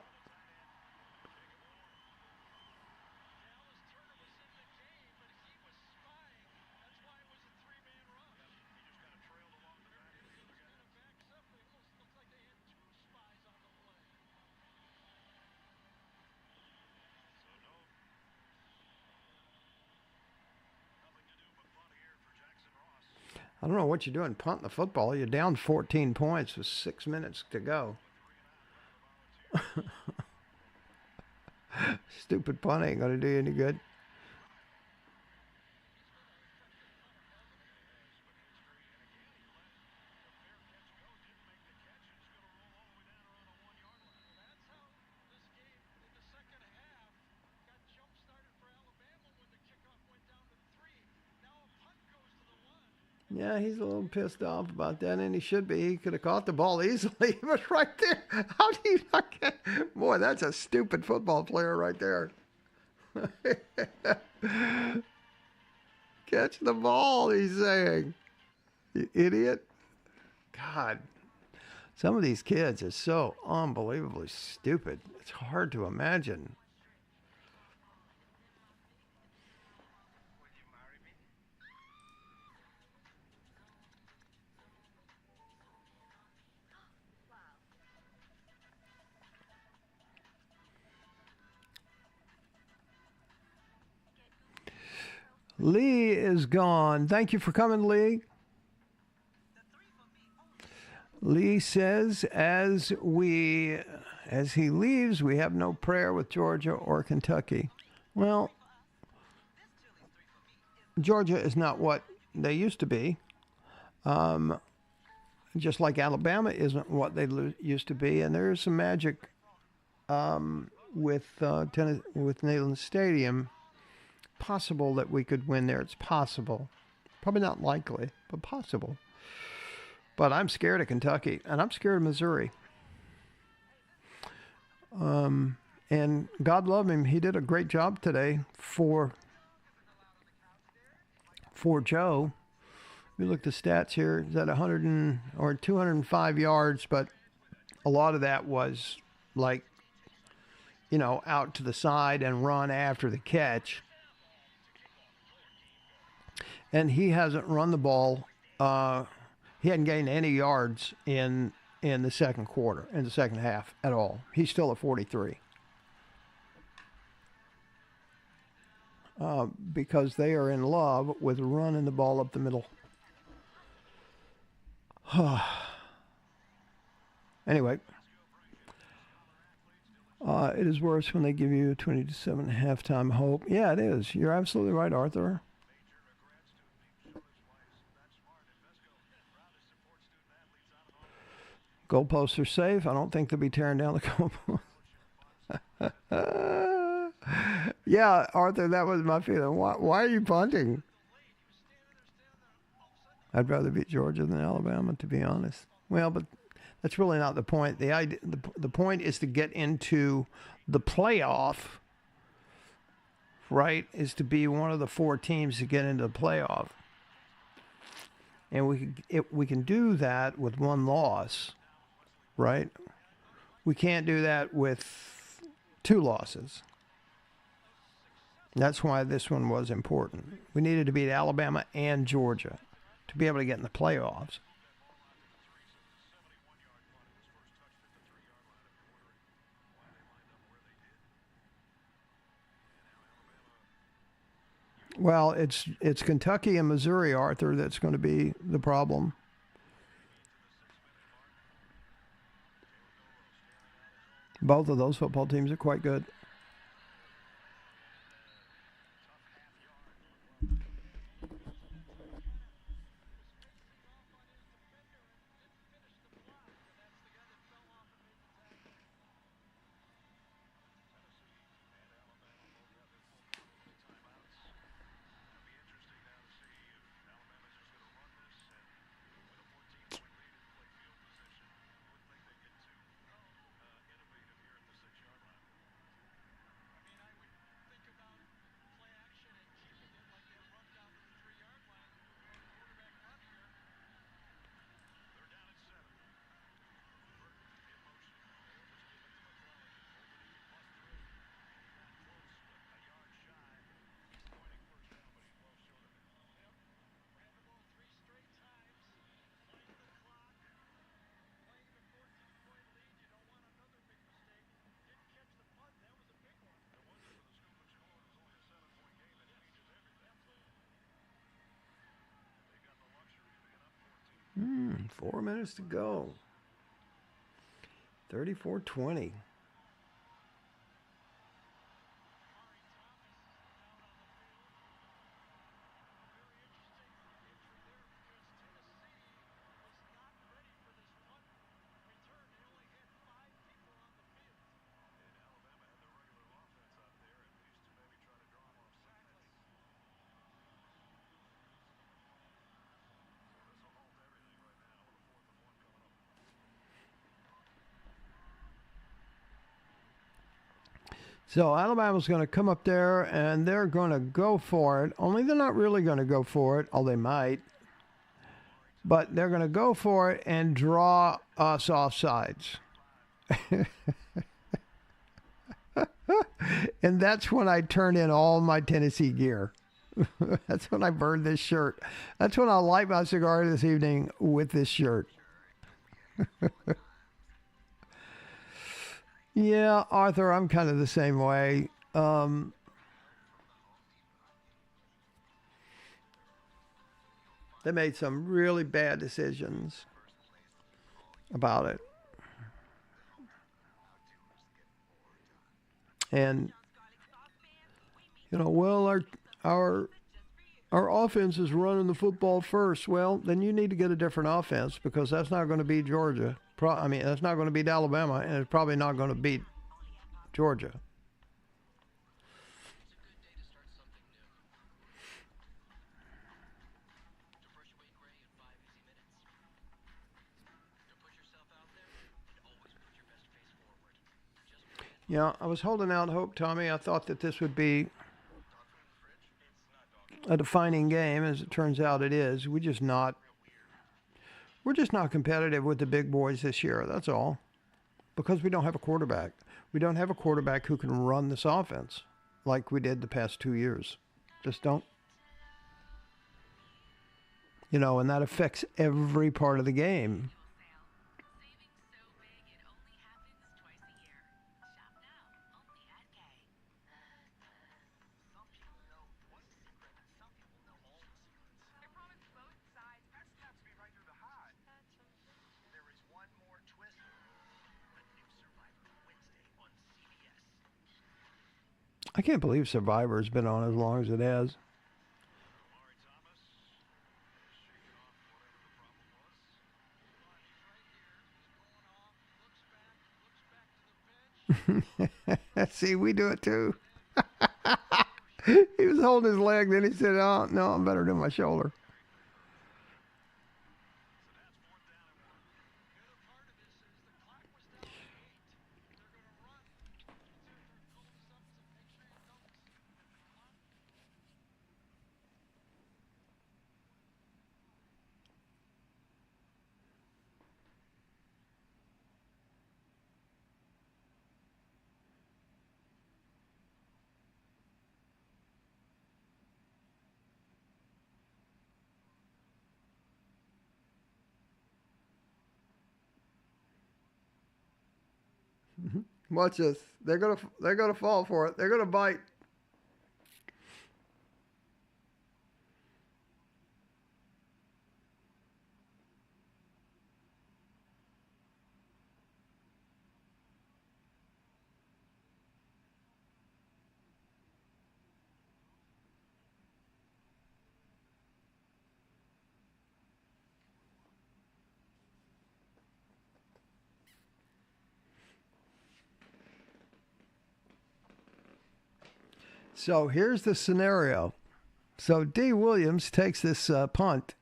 I don't know what you're doing punting the football. You're down 14 points with 6 minutes to go. Stupid punt ain't going to do you any good. Yeah, he's a little pissed off about that, and he should be. He could have caught the ball easily. He was right there. How do you not get? Boy, that's a stupid football player right there. Catch the ball, he's saying. You idiot. God, some of these kids are so unbelievably stupid. It's hard to imagine. Lee is gone. Thank you for coming, Lee. Lee says, as he leaves, we have no prayer with Georgia or Kentucky. Well, Georgia is not what they used to be. Just like Alabama isn't what they used to be, and there's some magic with Neyland Stadium. Possible that we could win there. It's possible. Probably not likely, but possible. But I'm scared of Kentucky, and I'm scared of Missouri. And God love him, he did a great job today for Joe. We look at the stats here. He's at 205 yards, but a lot of that was like, out to the side and run after the catch. And he hasn't run the ball. He hadn't gained any yards in the second quarter, in the second half at all. He's still at 43. Because they are in love with running the ball up the middle. Anyway, it is worse when they give you a 20-7 halftime hope. Yeah, it is. You're absolutely right, Arthur. Goalposts are safe. I don't think they'll be tearing down the goalposts. Yeah, Arthur, that was my feeling. Why are you punting? I'd rather beat Georgia than Alabama, to be honest. Well, but that's really not the point. The point is to get into the playoff, right? Is to be one of the 4 teams to get into the playoff. And we can do that with 1 loss, right? We can't do that with 2 losses. That's why this one was important. We needed to beat Alabama and Georgia to be able to get in the playoffs. Well, it's Kentucky and Missouri, Arthur, that's going to be the problem. Both of those football teams are quite good. Hmm, 4 minutes to go. 34-20. So Alabama's going to come up there and they're going to go for it. Only they're not really going to go for it, although they might. But they're going to go for it and draw us off sides. And that's when I turn in all my Tennessee gear. That's when I burn this shirt. That's when I light my cigar this evening with this shirt. Yeah, Arthur, I'm kind of the same way. They made some really bad decisions about it. And well, our offense is running the football first. Well, then you need to get a different offense because that's not going to beat Georgia. That's not going to beat Alabama, and it's probably not going to beat Georgia. Yeah, I was holding out hope, Tommy. I thought that this would be a defining game. As it turns out, it is. We're just not competitive with the big boys this year. That's all. Because we don't have a quarterback. We don't have a quarterback who can run this offense like we did the past 2 years. Just don't. And that affects every part of the game. I can't believe Survivor's been on as long as it has. See, we do it too. He was holding his leg, then he said, "Oh, no, I'm better than my shoulder." Watch this. They're gonna fall for it. They're gonna bite. So here's the scenario. So D. Williams takes this punt,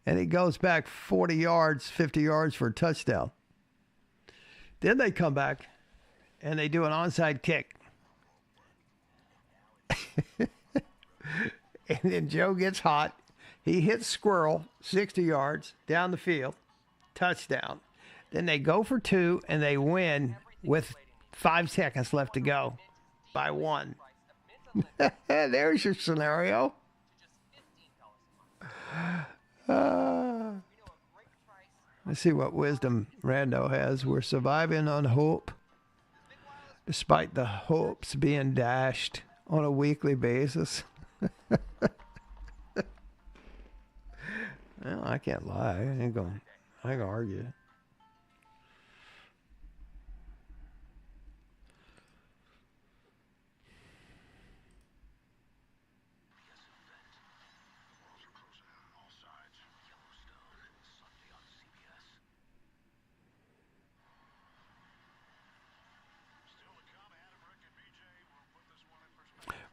and he goes back 40 yards, 50 yards for a touchdown. Then they come back, and they do an onside kick. And then Joe gets hot. He hits Squirrel 60 yards down the field. Touchdown. Then they go for two, and they win with 5 seconds left to go by 1. There's your scenario. Let's see what wisdom Rando has. We're surviving on hope, despite the hopes being dashed on a weekly basis. Well, I can't lie. I ain't gonna argue.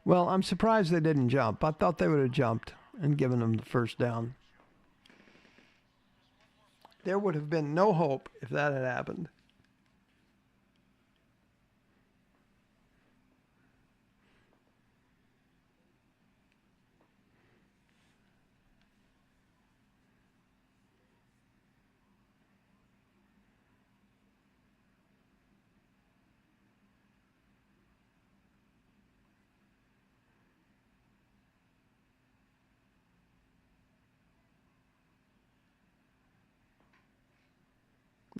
Well, I'm surprised they didn't jump. I thought they would have jumped and given them the first down. There would have been no hope if that had happened.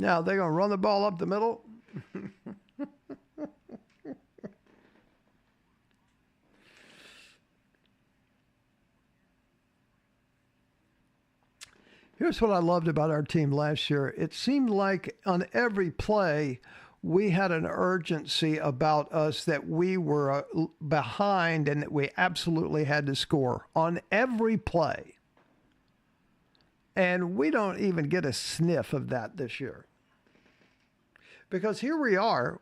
Now they're going to run the ball up the middle. Here's what I loved about our team last year. It seemed like on every play, we had an urgency about us that we were behind and that we absolutely had to score on every play. And we don't even get a sniff of that this year. Because here we are,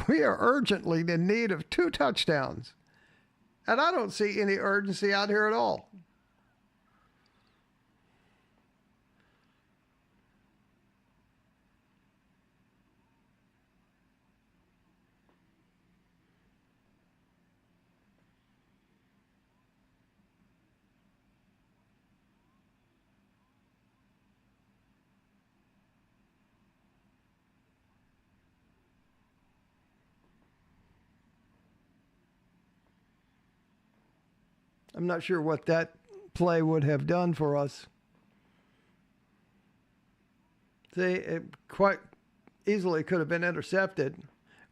we are urgently in need of 2 touchdowns. And I don't see any urgency out here at all. I'm not sure what that play would have done for us. See, it quite easily could have been intercepted.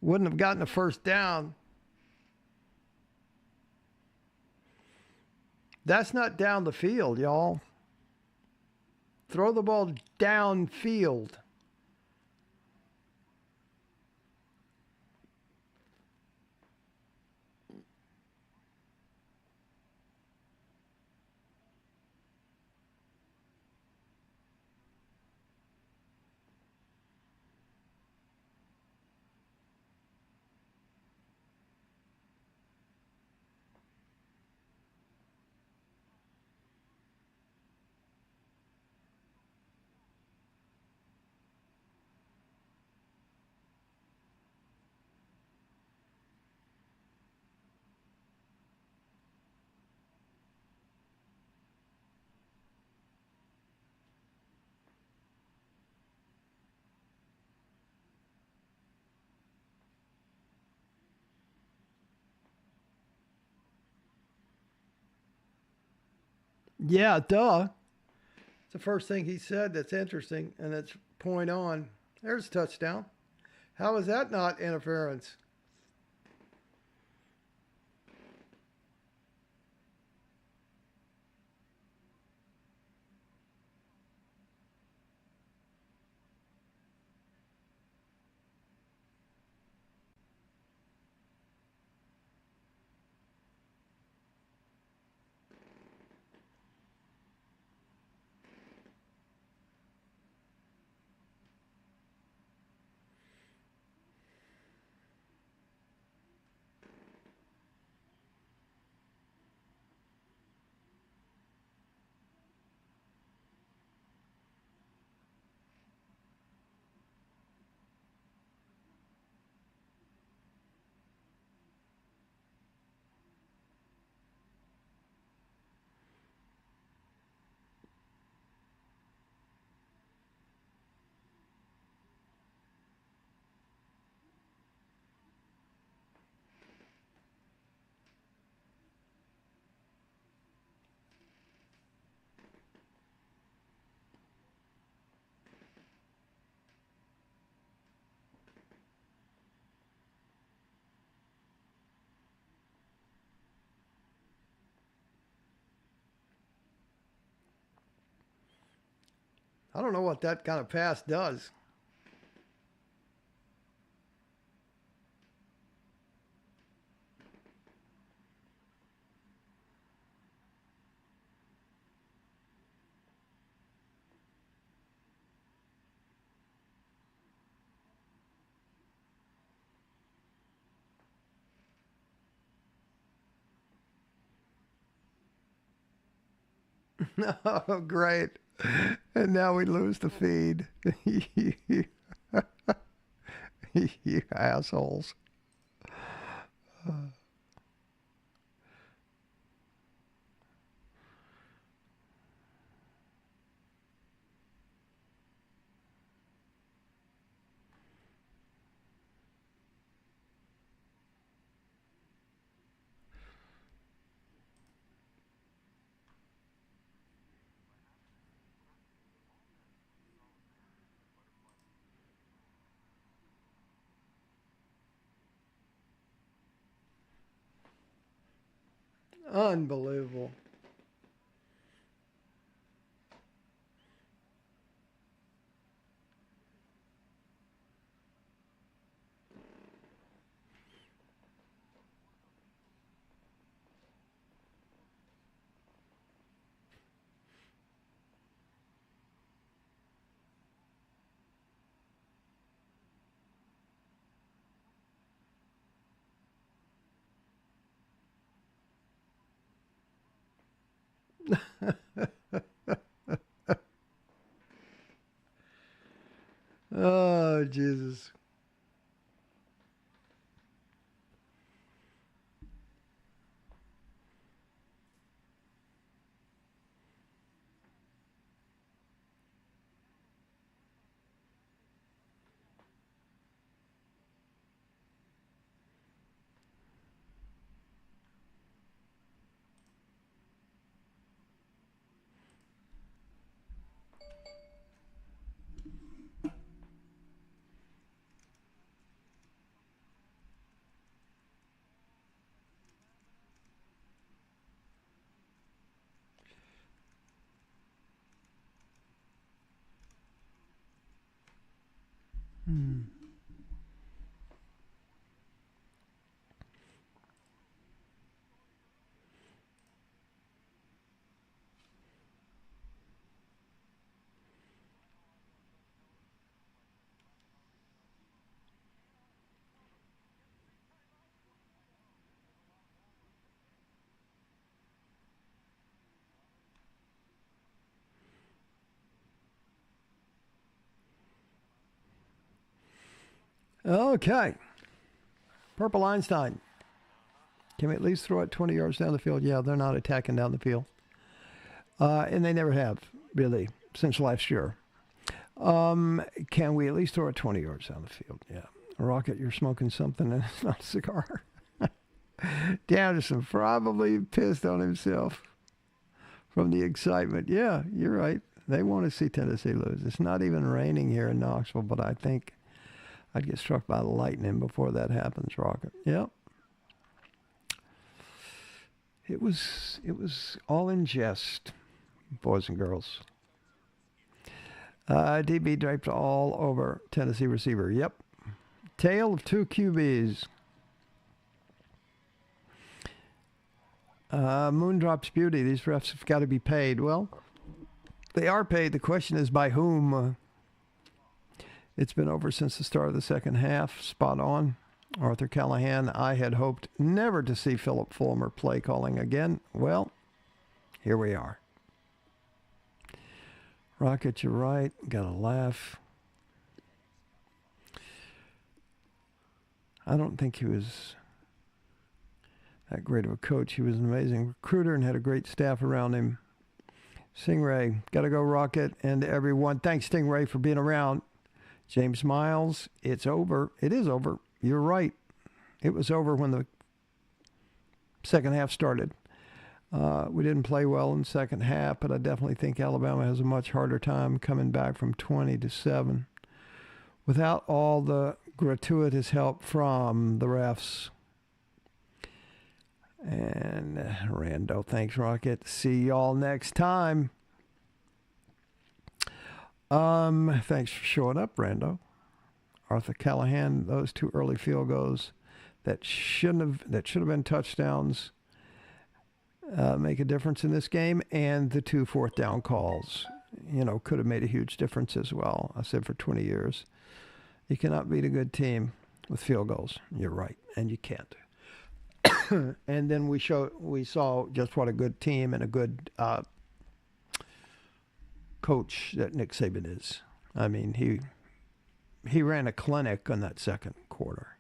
Wouldn't have gotten a first down. That's not down the field, y'all. Throw the ball downfield. Yeah, duh. It's the first thing he said that's interesting, and it's point on. There's a touchdown. How is that not interference? I don't know what that kind of pass does. Oh, great. And now we lose the feed. You assholes. Unbelievable. Oh, Jesus. Okay. Purple Einstein. Can we at least throw it 20 yards down the field? Yeah, they're not attacking down the field. And they never have, really, since last year. Can we at least throw it 20 yards down the field? Yeah. Rocket, you're smoking something and it's not a cigar. Anderson probably pissed on himself from the excitement. Yeah, you're right. They want to see Tennessee lose. It's not even raining here in Knoxville, but I think I'd get struck by lightning before that happens, Rocket. Yep. It was all in jest, boys and girls. DB draped all over Tennessee receiver. Yep. Tale of two QBs. Moondrop's beauty. These refs have got to be paid. Well, they are paid. The question is by whom? It's been over since the start of the second half. Spot on. Arthur Callahan, I had hoped never to see Philip Fulmer play calling again. Well, here we are. Rocket, you're right. Got to laugh. I don't think he was that great of a coach. He was an amazing recruiter and had a great staff around him. Stingray, got to go, Rocket, and everyone. Thanks, Stingray, for being around. James Miles, it's over. It is over. You're right. It was over when the second half started. We didn't play well in the second half, but I definitely think Alabama has a much harder time coming back from 20-7 without all the gratuitous help from the refs. And Rando, thanks, Rocket. See y'all next time. Thanks for showing up, Rando. Arthur Callahan, those two early field goals that should have been touchdowns make a difference in this game, and the 2 fourth down calls, could have made a huge difference as well. I said for 20 years, you cannot beat a good team with field goals. You're right, and you can't. And then we saw just what a good team and a good coach that Nick Saban is. I mean, he ran a clinic on that second quarter.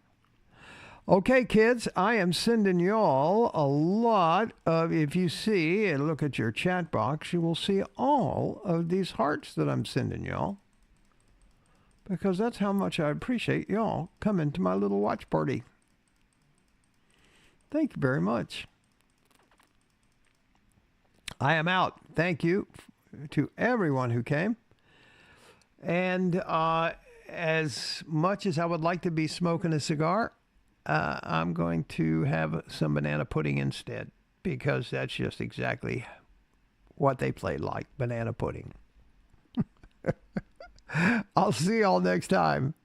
Okay, kids, I am sending y'all a lot of, if you see and look at your chat box, you will see all of these hearts that I'm sending y'all. Because that's how much I appreciate y'all coming to my little watch party. Thank you very much. I am out. Thank you to everyone who came. And as much as I would like to be smoking a cigar, I'm going to have some banana pudding instead. because that's just exactly what they played like, banana pudding. I'll see y'all next time.